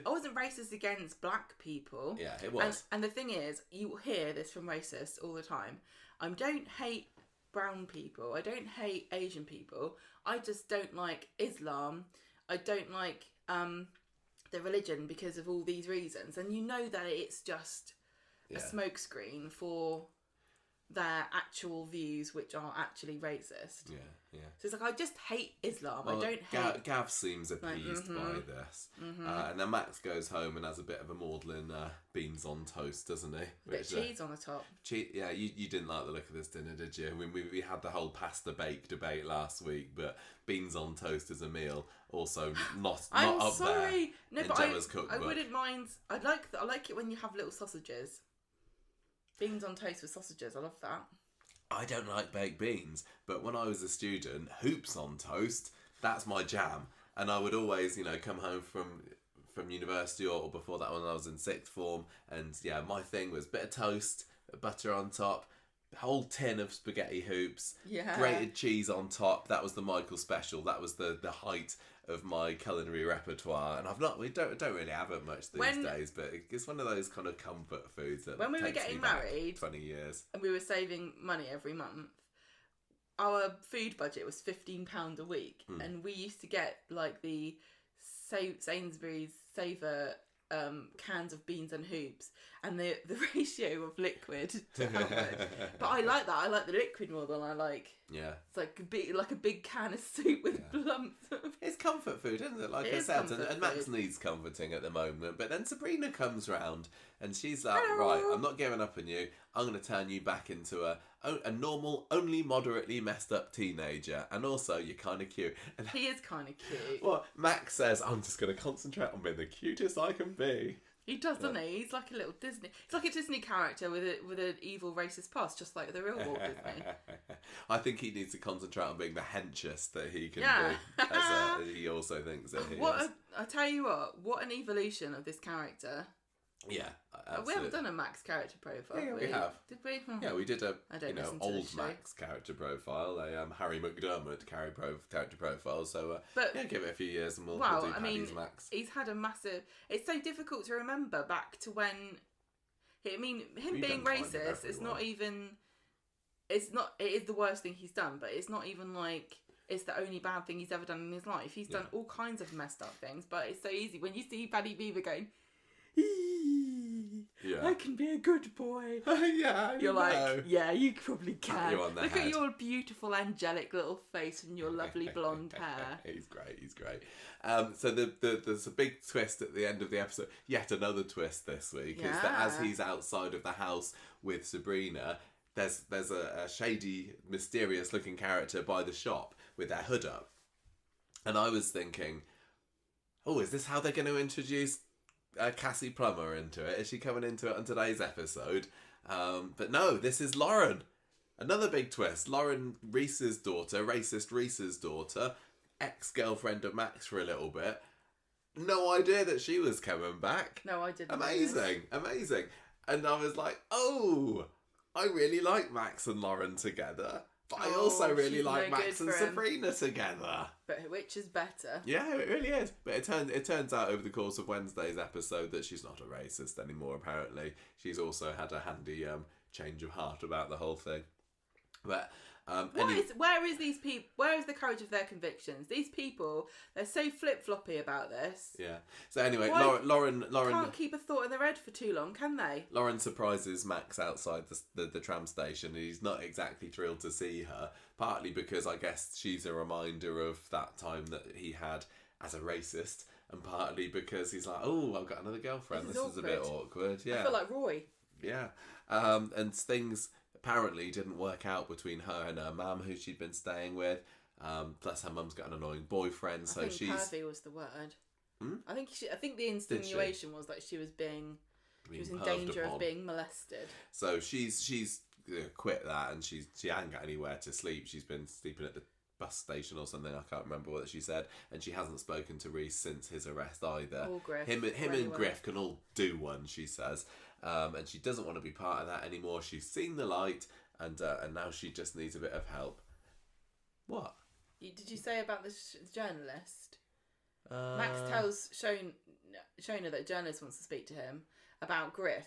S2: wasn't racist against black people.
S1: Yeah, it was.
S2: And the thing is, you hear this from racists all the time. I don't hate brown people. I don't hate Asian people. I just don't like Islam. I don't like the religion because of all these reasons. And you know that it's just a smokescreen for their actual views, which are actually racist.
S1: Yeah.
S2: So it's like, I just hate Islam.
S1: Well,
S2: I don't hate...
S1: Gav seems appeased by this. And then Max goes home and has a bit of a maudlin beans on toast, doesn't he?
S2: A bit of cheese on the top.
S1: Yeah, you didn't like the look of this dinner, did you? We had the whole pasta bake debate last week, but beans on toast as a meal, also not up
S2: sorry.
S1: there
S2: No,
S1: in Gemma's cookbook.
S2: I wouldn't mind... I like it when you have little sausages. Beans on toast with sausages, I love that.
S1: I don't like baked beans, but when I was a student, hoops on toast, that's my jam. And I would always, come home from university or before that when I was in sixth form, and my thing was bit of toast, butter on top, whole tin of spaghetti hoops, grated cheese on top. That was the Michael special. That was the height of my culinary repertoire, and we don't really have it much these days, but it's one of those kind of comfort foods that
S2: when we were getting married
S1: 20 years and
S2: we were saving money every month, our food budget was £15 a week, and we used to get like the Sainsbury's Saver cans of beans and hoops, and the ratio of liquid to how much. But I like that. I like the liquid more than I like.
S1: Yeah.
S2: It's like a big can of soup with lumps.
S1: It's comfort food, isn't it? Like I said, and Max needs comforting at the moment. But then Sabrina comes round and she's like, right, I'm not giving up on you. I'm going to turn you back into a normal, only moderately messed up teenager. And also, you're kind of cute. And
S2: he is kind of cute.
S1: Well, Max says, I'm just going to concentrate on being the cutest I can be.
S2: He does, doesn't he? He's like a little Disney. He's like a Disney character with an evil racist past, just like the real Walt Disney.
S1: I think he needs to concentrate on being the henchest that he can be. As he also thinks that he is.
S2: I tell you what an evolution of this character.
S1: Yeah, absolutely.
S2: We haven't done a Max character profile.
S1: Yeah, we have.
S2: Did we?
S1: Yeah, we did a old
S2: show.
S1: Max character profile, a Harry McDermott character profile. So give it a few years and we'll do Paddy's Max.
S2: He's had a massive. It's so difficult to remember back to when. Him being racist. It's not even. It's not. It is the worst thing he's done, but it's not even like it's the only bad thing he's ever done in his life. He's done all kinds of messed up things, but it's so easy when you see Paddy Beaver going. I can be a good boy. You're like, you probably can. Look at your beautiful angelic little face and your lovely blonde hair.
S1: He's great. So there's a big twist at the end of the episode. Yet another twist this week is that as he's outside of the house with Sabrina, there's a shady, mysterious looking character by the shop with their hood up. And I was thinking, is this how they're going to introduce Cassie Plummer into it? Is she coming into it on today's episode? But no, this is Lauren. Another big twist. Lauren, racist Reese's daughter, ex-girlfriend of Max for a little bit. No idea that she was coming back.
S2: No, I didn't.
S1: Amazing. And I was like, I really like Max and Lauren together. But I also really like Max and Sabrina together.
S2: But which is better?
S1: Yeah, it really is. But it turns out over the course of Wednesday's episode that she's not a racist anymore, apparently. She's also had a handy change of heart about the whole thing. But
S2: where is these people? Where is the courage of their convictions? These people, they're so flip-floppy about this.
S1: Yeah. So anyway, Lauren
S2: can't keep a thought in their head for too long, can they?
S1: Lauren surprises Max outside the tram station, and he's not exactly thrilled to see her. Partly because I guess she's a reminder of that time that he had as a racist and partly because he's like, oh, I've got another girlfriend. This is a bit awkward. Yeah,
S2: I feel like Roy.
S1: Yeah, and things apparently didn't work out between her and her mum, who she'd been staying with. Plus, her mum's got an annoying boyfriend, so she's.
S2: Pervy was the word. I think the insinuation was that she was in danger of being molested.
S1: So she's quit that, and she hadn't got anywhere to sleep. She's been sleeping at the bus station or something. I can't remember what she said, and she hasn't spoken to Reese since his arrest either.
S2: Or Griff.
S1: Him and Griff can all do one, she says, and she doesn't want to be part of that anymore. She's seen the light, and now she just needs a bit of help. What?
S2: Did you say about the journalist? Max tells Shona that a journalist wants to speak to him about Griff.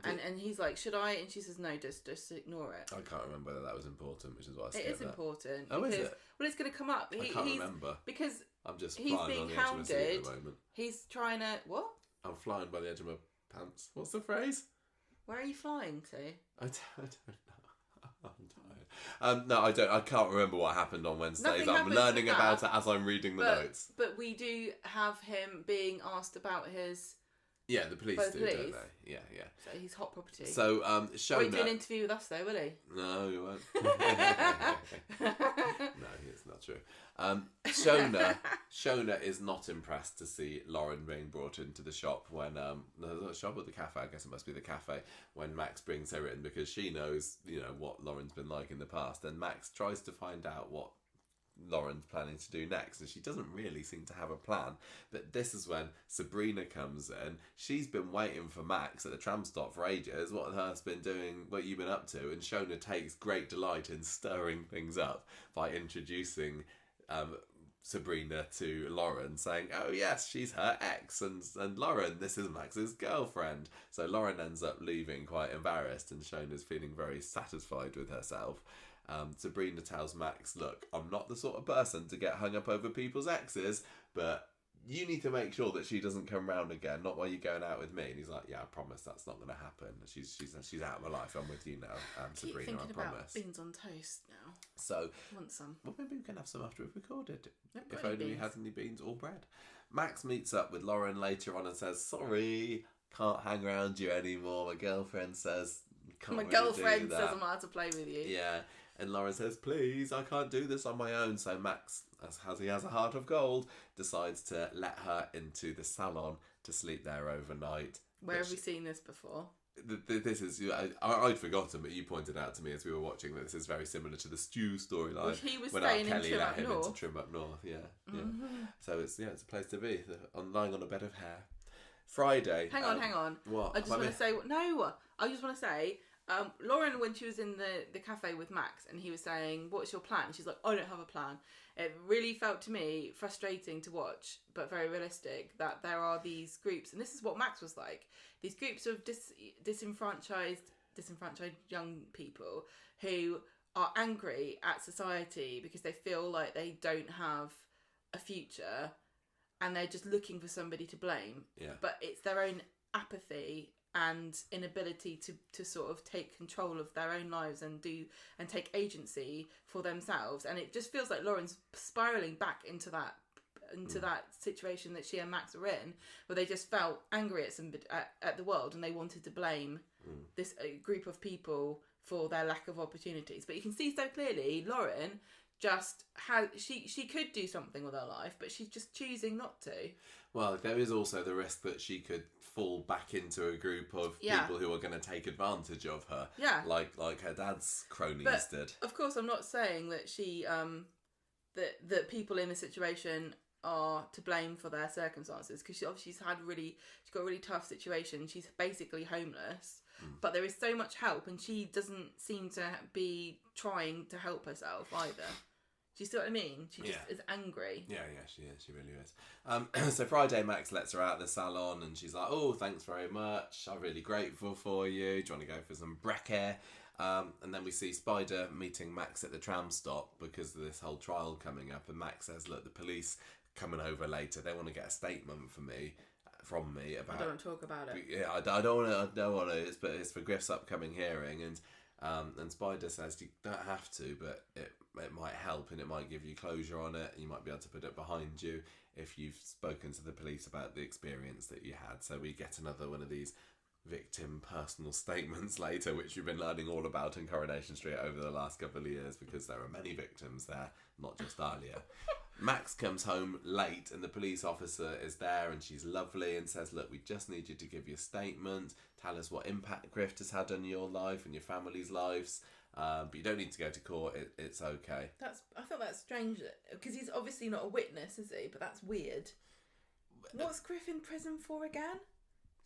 S2: And he's like, should I? And she says, no, just ignore it.
S1: I can't remember whether that was important, which is why I said that.
S2: It is important.
S1: Oh, is it?
S2: Well, it's going to come up.
S1: I can't remember.
S2: Because
S1: I'm just
S2: he's
S1: flying
S2: being
S1: on the edge of my seat at the moment.
S2: He's trying to... What?
S1: I'm flying by the edge of my pants. What's the phrase?
S2: Where are you flying to?
S1: I don't know. I'm tired. No, I don't. I can't remember what happened on Wednesdays. I'm learning about it as I'm reading the notes.
S2: But we do have him being asked about his...
S1: Yeah, the police do, don't they? Yeah.
S2: So he's hot property.
S1: So, Shona...
S2: Won't do an interview with us, though, will he?
S1: No, he won't. No, it's not true. Shona is not impressed to see Lauren being brought into the shop when... no, the shop or the cafe? I guess it must be the cafe. When Max brings her in, because she knows, what Lauren's been like in the past. And Max tries to find out what Lauren's planning to do next, and she doesn't really seem to have a plan. But this is when Sabrina comes in. She's been waiting for Max at the tram stop for ages. What has been doing? What you've been up to? And Shona takes great delight in stirring things up by introducing Sabrina to Lauren, saying, "Oh yes, she's her ex, and Lauren, this is Max's girlfriend." So Lauren ends up leaving quite embarrassed, and Shona's feeling very satisfied with herself. Sabrina tells Max, look, I'm not the sort of person to get hung up over people's exes, but you need to make sure that she doesn't come round again, not while you're going out with me. And he's like, yeah, I promise that's not going to happen. She's out of my life. I'm with you now, Sabrina, I promise.
S2: About beans on toast now.
S1: So,
S2: want some?
S1: Well, maybe we can have some after we've recorded. If only we had any beans or bread. Max meets up with Lauren later on and says, sorry, can't hang around you anymore. My girlfriend says,
S2: my girlfriend says I'm allowed to play with you.
S1: Yeah. And Lauren says, please, I can't do this on my own. So Max, as he has a heart of gold, decides to let her into the salon to sleep there overnight.
S2: Where have we seen this before?
S1: This is... I'd forgotten, but you pointed out to me as we were watching that this is very similar to the Stu storyline.
S2: Well, he was staying in Trim Up North.
S1: Into Trim Up North, yeah. So it's a place to be, lying on a bed of hair. Friday...
S2: Hang on.
S1: What?
S2: I just want to say... No, I just want to say... Lauren, when she was in the cafe with Max and he was saying, what's your plan? She's like, I don't have a plan. It really felt to me frustrating to watch, but very realistic, that there are these groups, and this is what Max was like, these groups of disenfranchised young people who are angry at society because they feel like they don't have a future and they're just looking for somebody to blame.
S1: Yeah.
S2: But it's their own apathy and inability to sort of take control of their own lives and take agency for themselves, and it just feels like Lauren's spiraling back into that situation that she and Max were in, where they just felt angry at the world and they wanted to blame this group of people for their lack of opportunities. But you can see so clearly Lauren just she could do something with her life, but she's just choosing not to.
S1: Well, there is also the risk that she could fall back into a group of people who are going to take advantage of her. Yeah. Like her dad's cronies did.
S2: Of course, I'm not saying that she that people in this situation are to blame for their circumstances, because she's got a really tough situation. She's basically homeless, but there is so much help, and she doesn't seem to be trying to help herself either. Do you see what I mean? She just is angry.
S1: Yeah, she is. She really is. So Friday, Max lets her out of the salon and she's like, oh, thanks very much. I'm really grateful for you. Do you want to go for some brekkie? And then we see Spider meeting Max at the tram stop because of this whole trial coming up. And Max says, look, the police coming over later. They want to get a statement from me about...
S2: I don't want to talk about it.
S1: Yeah, I don't want to. But it's for Griff's upcoming hearing. And And Spider says you don't have to, but it might help and it might give you closure on it. You might be able to put it behind you if you've spoken to the police about the experience that you had. So we get another one of these victim personal statements later, which we've been learning all about in Coronation Street over the last couple of years, because there are many victims there, not just Alia. Max comes home late and the police officer is there and she's lovely and says, look, we just need you to give your statement, tell us what impact grift has had on your life and your family's lives, but you don't need to go to court, it's okay.
S2: I thought that's strange, because he's obviously not a witness, is he? But that's weird. What's Griff in prison for again?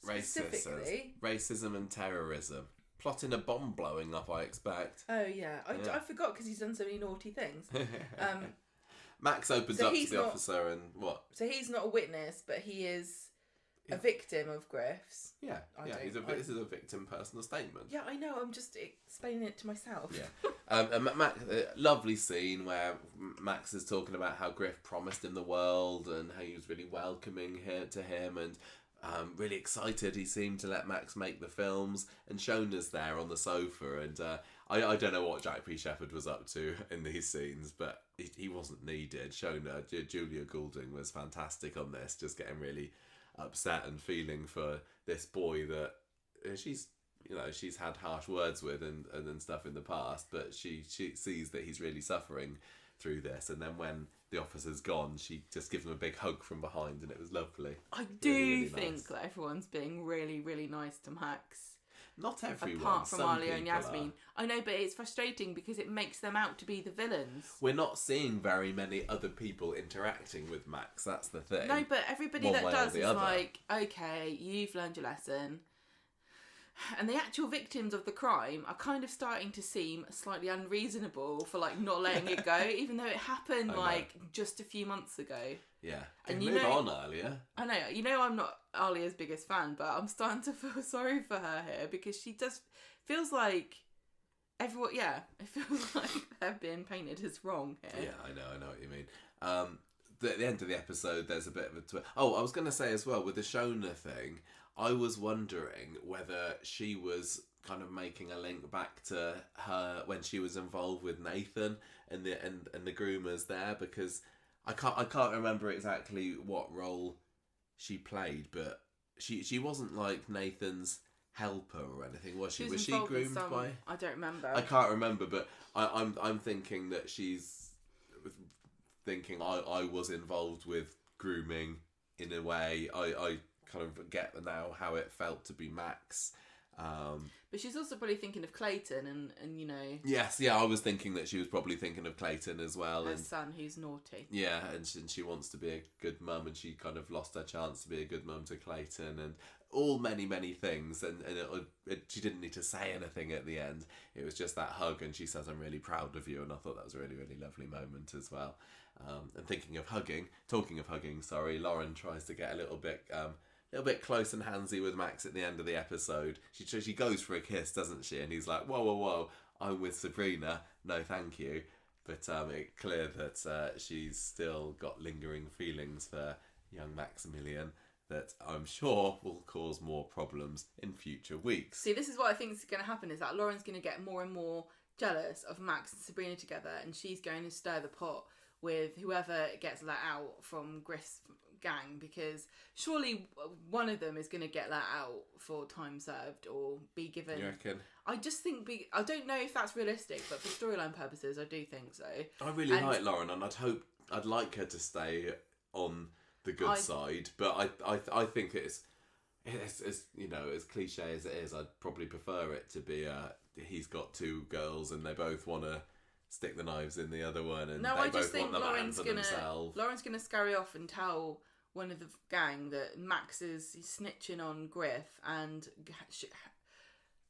S1: Racism and terrorism. Plotting a bomb blowing up, I expect.
S2: Oh, yeah. I forgot because he's done so many naughty things.
S1: Max opens up to the officer and what?
S2: So he's not a witness, but he is a victim of Griff's.
S1: Yeah, this is a victim personal statement.
S2: Yeah, I know. I'm just explaining it to myself.
S1: Yeah. Max, lovely scene where Max is talking about how Griff promised him the world and how he was really welcoming to him and really excited he seemed to let Max make the films, and Shona's there on the sofa, and I don't know what Jack P. Shepherd was up to in these scenes, but he wasn't needed. Shona, Julia Goulding, was fantastic on this, just getting really upset and feeling for this boy that she's had harsh words with and stuff in the past, but she sees that he's really suffering through this, and then when the officer's gone, she just gives him a big hug from behind, and it was lovely.
S2: I do think that everyone's being really, really nice to Max.
S1: Not everyone.
S2: Apart from Alia and Yasmin. I know, but it's frustrating because it makes them out to be the villains.
S1: We're not seeing very many other people interacting with Max, that's the thing.
S2: No, but everybody that does is like, okay, you've learned your lesson. And the actual victims of the crime are kind of starting to seem slightly unreasonable for like not letting it go, even though it happened just a few months ago.
S1: Yeah, and you move on, Alia.
S2: I know. I'm not Alia's biggest fan, but I'm starting to feel sorry for her here because she just feels like everyone. Yeah, it feels like they're being painted as wrong here.
S1: Yeah, I know what you mean. At the end of the episode, there's a bit of a twist. Oh, I was going to say as well with the Shona thing. I was wondering whether she was kind of making a link back to her when she was involved with Nathan and the groomers there, because I can't remember exactly what role she played, but she wasn't like Nathan's helper or anything, was she? Was she groomed by?
S2: I don't remember.
S1: I can't remember, but I'm thinking that she's thinking I was involved with grooming in a way. I kind of get now how it felt to be Max.
S2: But she's also probably thinking of Clayton and you know...
S1: Yes, yeah, I was thinking that she was probably thinking of Clayton as well.
S2: Her son who's naughty.
S1: Yeah, and she wants to be a good mum, and she kind of lost her chance to be a good mum to Clayton, and all many things, and she didn't need to say anything at the end. It was just that hug, and she says, I'm really proud of you, and I thought that was a really, really lovely moment as well. And talking of hugging, Lauren tries to get a little bit close and handsy with Max at the end of the episode. She goes for a kiss, doesn't she? And he's like, whoa, I'm with Sabrina, no thank you. But it's clear that she's still got lingering feelings for young Maximilian that I'm sure will cause more problems in future weeks.
S2: See, this is what I think is going to happen, is that Lauren's going to get more and more jealous of Max and Sabrina together, and she's going to stir the pot with whoever gets let out from Griff's gang, because surely one of them is going to get let out for time served or be given...
S1: You reckon?
S2: I just think... I don't know if that's realistic, but for storyline purposes, I do think so.
S1: I really like Lauren, and I'd like her to stay on the good side, but I think it's you know, as cliche as it is, I'd probably prefer it to be he's got two girls and they both want to stick the knives in the other one, and they both want the man for themselves.
S2: Lauren's going to scurry off and tell one of the gang that Max is snitching on Griff and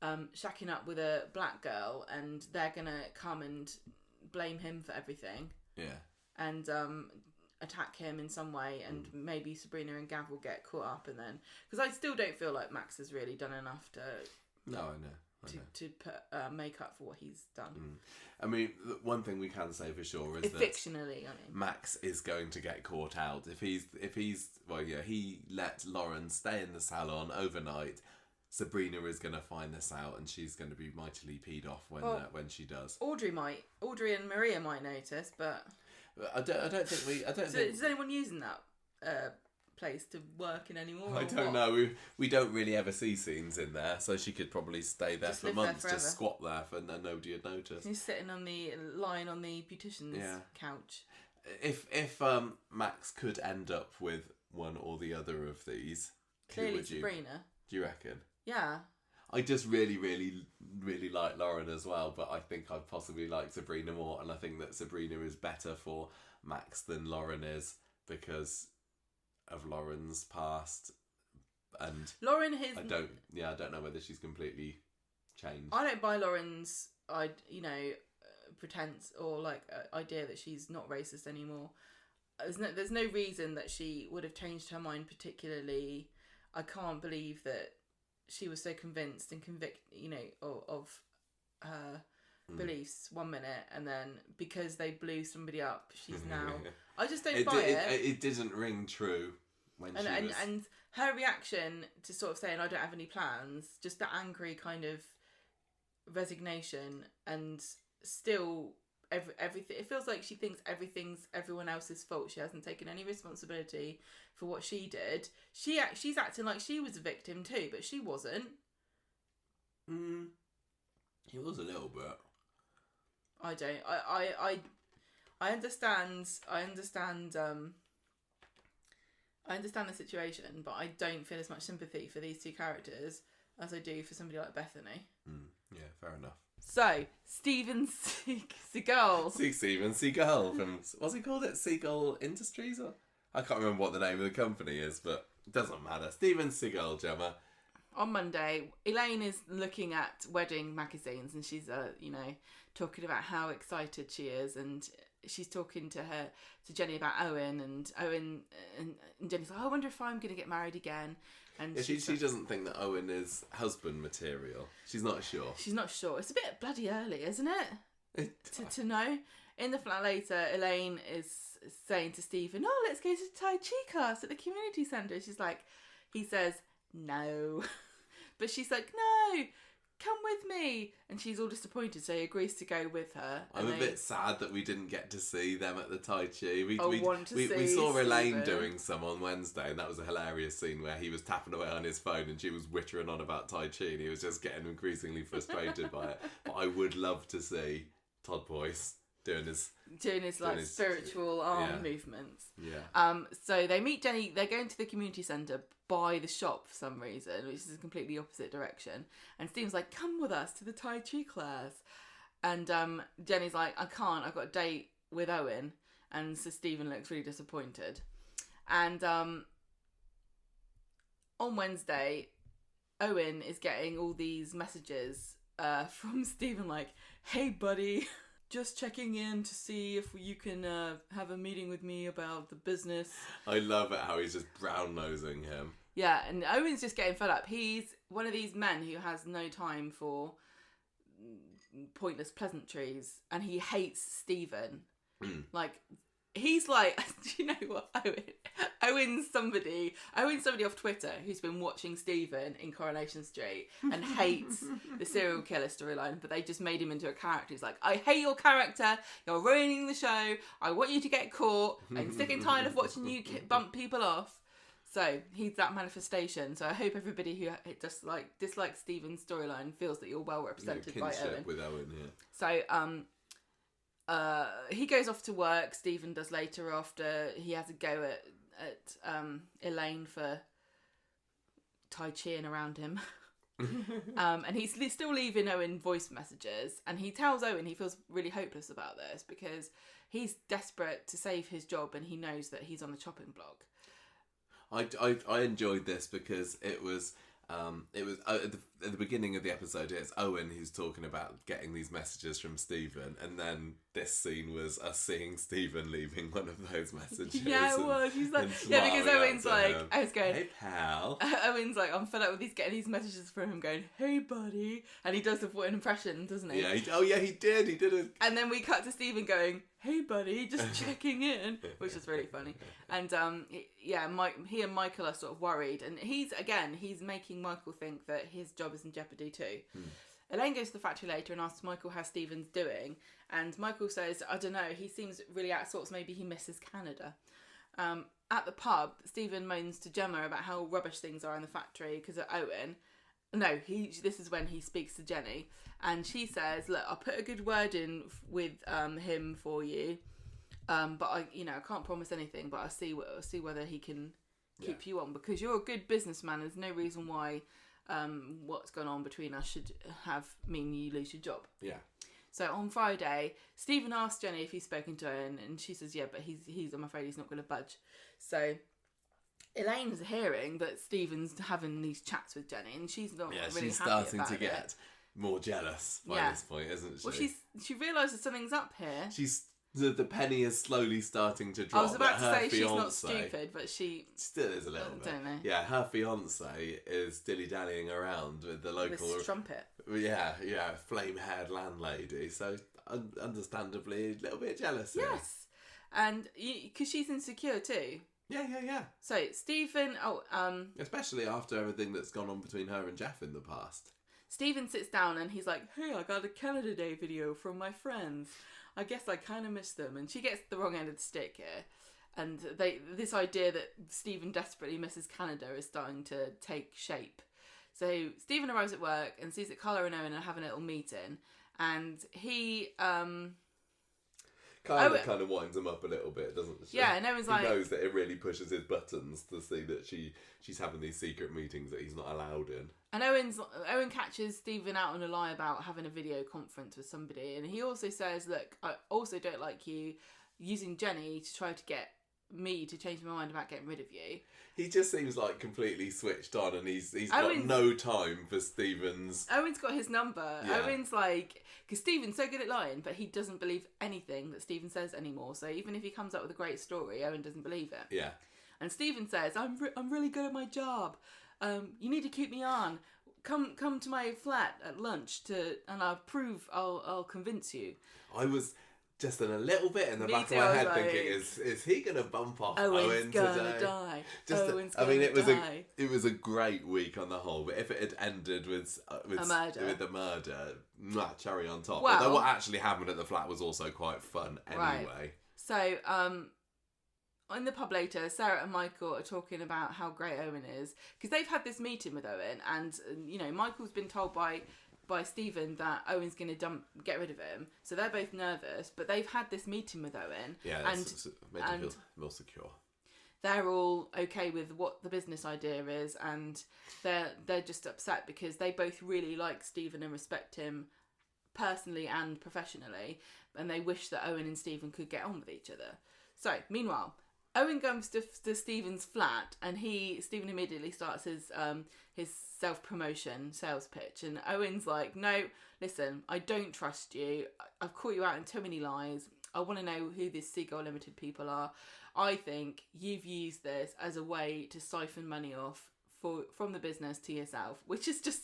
S2: shacking up with a black girl, and they're going to come and blame him for everything.
S1: Yeah.
S2: And attack him in some way, and maybe Sabrina and Gav will get caught up, and then... Because I still don't feel like Max has really done enough to...
S1: No, I know.
S2: To put make up for what he's done.
S1: I mean, one thing we can say for sure is that
S2: fictionally,
S1: Max is going to get caught out if he's he let Lauren stay in the salon overnight, Sabrina is going to find this out, and she's going to be mightily peed off when she does.
S2: Audrey and Maria might notice, but
S1: I don't think.
S2: Is anyone using that place to work in anymore?
S1: I don't know. We don't really ever see scenes in there, so she could probably stay there for months, just squat there, and then nobody would notice.
S2: She's sitting lying on the beautician's couch.
S1: If Max could end up with one or the other of these,
S2: clearly Sabrina.
S1: Do you reckon?
S2: Yeah.
S1: I just really, really, really like Lauren as well, but I think I'd possibly like Sabrina more, and I think that Sabrina is better for Max than Lauren is because of Lauren's past, and
S2: Lauren has.
S1: I don't know whether she's completely changed.
S2: I don't buy Lauren's, pretense or idea that she's not racist anymore. There's no reason that she would have changed her mind particularly. I can't believe that she was so convinced and of her beliefs 1 minute, and then because they blew somebody up, she's now. I just don't buy it.
S1: It didn't ring true when she was. And
S2: her reaction to sort of saying, "I don't have any plans," just that angry kind of resignation, and still everything. It feels like she thinks everything's everyone else's fault. She hasn't taken any responsibility for what she did. She's acting like she was a victim too, but she wasn't.
S1: He was a little bit.
S2: I don't. I understand. I understand the situation, but I don't feel as much sympathy for these two characters as I do for somebody like Bethany.
S1: Yeah, fair enough.
S2: So, Steven Seagal.
S1: Steven Seagal from, what's he called it? Seagal Industries? Or I can't remember what the name of the company is, but it doesn't matter. Steven Seagal, Gemma.
S2: On Monday, Elaine is looking at wedding magazines, and she's, talking about how excited she is, and she's talking to Jenny about Owen, and Jenny's like, I wonder if I'm going to get married again. And
S1: she doesn't think that Owen is husband material. She's not sure.
S2: She's not sure. It's a bit bloody early, isn't it? To know. In the flat later, Elaine is saying to Stephen, let's go to Tai Chi class at the community centre. He says, no. But she's like, no, come with me. And she's all disappointed, so he agrees to go with her.
S1: I'm a bit sad that we didn't get to see them at the Tai Chi. We
S2: saw
S1: Elaine doing some on Wednesday, and that was a hilarious scene where he was tapping away on his phone and she was wittering on about Tai Chi, and he was just getting increasingly frustrated by it. But I would love to see Todd Boyce doing his
S2: spiritual arm movements.
S1: Yeah.
S2: So they meet Jenny. They're going to the community centre by the shop for some reason, which is a completely opposite direction. And Stephen's like, "Come with us to the Tai Chi class." And Jenny's like, "I can't. I've got a date with Owen." And so Stephen looks really disappointed. And on Wednesday, Owen is getting all these messages from Stephen like, "Hey, buddy." Just checking in to see if you can have a meeting with me about the business.
S1: I love it how he's just brown-nosing him.
S2: Yeah, and Owen's just getting fed up. He's one of these men who has no time for pointless pleasantries, and he hates Stephen. He's like, do you know what, Owen's somebody off Twitter who's been watching Stephen in Coronation Street and hates the serial killer storyline, but they just made him into a character. He's like, I hate your character, you're ruining the show, I want you to get caught, I'm sick and tired of watching you bump people off. So he's that manifestation. So I hope everybody who just dislikes Stephen's storyline feels that you're well represented by Owen.
S1: With Owen, yeah.
S2: So he goes off to work. Stephen does later after he has a go at Elaine for Tai Chiing around him. And he's still leaving Owen voice messages, and he tells Owen he feels really hopeless about this because he's desperate to save his job and he knows that he's on the chopping block.
S1: I enjoyed this because it was at the beginning of the episode, it's Owen who's talking about getting these messages from Stephen, and then this scene was us seeing Stephen leaving one of those messages.
S2: Yeah, it was. He's like, because Owen's like, I was going,
S1: hey pal.
S2: Owen's like, I'm fed up with getting these messages from him going, hey buddy, and he does an impression, doesn't he?
S1: Yeah, he did. He did it.
S2: And then we cut to Stephen going, hey buddy, just checking in, which is really funny. And he and Michael are sort of worried, and he's making Michael think that his job is in jeopardy too. Elaine goes to the factory later and asks Michael how Stephen's doing, and Michael says, I don't know, he seems really out of sorts, maybe he misses Canada. At the pub, Stephen moans to Gemma about how rubbish things are in the factory because of Owen. No, this is when he speaks to Jenny, and she says, look, I'll put a good word in with him for you, but I can't promise anything, but I'll see whether he can keep you on, because you're a good businessman. There's no reason why what's gone on between us should mean you lose your job.
S1: Yeah.
S2: So on Friday, Stephen asks Jenny if he's spoken to Owen, and she says, yeah, but he's I'm afraid he's not going to budge. So Elaine's hearing that Stephen's having these chats with Jenny, and she's not really happy about it. Yeah, she's starting to get
S1: more jealous by this point, isn't she?
S2: Well, she realises something's up here.
S1: The penny is slowly starting to drop.
S2: I was about to say she's not stupid, but she
S1: still is a little bit.
S2: Don't know.
S1: Yeah, her fiance is dilly-dallying around with the local...
S2: With trumpet.
S1: Yeah, flame-haired landlady. So, understandably, a little bit jealous.
S2: Yes. And because she's insecure too.
S1: Yeah.
S2: So, Stephen...
S1: especially after everything that's gone on between her and Jeff in the past. Stephen
S2: sits down and he's like, hey, I got a Canada Day video from my friends. I guess I kind of miss them. And she gets the wrong end of the stick here. And this idea that Stephen desperately misses Canada is starting to take shape. So Stephen arrives at work and sees that Carla and Owen are having a little meeting. And he... kind
S1: of winds him up a little bit, doesn't she?
S2: Yeah, and Owen's
S1: he knows that it really pushes his buttons to see that she's having these secret meetings that he's not allowed in.
S2: And Owen catches Stephen out on a lie about having a video conference with somebody, and he also says, look, I also don't like you using Jenny to try to get me to change my mind about getting rid of you.
S1: He just seems like completely switched on, and he's got no time for Stephen's...
S2: Owen's got his number. Yeah. Owen's like... Because Stephen's so good at lying, but he doesn't believe anything that Stephen says anymore. So even if he comes up with a great story, Owen doesn't believe it.
S1: Yeah.
S2: And Stephen says, I'm really good at my job. You need to keep me on. Come to my flat at lunch and I'll convince you.
S1: I was... just in a little bit in the back of my head thinking, is he going to bump off Owen today?
S2: Owen's gonna die.
S1: It was a great week on the whole, but if it had ended with the murder, cherry on top.
S2: Well,
S1: although what actually happened at the flat was also quite fun anyway.
S2: Right. So, in the pub later, Sarah and Michael are talking about how great Owen is, because they've had this meeting with Owen, and Michael's been told by Stephen that Owen's going to get rid of him, so they're both nervous, but they've had this meeting with Owen,
S1: and made them feel more secure.
S2: They're all okay with what the business idea is, and they're just upset because they both really like Stephen and respect him personally and professionally, and they wish that Owen and Stephen could get on with each other. So meanwhile, Owen comes to Stephen's flat, and Stephen immediately starts his self-promotion sales pitch, and Owen's like, no, listen, I don't trust you. I've caught you out in too many lies. I want to know who these Seagull Limited people are. I think you've used this as a way to siphon money off from the business to yourself, which is just...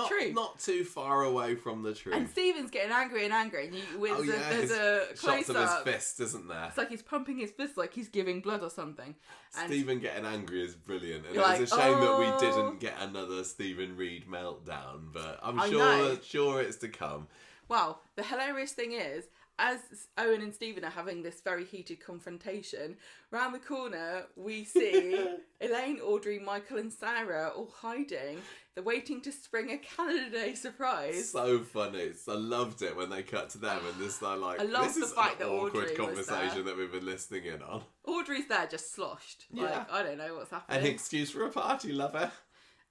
S2: true.
S1: Not too far away from the truth.
S2: And Stephen's getting angry and angry. There's a close-up.
S1: Shots of his fist, isn't there?
S2: It's like he's pumping his fist like he's giving blood or something. And
S1: Stephen getting angry is brilliant. And it's a shame that we didn't get another Stephen Reed meltdown, but I'm sure it's to come.
S2: Well, the hilarious thing is, as Owen and Stephen are having this very heated confrontation, round the corner we see Elaine, Audrey, Michael and Sarah all hiding. They're waiting to spring a Canada Day surprise.
S1: So funny. I loved it when they cut to them and this
S2: this is an
S1: awkward conversation that we've been listening in on.
S2: Audrey's there just sloshed. Like, I don't know what's happening.
S1: An excuse for a party, lover.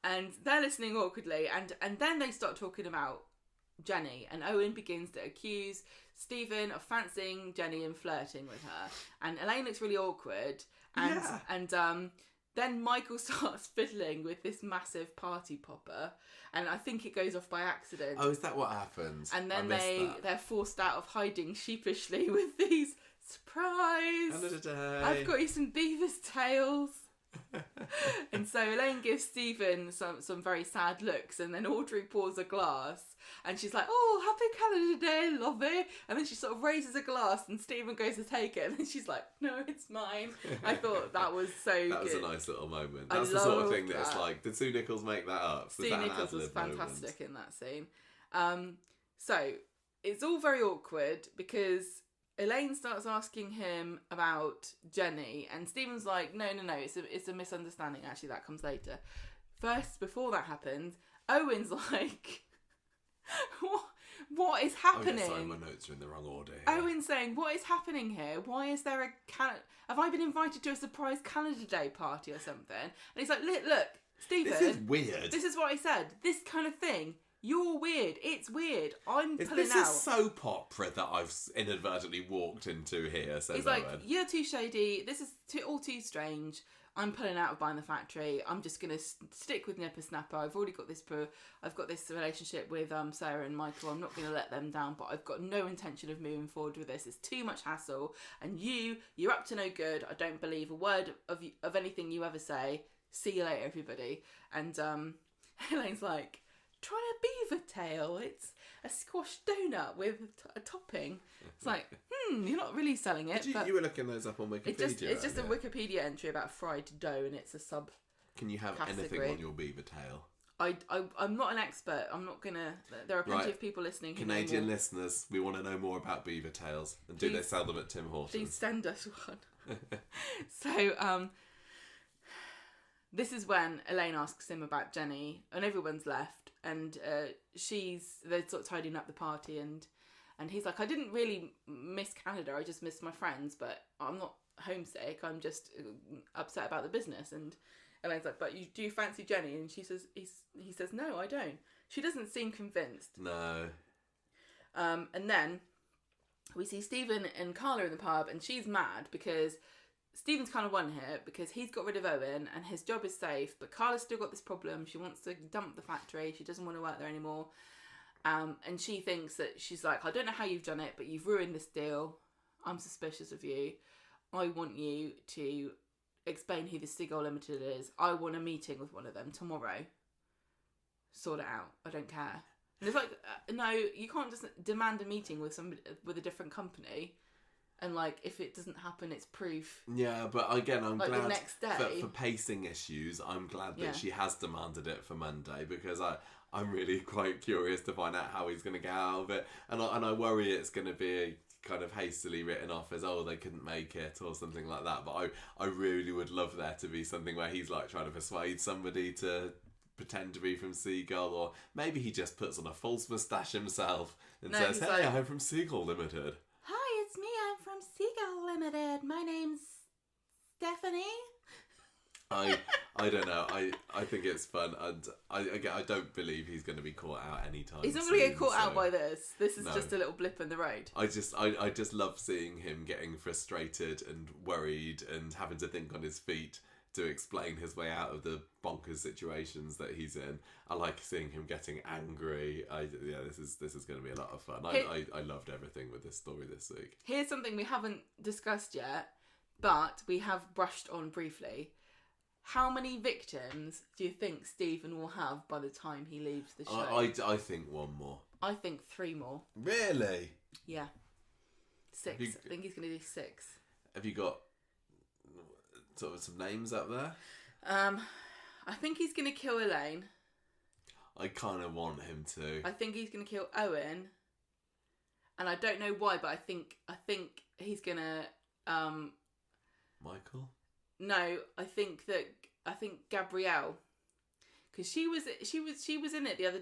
S2: And they're listening awkwardly, and then they start talking about Jenny, and Owen begins to accuse Stephen of fancying Jenny and flirting with her, and Elaine looks really awkward, and then Michael starts fiddling with this massive party popper, and I think it goes off by accident.
S1: Oh, is that what happens?
S2: And then they're forced out of hiding sheepishly with these surprise.
S1: Canada Day.
S2: I've got you some beaver's tails. And so Elaine gives Stephen some very sad looks, and then Audrey pours a glass, and she's like, "Oh, happy Canada Day, lovey." And then she sort of raises a glass, and Stephen goes to take it, and then she's like, "No, it's mine." I thought that was so good.
S1: That was a nice little moment. That's the sort of thing that it's like, did Sue Nichols make that up?
S2: Sue Nichols was fantastic in that scene. So it's all very awkward because Elaine starts asking him about Jenny, and Stephen's like, no, it's a misunderstanding. Actually, that comes later. First, before that happens, Owen's like, what is happening?
S1: Oh, sorry, my notes are in the wrong order here.
S2: Owen's saying, what is happening here? Why is there have I been invited to a surprise Canada Day party or something? And he's like, look, Stephen.
S1: This is weird.
S2: This is what I said. This kind of thing. You're weird. It's weird. I'm pulling out.
S1: This is soap opera that I've inadvertently walked into here. Says
S2: He's
S1: Owen.
S2: like, you're too shady. This is all too strange. I'm pulling out of buying the factory. I'm just gonna stick with Nipper Snapper. I've already got this. I've got this relationship with Sarah and Michael. I'm not gonna let them down. But I've got no intention of moving forward with this. It's too much hassle. And you're up to no good. I don't believe a word of anything you ever say. See you later, everybody. And Elaine's like, try a beaver tail. It's a squash donut with a topping. It's like, you're not really selling it.
S1: You were looking those up on Wikipedia.
S2: It's just a Wikipedia entry about fried dough, and it's a sub.
S1: Can you have anything on your beaver tail?
S2: I'm not an expert. I'm not gonna. There are plenty of people listening.
S1: Canadian listeners, we want to know more about beaver tails, and do they sell them at Tim Hortons?
S2: Please send us one. So this is when Elaine asks him about Jenny, and everyone's left, and they're sort of tidying up the party, and he's like, I didn't really miss Canada, I just missed my friends, but I'm not homesick, I'm just upset about the business. And Elaine's like, but do you fancy Jenny? And he says, no, I don't. She doesn't seem convinced.
S1: No.
S2: And then we see Stephen and Carla in the pub, and she's mad because Stephen's kind of won here because he's got rid of Owen and his job is safe, but Carla's still got this problem. She wants to dump the factory. She doesn't want to work there anymore. And she thinks that she's like, I don't know how you've done it, but you've ruined this deal. I'm suspicious of you. I want you to explain who the Seagull Limited is. I want a meeting with one of them tomorrow. Sort it out. I don't care. And it's like, no, you can't just demand a meeting with somebody with a different company. And like, if it doesn't happen, it's proof.
S1: Yeah, but again, I'm glad
S2: the next day,
S1: for pacing issues. I'm glad that she has demanded it for Monday, because I'm really quite curious to find out how he's going to get out of it, and I worry it's going to be kind of hastily written off as, oh, they couldn't make it or something like that. But I really would love there to be something where he's like trying to persuade somebody to pretend to be from Seagull, or maybe he just puts on a false moustache himself and says, hey, I'm from Seagull Limited.
S2: Hi, it's me, I'm from Seagull Limited. My name's Stephanie.
S1: I don't know. I think it's fun, and I don't believe he's going to be caught out anytime soon.
S2: He's not going to get caught out by this. This is just a little blip in the road.
S1: I just love seeing him getting frustrated and worried and having to think on his feet to explain his way out of the bonkers situations that he's in. I like seeing him getting angry. This is going to be a lot of fun. I loved everything with this story this week. Here's
S2: something we haven't discussed yet, but we have brushed on briefly. How many victims do you think Stephen will have by the time he leaves the show?
S1: I think one more.
S2: I think 3 more.
S1: Really?
S2: Yeah. 6. I think he's going to do 6.
S1: Have you got sort of some names up there?
S2: I think he's going to kill Elaine.
S1: I kind of want him to.
S2: I think he's going to kill Owen. And I don't know why, but I think he's going to...
S1: Michael?
S2: No, I think Gabrielle, because she was in it the other.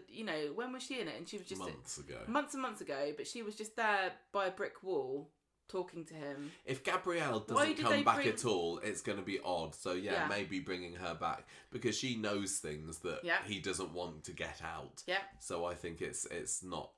S2: When was she in it? And she was just months and months ago. But she was just there by a brick wall talking to him.
S1: If Gabrielle doesn't come back at all, it's going to be odd. So maybe bringing her back, because she knows things that he doesn't want to get out. Yeah. So I think it's not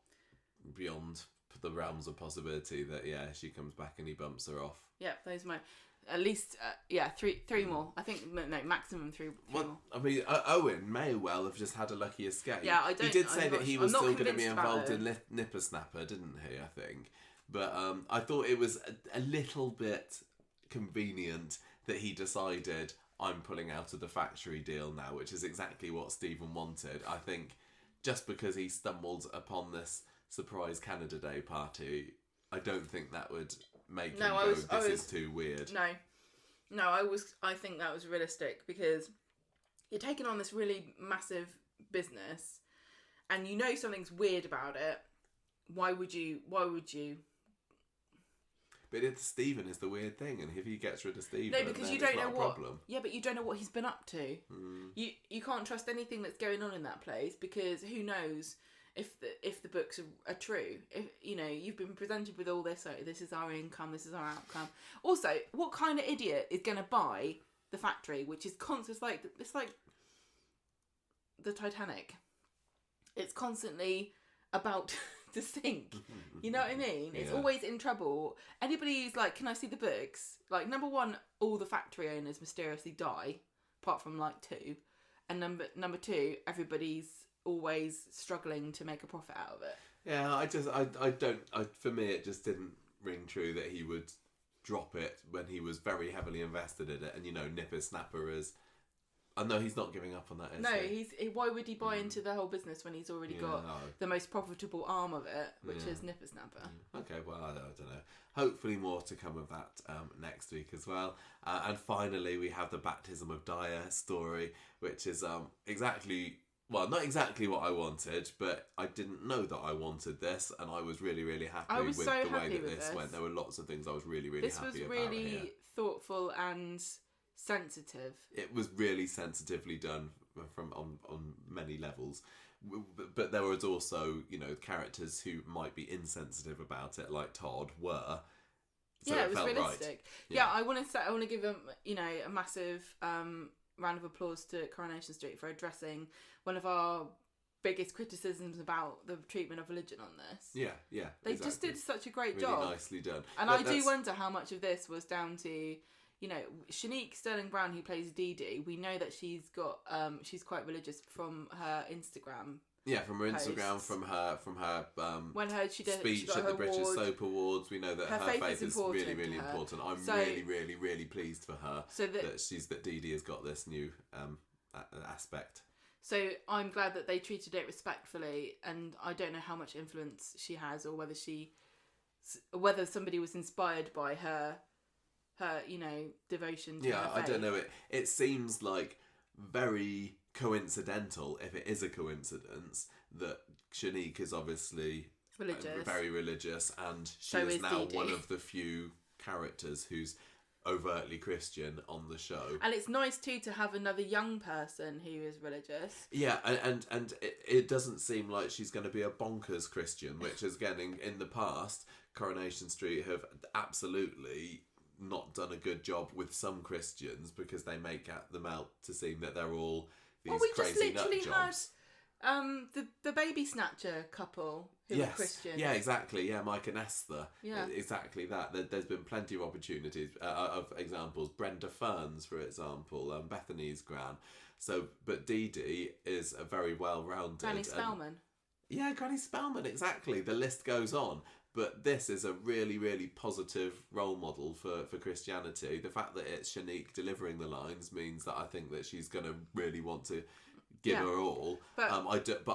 S1: beyond the realms of possibility that she comes back and he bumps her off.
S2: Yeah, those might. At least, 3 more. I think, no, maximum 3 more.
S1: I mean, Owen may well have just had a lucky escape.
S2: Yeah, I don't...
S1: He did say that he was still going to be involved in Nipper Snapper, didn't he, I think? But I thought it was a little bit convenient that he decided, I'm pulling out of the factory deal now, which is exactly what Stephen wanted. I think just because he stumbled upon this surprise Canada Day party, I don't think that would make him go, this is too weird.
S2: No, I think that was realistic, because you're taking on this really massive business and you know something's weird about it. Why would you?
S1: But Stephen is the weird thing, and if he gets rid of Stephen,
S2: no, because you don't know what.
S1: Problem.
S2: Yeah, but you don't know what he's been up to. You can't trust anything that's going on in that place, because who knows if the books are true. If you've been presented with all this, this is our income, this is our outcome. Also, what kind of idiot is going to buy the factory, which is constant? It's like the Titanic. It's constantly about to sink. You know what I mean? It's always in trouble. Anybody who's like, can I see the books? Like, number one, all the factory owners mysteriously die, apart from like two. And number two, everybody's always struggling to make a profit out of it.
S1: Yeah, for me, it just didn't ring true that he would drop it when he was very heavily invested in it, and nipper snapper is. I know he's not giving up on that. Why
S2: would he buy into the whole business when he's already got the most profitable arm of it, which is nipper snapper?
S1: Okay, well, I don't know. Hopefully more to come of that next week as well. And finally, we have the Baptism of Dyer story, which is not exactly what I wanted, but I didn't know that I wanted this, and I was really, really happy with the way that this went. There were lots of things I was really, really happy about. This was really
S2: thoughtful and sensitive.
S1: It was really sensitively done on many levels, but there was also characters who might be insensitive about it, like Todd were. So
S2: it was realistic. Right. Yeah, I want to give him a massive round of applause to Coronation Street for addressing one of our biggest criticisms about the treatment of religion on this.
S1: Yeah.
S2: They just did such a great job.
S1: Really nicely done.
S2: And I do wonder how much of this was down to Shanique Sterling Brown, who plays Dee-Dee. We know that she's got she's quite religious from her Instagram.
S1: Yeah, from her Instagram,
S2: posts.
S1: from her
S2: when she
S1: speech at the British Soap Awards. We know that her faith is really, really important. I'm really, really, really pleased for her that Dee-Dee has got this new aspect.
S2: So I'm glad that they treated it respectfully, and I don't know how much influence she has, or whether somebody was inspired by her devotion to her faith.
S1: I don't know. It seems like very coincidental, if it is a coincidence, that Shanique is obviously very religious, and she is now Dee-Dee. One of the few characters who's overtly Christian on the show.
S2: And it's nice too to have another young person who is religious.
S1: Yeah, and it doesn't seem like she's going to be a bonkers Christian, which is, again, in the past, Coronation Street have absolutely not done a good job with some Christians, because they make them out to seem that they're all these crazy nut jobs.
S2: The baby snatcher couple who were Christians.
S1: Yeah, exactly. Yeah, Mike and Esther. Yeah, exactly that. There's been plenty of opportunities of examples. Brenda Ferns, for example, Bethany's gran. So, but Dee-Dee is a very well-rounded.
S2: Granny Spellman.
S1: Granny Spellman. Exactly. The list goes on. But this is a really, really positive role model for Christianity. The fact that it's Shanique delivering the lines means that I think that she's going to really want to give her all. But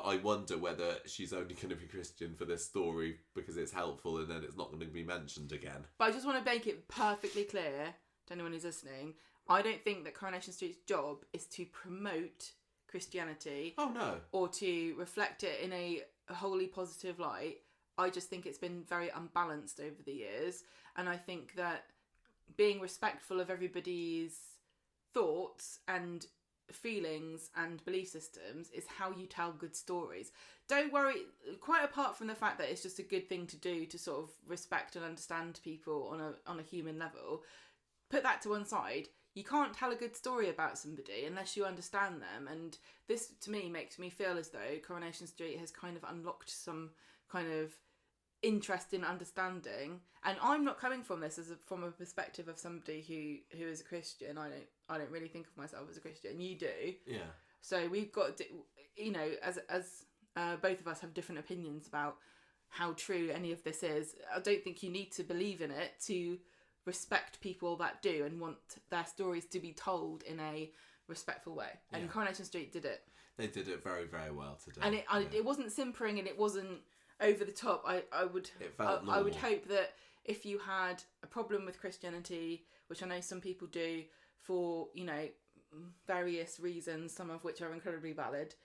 S1: I wonder whether she's only going to be Christian for this story because it's helpful, and then it's not going to be mentioned again.
S2: But I just want to make it perfectly clear to anyone who's listening, I don't think that Coronation Street's job is to promote Christianity.
S1: Oh, no.
S2: Or to reflect it in a wholly positive light. I just think it's been very unbalanced over the years, and I think that being respectful of everybody's thoughts and feelings and belief systems is how you tell good stories. Don't worry, quite apart from the fact that it's just a good thing to do to sort of respect and understand people on a human level, put that to one side. You can't tell a good story about somebody unless you understand them, and this to me makes me feel as though Coronation Street has kind of unlocked some kind of interest in understanding. And I'm not coming from this from a perspective of somebody who is a Christian. I don't really think of myself as a Christian. You do.
S1: Yeah.
S2: So we've got, as both of us have different opinions about how true any of this is. I don't think you need to believe in it to respect people that do and want their stories to be told in a respectful way. And Coronation Street did it.
S1: They did it very, very well today.
S2: And it wasn't simpering and it wasn't over the top. I would hope that if you had a problem with Christianity, which I know some people do for, you know, various reasons, some of which are incredibly valid,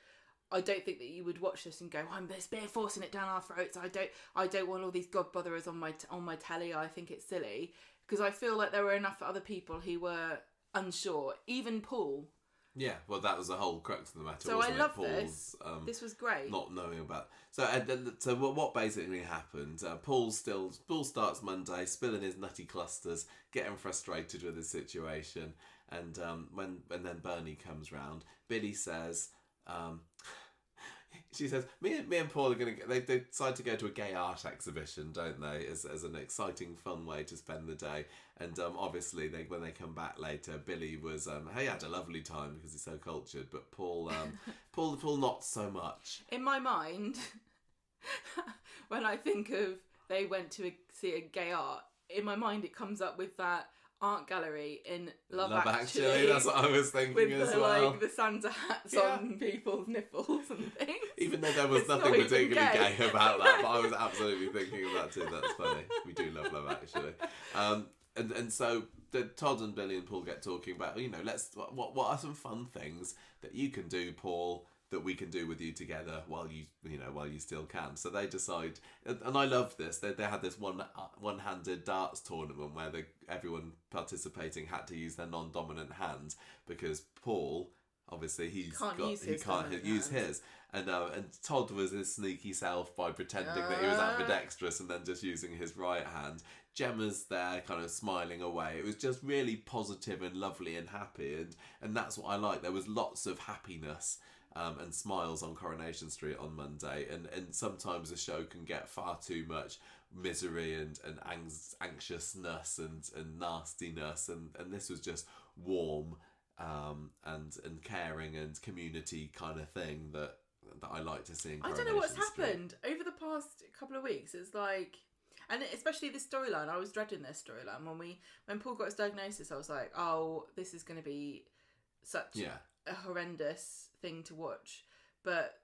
S2: I don't think that you would watch this and go, "I'm this bit forcing it down our throats. I don't want all these God botherers on my telly. I think it's silly." Because I feel like there were enough other people who were unsure. Even Paul.
S1: Yeah, well, that was the whole crux of the matter.
S2: So
S1: wasn't
S2: I love
S1: Paul's,
S2: this. This was great.
S1: Not knowing about. So what basically happened? Paul starts Monday, spilling his nutty clusters, getting frustrated with his situation, and when then Bernie comes round, Billy says. She says, me and Paul are going to... They decide to go to a gay art exhibition, don't they? As an exciting, fun way to spend the day. And obviously, when they come back later, Billy was... he had a lovely time because he's so cultured. But Paul, Paul not so much.
S2: In my mind, when I think of they went to see a gay art, in my mind it comes up with that art gallery in Love Actually.
S1: That's what I was thinking
S2: with
S1: as
S2: the,
S1: well.
S2: Like the Santa hats on people's nipples and things.
S1: Even though there was nothing particularly gay about that, but I was absolutely thinking of that too. That's funny. We do love Love Actually. And so Todd and Billy and Paul get talking about, you know, what are some fun things that you can do, Paul, that we can do with you together while you still can. So they decide, and I love this. They had this one-handed darts tournament where everyone participating had to use their non-dominant hand because Paul, obviously, he can't use his. And Todd was his sneaky self by pretending that he was ambidextrous and then just using his right hand. Gemma's there kind of smiling away. It was just really positive and lovely and happy, and that's what I like. There was lots of happiness and smiles on Coronation Street on Monday, and sometimes the show can get far too much misery and anxiousness and nastiness, and this was just warm and caring and community kind of thing that I like to see in Coronation Street.
S2: I don't know what's happened over the past couple of weeks. It's like, and especially this storyline, I was dreading this storyline when Paul got his diagnosis. I was like, oh, this is going to be such a horrendous thing to watch, but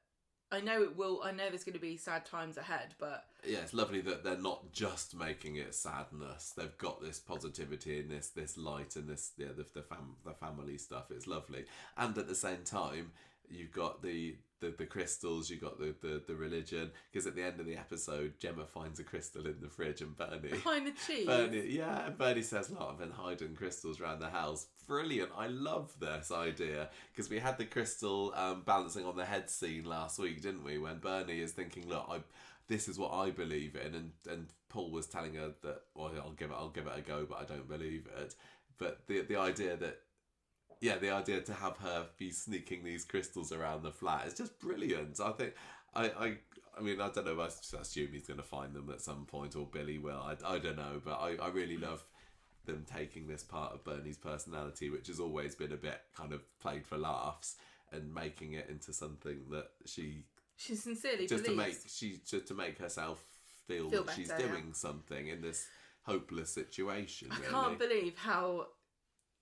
S2: I know it will. I know there's going to be sad times ahead, but
S1: yeah, it's lovely that they're not just making it sadness. They've got this positivity and this light and this the family stuff. It's lovely, and at the same time, you've got the crystals, you got the religion, because at the end of the episode, Gemma finds a crystal in the fridge and Bernie
S2: behind the cheese.
S1: Bernie says, "Look, I've been hiding crystals around the house." Brilliant! I love this idea because we had the crystal balancing on the head scene last week, didn't we? When Bernie is thinking, "Look, this is what I believe in," and Paul was telling her that, "Well, I'll give it a go, but I don't believe it." But the idea that. Yeah, the idea to have her be sneaking these crystals around the flat is just brilliant. I think, I mean, I don't know, I assume he's going to find them at some point, or Billy will. I don't know, but I really love them taking this part of Bernie's personality, which has always been a bit kind of played for laughs, and making it into something that she
S2: sincerely
S1: just
S2: believes.
S1: to make herself feel that better, she's doing something in this hopeless situation.
S2: I can't believe how.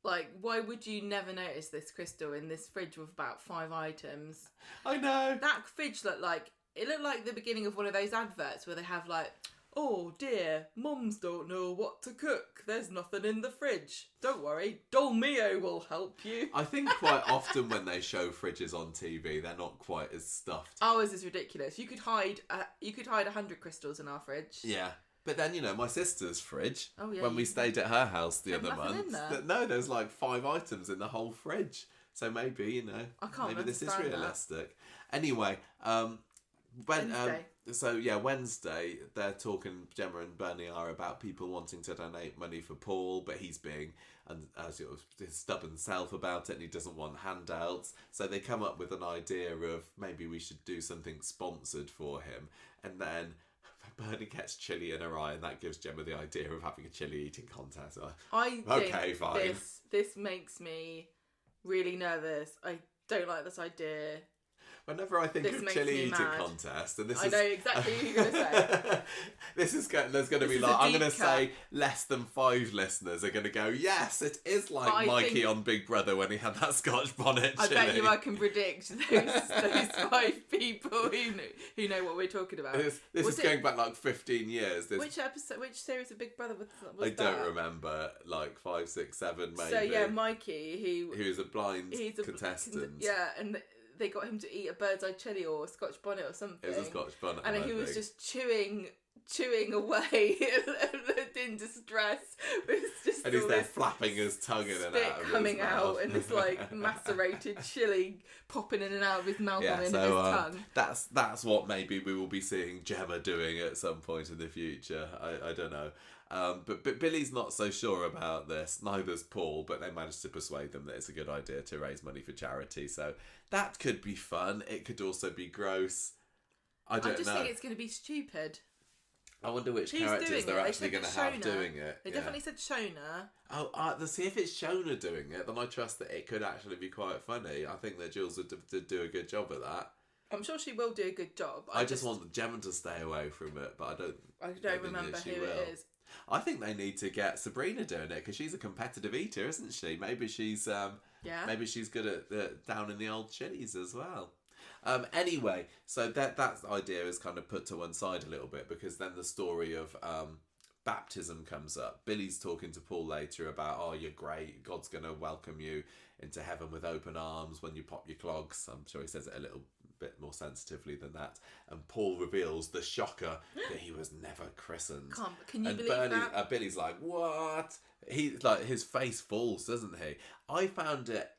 S2: Like, why would you never notice this crystal in this fridge with about 5 items?
S1: I know.
S2: That fridge looked like the beginning of one of those adverts where they have like, "Oh dear, mums don't know what to cook. There's nothing in the fridge. Don't worry, Dolmio will help you."
S1: I think quite often when they show fridges on TV, they're not quite as stuffed.
S2: Ours is ridiculous. You could hide 100 crystals in our fridge.
S1: Yeah. But then, you know, my sister's fridge,
S2: oh, yeah,
S1: when we stayed at her house the other
S2: month,
S1: no, there's like 5 items in the whole fridge. So maybe, you know, maybe this is realistic. That. Anyway, Wednesday, they're talking, Gemma and Bernie are, about people wanting to donate money for Paul, but he's being his stubborn self about it, and he doesn't want handouts. So they come up with an idea of maybe we should do something sponsored for him, and then Bernie gets chili in her eye, and that gives Gemma the idea of having a chili eating contest.
S2: I think fine. This makes me really nervous. I don't like this idea.
S1: Whenever I think of chili eating contest, and
S2: I know exactly who you're going to say.
S1: There's going to be like, I'm going to say less than 5 listeners are going to go, yes, it is like Mikey on Big Brother when he had that Scotch bonnet chili.
S2: I bet you I can predict those 5 people who know what we're talking about.
S1: This is going back like 15 years.
S2: Which series of Big Brother was
S1: I don't remember, like 5, 6, 7 maybe.
S2: So yeah, Mikey,
S1: who's a blind contestant.
S2: Yeah, and they got him to eat a bird's eye chili or a Scotch bonnet or something.
S1: It was a Scotch bonnet.
S2: And he was just chewing away in distress.
S1: And he's there flapping his tongue in and out of his
S2: coming
S1: mouth.
S2: out and this like macerated chili popping in and out of his mouth and in his tongue.
S1: That's what maybe we will be seeing Gemma doing at some point in the future. I don't know. But Billy's not so sure about this. Neither's Paul, but they managed to persuade them that it's a good idea to raise money for charity. So that could be fun. It could also be gross. I just
S2: think it's going to be stupid.
S1: I wonder which characters they're actually going to have doing it.
S2: They definitely said Shona.
S1: Oh, see, if it's Shona doing it, then I trust that it could actually be quite funny. I think that Jules would do a good job at that.
S2: I'm sure she will do a good job.
S1: I just want Gemma to stay away from it, but I don't
S2: remember who it is.
S1: I think they need to get Sabrina doing it because she's a competitive eater, isn't she? Maybe she's maybe she's good at down in the old chilies as well. Anyway, so that idea is kind of put to one side a little bit because then the story of baptism comes up. Billy's talking to Paul later about, oh, you're great. God's going to welcome you into heaven with open arms when you pop your clogs. I'm sure he says it a little bit more sensitively than that. And Paul reveals the shocker that he was never christened.
S2: Can you believe that?
S1: Billy's like, what? His face falls, doesn't he? I found it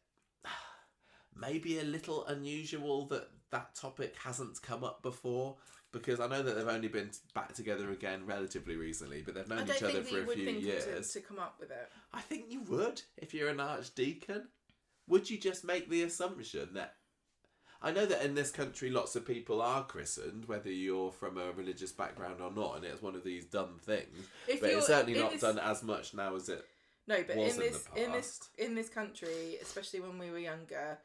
S1: maybe a little unusual that topic hasn't come up before, because I know that they've only been back together again relatively recently, but they've known each other for a few years.
S2: To come up with it.
S1: I think you would if you're an archdeacon. Would you just make the assumption that... I know that in this country lots of people are christened, whether you're from a religious background or not, and it's one of these dumb things. But it's certainly not done as much now as it was in the past.
S2: In this country, especially when we were younger,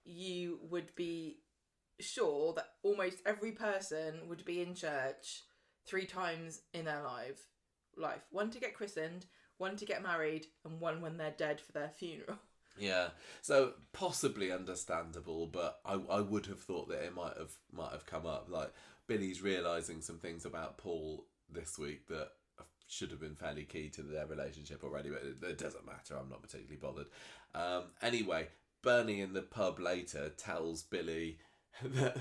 S2: you would be sure that almost every person would be in church 3 times in their life. One to get christened, 1 to get married, and 1 when they're dead for their funeral.
S1: Yeah, so possibly understandable, but I would have thought that it might have come up. Like Billy's realising some things about Paul this week that should have been fairly key to their relationship already, but it doesn't matter. I'm not particularly bothered. Anyway, Bernie in the pub later tells Billy that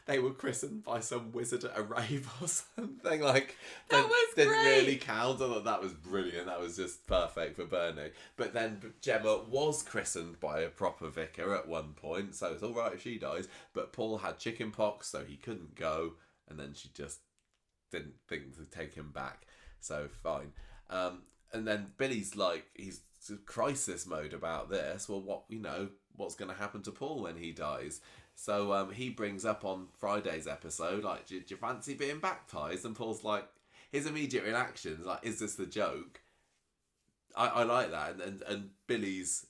S1: they were christened by some wizard at a rave or something. Like,
S2: that
S1: didn't really count. I thought that was brilliant. That was just perfect for Bernie. But then Gemma was christened by a proper vicar at one point, so it's all right if she dies. But Paul had chicken pox, so he couldn't go, and then she just didn't think to take him back. So fine. And then Billy's like, he's crisis mode about this. Well, what's going to happen to Paul when he dies? So he brings up on Friday's episode, like, do you fancy being baptised? And Paul's like, his immediate reaction is like, is this the joke? I like that. And Billy's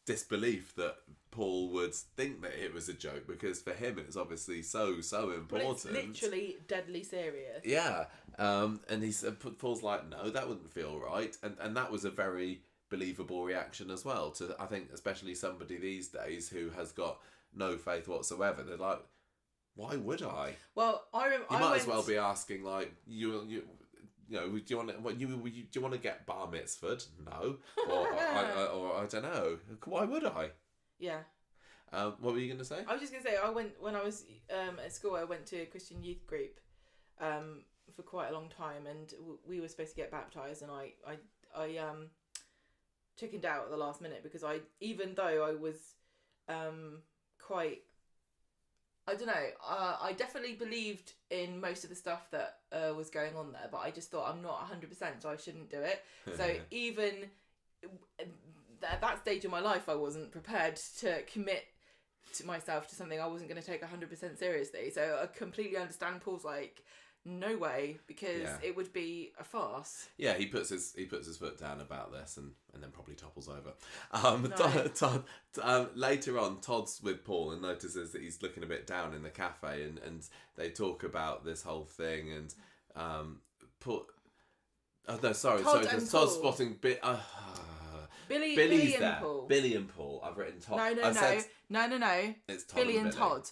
S1: disbelief that Paul would think that it was a joke, because for him it's obviously so important.
S2: Well, it's literally deadly serious.
S1: Yeah. And Paul's like, no, that wouldn't feel right. And that was a very believable reaction as well to, I think, especially somebody these days who has got no faith whatsoever. They're like, why would I?
S2: Well,
S1: you might as well be asking, like, do you want to get bar mitzvahed? No. Or I don't know. Why would I?
S2: Yeah.
S1: What were you going to say?
S2: I was just going to say, when I was at school, I went to a Christian youth group for quite a long time, and we were supposed to get baptised, and I chickened out at the last minute, because even though I was quite, I don't know, I definitely believed in most of the stuff that was going on there, but I just thought I'm not 100%, so I shouldn't do it. So even at that stage of my life, I wasn't prepared to commit to myself to something I wasn't going to take 100% seriously. So I completely understand Paul's like, no way, because it would be a farce.
S1: Yeah, he puts his foot down about this and then probably topples over. Later on, Todd's with Paul and notices that he's looking a bit down in the cafe, and they talk about this whole thing and Todd's spotting Billy's
S2: and
S1: there.
S2: Paul.
S1: Billy and Paul. I've written Todd.
S2: No.
S1: It's Todd
S2: Billy and Todd.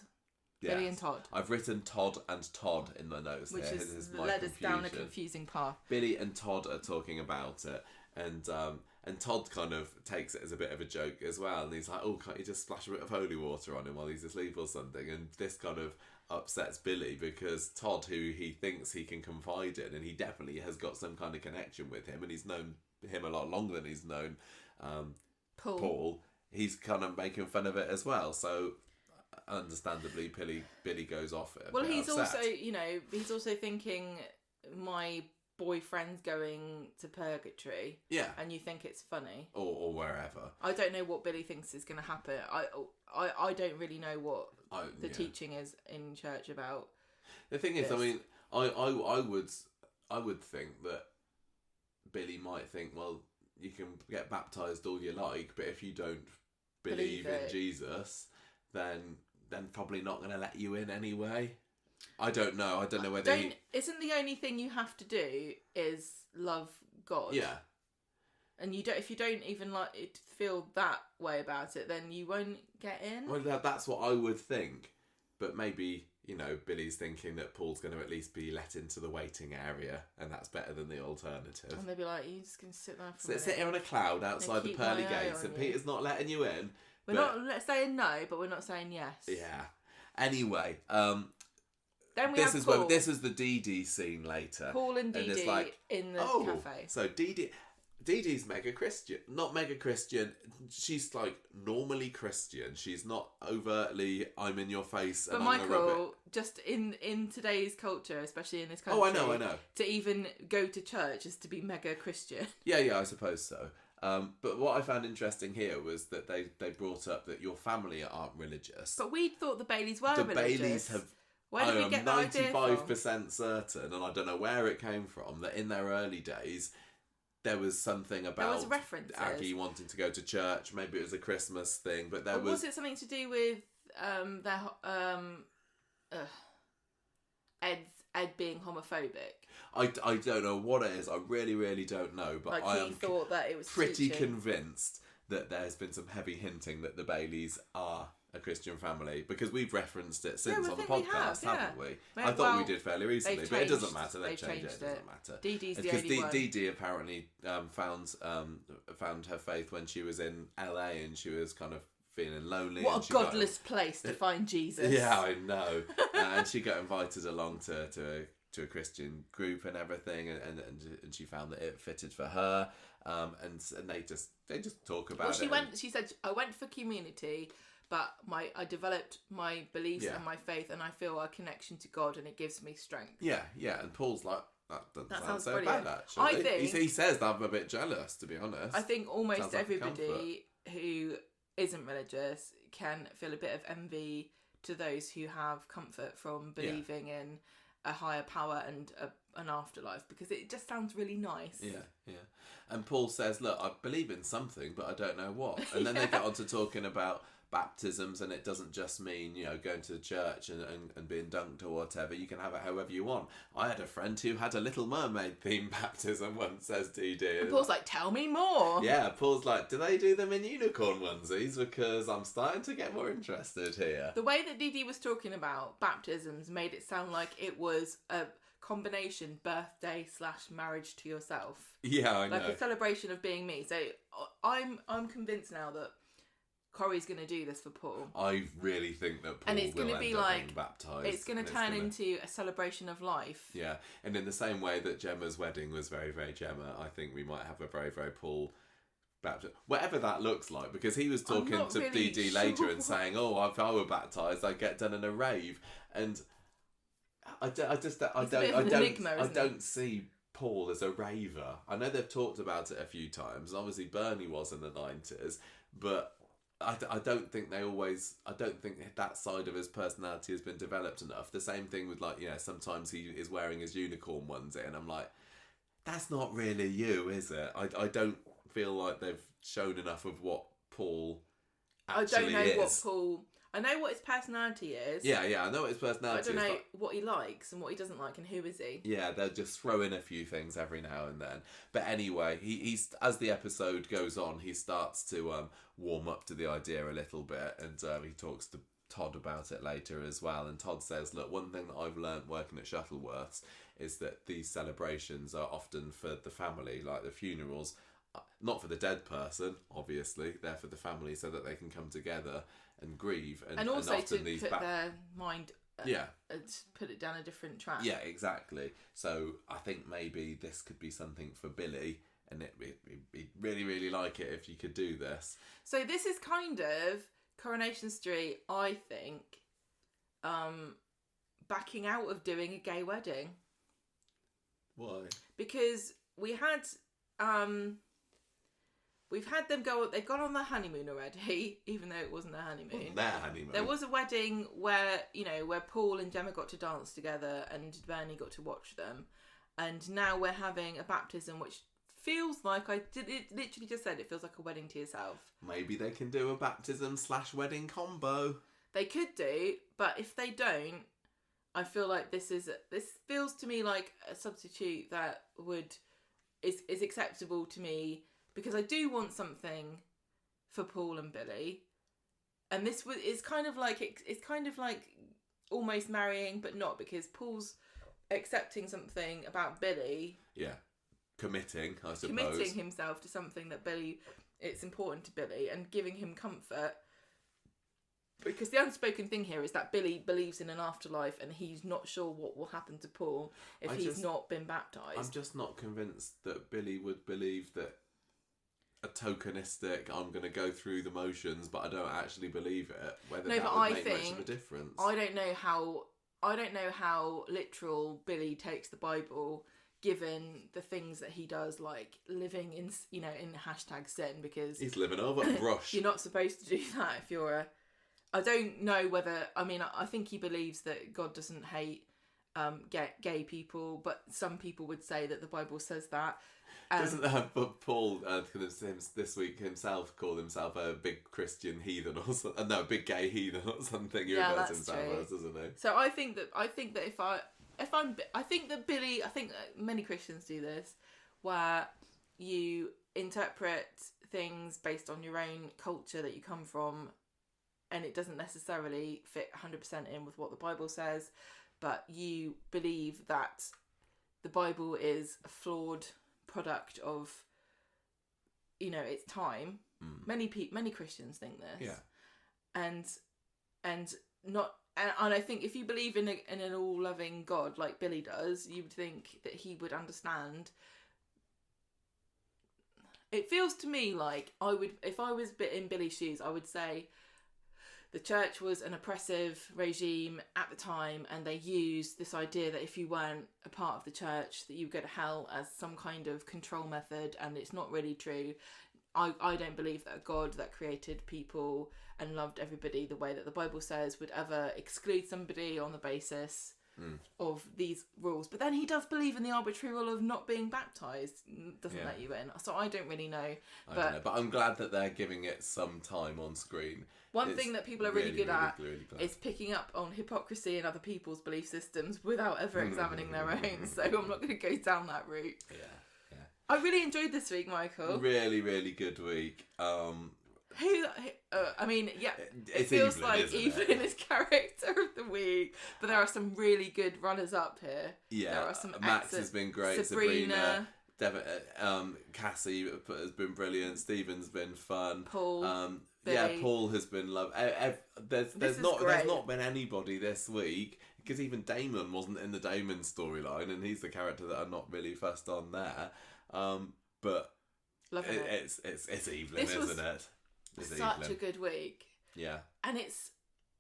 S1: Yes.
S2: Billy and Todd.
S1: I've written Todd and Todd in my notes,
S2: which
S1: here.
S2: has led us down a confusing path.
S1: Billy and Todd are talking about it, and Todd kind of takes it as a bit of a joke as well, and he's like, "Oh, can't you just splash a bit of holy water on him while he's asleep or something?" And this kind of upsets Billy because Todd, who he thinks he can confide in, and he definitely has got some kind of connection with him, and he's known him a lot longer than he's known Paul. He's kind of making fun of it as well, so understandably Billy goes off it.
S2: Well, he's upset. He's also thinking, my boyfriend's going to purgatory.
S1: Yeah.
S2: And you think it's funny.
S1: Or wherever.
S2: I don't know what Billy thinks is going to happen. I don't really know what the teaching is in church about.
S1: The thing is, I mean, I would think that Billy might think, well, you can get baptised all you like, but if you don't believe in Jesus, then probably not going to let you in anyway. I don't know. I don't know whether
S2: Isn't the only thing you have to do is love God?
S1: Yeah.
S2: And if you don't even feel that way about it, then you won't get in.
S1: Well, that's what I would think. But maybe, Billy's thinking that Paul's going to at least be let into the waiting area, and that's better than the alternative.
S2: And they'll be like, "You're just going to sit there for a minute.
S1: Sit here on a cloud outside the pearly gates, and Peter's not letting you in."
S2: We're not saying no, but we're not saying yes.
S1: Yeah. Anyway,
S2: then
S1: this is the Dee-Dee scene later.
S2: Paul and Dee-Dee in the cafe.
S1: So Dee-Dee's mega Christian. Not mega Christian. She's normally Christian. She's not overtly, I'm in your face.
S2: But
S1: and
S2: Michael,
S1: I'm gonna rub it.
S2: Just in today's culture, especially in this country.
S1: Oh, I know.
S2: To even go to church is to be mega Christian.
S1: Yeah, I suppose so. But what I found interesting here was that they brought up that your family aren't religious.
S2: But we thought the Baileys were religious.
S1: The Baileys have.
S2: Where did we get that idea from?
S1: 95% certain, and I don't know where it came from, that in their early days there was something about Aggie wanting to go to church. Maybe it was a Christmas thing, but
S2: was it something to do with Ed being homophobic?
S1: I don't know what it is. I really, really don't know. But I am
S2: thought that it was
S1: pretty convinced that there's been some heavy hinting that the Baileys are a Christian family, because we've referenced it since on the podcast, haven't we? I thought we did fairly recently, but it doesn't matter. They've changed it. It doesn't matter.
S2: Dee-Dee's the only one.
S1: Dee-Dee apparently found her faith when she was in LA, and she was kind of feeling lonely.
S2: What a godless place to find Jesus.
S1: Yeah, I know. And she got invited along to a Christian group and everything, and she found that it fitted for her. And they just talk about it.
S2: She said, I went for community, but I developed my beliefs and my faith, and I feel a connection to God, and it gives me strength.
S1: Yeah, and Paul's like, that doesn't sound so
S2: brilliant.
S1: bad, actually.
S2: I think,
S1: he says that I'm a bit jealous, to be honest.
S2: I think almost everybody who isn't religious can feel a bit of envy to those who have comfort from believing in a higher power and an afterlife, because it just sounds really nice.
S1: Yeah. And Paul says, look, I believe in something, but I don't know what. And then they get on to talking about baptisms, and it doesn't just mean going to the church and being dunked or whatever. You can have it however you want. I had a friend who had a Little Mermaid themed baptism once, says Dee-Dee.
S2: And Paul's like, tell me more.
S1: Yeah, Paul's like, do they do them in unicorn onesies? Because I'm starting to get more interested here.
S2: The way that Dee-Dee was talking about baptisms made it sound like it was a combination birthday / marriage to yourself.
S1: Yeah, I know.
S2: Like a celebration of being me. So I'm convinced now that Corrie's going to do this for Paul.
S1: I really think that Paul will end up being baptised.
S2: It's going to turn into a celebration of life.
S1: Yeah, and in the same way that Gemma's wedding was very, very Gemma, I think we might have a very, very Paul baptism. Whatever that looks like, because he was talking to really Dee-Dee later and saying, if I were baptised, I'd get done in a rave. And I don't see Paul as a raver. I know they've talked about it a few times. Obviously, Bernie was in the 90s, but I don't think that side of his personality has been developed enough. The same thing with, like, sometimes he is wearing his unicorn onesie and I'm like, that's not really you, is it? I don't feel like they've shown enough of what Paul actually is.
S2: I know what his personality is.
S1: Yeah, I know what his personality is.
S2: I don't know what he likes and what he doesn't like and who is he.
S1: Yeah, they'll just throw in a few things every now and then. But anyway, he's as the episode goes on, he starts to warm up to the idea a little bit, and he talks to Todd about it later as well. And Todd says, look, one thing that I've learned working at Shuttleworths is that these celebrations are often for the family, like the funerals, not for the dead person, obviously, they're for the family so that they can come together and grieve, and
S2: also
S1: and often
S2: to put their mind and put it down a different track.
S1: Yeah, exactly. So I think maybe this could be something for Billy, and we'd really, really like it if you could do this.
S2: So this is kind of Coronation Street, I think, backing out of doing a gay wedding.
S1: Why?
S2: Because we've had them go. They've gone on their honeymoon already, even though it wasn't their honeymoon.
S1: Wasn't their honeymoon.
S2: There was a wedding where Paul and Gemma got to dance together, and Bernie got to watch them. And now we're having a baptism, which feels like it literally just said it feels like a wedding to yourself.
S1: Maybe they can do a baptism/wedding combo.
S2: They could do, but if they don't, I feel like this feels to me like a substitute that is acceptable to me. Because I do want something for Paul and Billy, and this is kind of like it's kind of like almost marrying, but not, because Paul's accepting something about Billy.
S1: Yeah, committing
S2: himself to something that it's important to Billy, and giving him comfort. Because the unspoken thing here is that Billy believes in an afterlife, and he's not sure what will happen to Paul if he's not been baptised.
S1: I'm just not convinced that Billy would believe that. A tokenistic, I'm going to go through the motions, but I don't actually believe it. Whether that would make much of a difference.
S2: I don't know how literal Billy takes the Bible, given the things that he does, like living in #sin, because
S1: he's living over brush.
S2: You're not supposed to do that if you're I don't know whether. I mean, I think he believes that God doesn't hate gay people, but some people would say that the Bible says that.
S1: Doesn't Paul this week himself call himself a big Christian heathen or something? No, a big gay heathen or something.
S2: Yeah, that's
S1: himself
S2: true.
S1: As, doesn't he?
S2: So I think that I think that Billy. I think many Christians do this, where you interpret things based on your own culture that you come from, and it doesn't necessarily fit 100% in with what the Bible says, but you believe that the Bible is a flawed product of its time. Many Christians think this, and I think if you believe in an all loving God like Billy does, you would think that he would understand. It feels to me like I would, if I was in Billy's shoes, I would say the church was an oppressive regime at the time, and they used this idea that if you weren't a part of the church, that you would go to hell as some kind of control method, and it's not really true. I don't believe that a God that created people and loved everybody the way that the Bible says would ever exclude somebody on the basis of these rules. But then he does believe in the arbitrary rule of not being baptised, doesn't let you in. So I don't really know.
S1: I don't know, but I'm glad that they're giving it some time on screen.
S2: One thing that people are really good at is picking up on hypocrisy in other people's belief systems without ever examining their own. So I'm not going to go down that route.
S1: Yeah.
S2: I really enjoyed this week, Michael.
S1: Really, really good week.
S2: It feels like Evelyn is character of the week, but there are some really good runners up here.
S1: Yeah,
S2: there are some
S1: Max has been great. Sabrina Cassie has been brilliant. Stephen's been fun.
S2: Paul,
S1: Paul has been loved. There's not been anybody this week, because even Damon wasn't in the Damon storyline, and he's the character that I'm not really fussed on there. But it's Evelyn, isn't it? It's
S2: such
S1: Evelyn.
S2: A good week.
S1: Yeah.
S2: And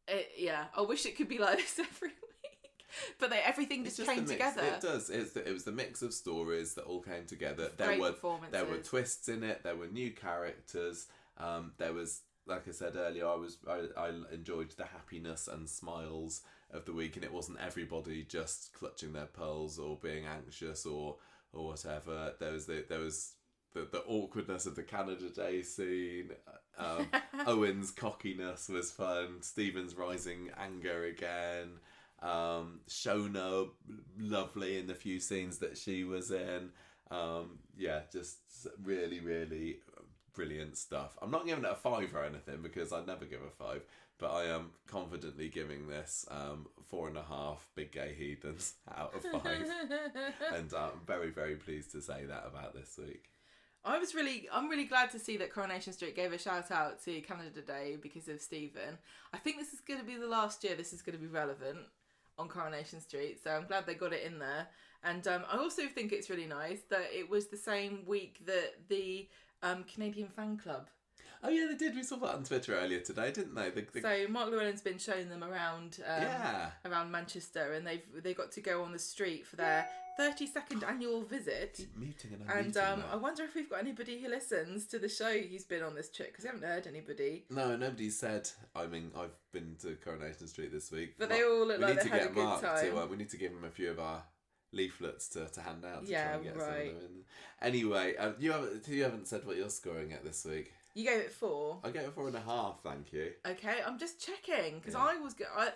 S2: I wish it could be like this every week. But everything just came together.
S1: It does. It was the mix of stories that all came together.
S2: Great performances.
S1: There were twists in it. There were new characters. There was like I said earlier, I enjoyed the happiness and smiles of the week, and it wasn't everybody just clutching their pearls or being anxious or whatever. There was the awkwardness of the Canada Day scene. Owen's cockiness was fun. Stephen's rising anger again. Shona, lovely in the few scenes that she was in. Just really, really brilliant stuff. I'm not giving it a 5 or anything because I'd never give a 5, but I am confidently giving this 4.5 big gay heathens out of 5. And I'm very, very pleased to say that about this week.
S2: I'm really glad to see that Coronation Street gave a shout out to Canada Day because of Stephen. I think this is going to be the last year this is going to be relevant on Coronation Street, so I'm glad they got it in there. And I also think it's really nice that it was the same week that the Canadian fan club.
S1: Oh yeah, they did. We saw that on Twitter earlier today, didn't they?
S2: So Mark Llewellyn's been showing them around around Manchester, and they got to go on the street for their 32nd annual visit.
S1: Keep muting
S2: and I wonder if we've got anybody who listens to the show who's been on this trip, because we haven't heard anybody.
S1: No, nobody said. I mean, I've been to Coronation Street this week,
S2: but they all look like they had a good time.
S1: We need to give him a few of our leaflets to hand out. To
S2: yeah,
S1: try and get
S2: right.
S1: Some of them in. Anyway, you haven't said what you're scoring at this week.
S2: You gave it 4.
S1: I gave it 4.5. Thank you.
S2: Okay, I'm just checking because I was good. I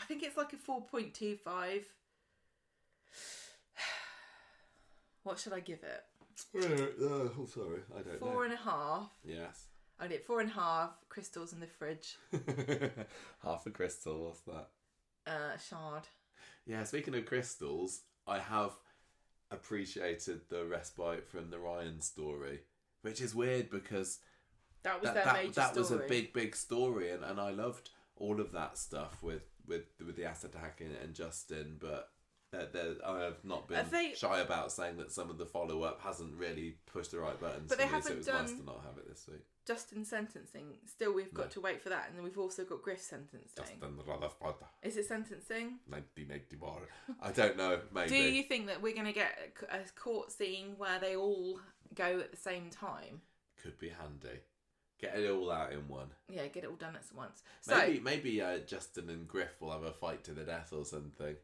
S2: think it's like a 4.25. What should I give it?
S1: Sorry, I don't know.
S2: 4.5.
S1: Yes.
S2: I did 4.5 crystals in the fridge.
S1: Half a crystal. What's that?
S2: Shard.
S1: Yeah. Speaking of crystals, I have appreciated the respite from the Ryan story. Which is weird because
S2: that was their major story.
S1: That was a big story, and I loved all of that stuff with the acid attacking and Justin, but I have not been shy about saying that some of the follow up hasn't really pushed the right buttons.
S2: But
S1: for
S2: they
S1: me, so it
S2: haven't
S1: was
S2: done
S1: nice to not have it this week.
S2: Justin sentencing. Still, we've got to wait for that, and then we've also got Griff sentencing.
S1: Justin Rutherford.
S2: Is it sentencing?
S1: 1981. I don't know. Maybe.
S2: Do you think that we're going to get a court scene where they all go at the same time?
S1: Could be handy. Get it all out in one.
S2: Yeah, get it all done at once.
S1: Maybe Justin and Griff will have a fight to the death or something.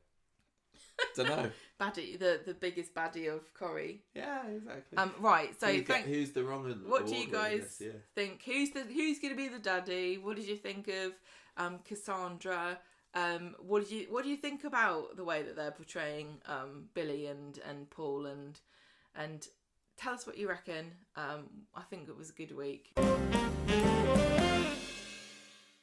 S1: Don't know.
S2: Baddie, the biggest baddie of Corrie.
S1: Yeah, exactly.
S2: Right. So
S1: who's the wrong and
S2: what do you guys think? Who's going to be the daddy? What did you think of Cassandra? What do you think about the way that they're portraying Billy and Paul and tell us what you reckon. I think it was a good week.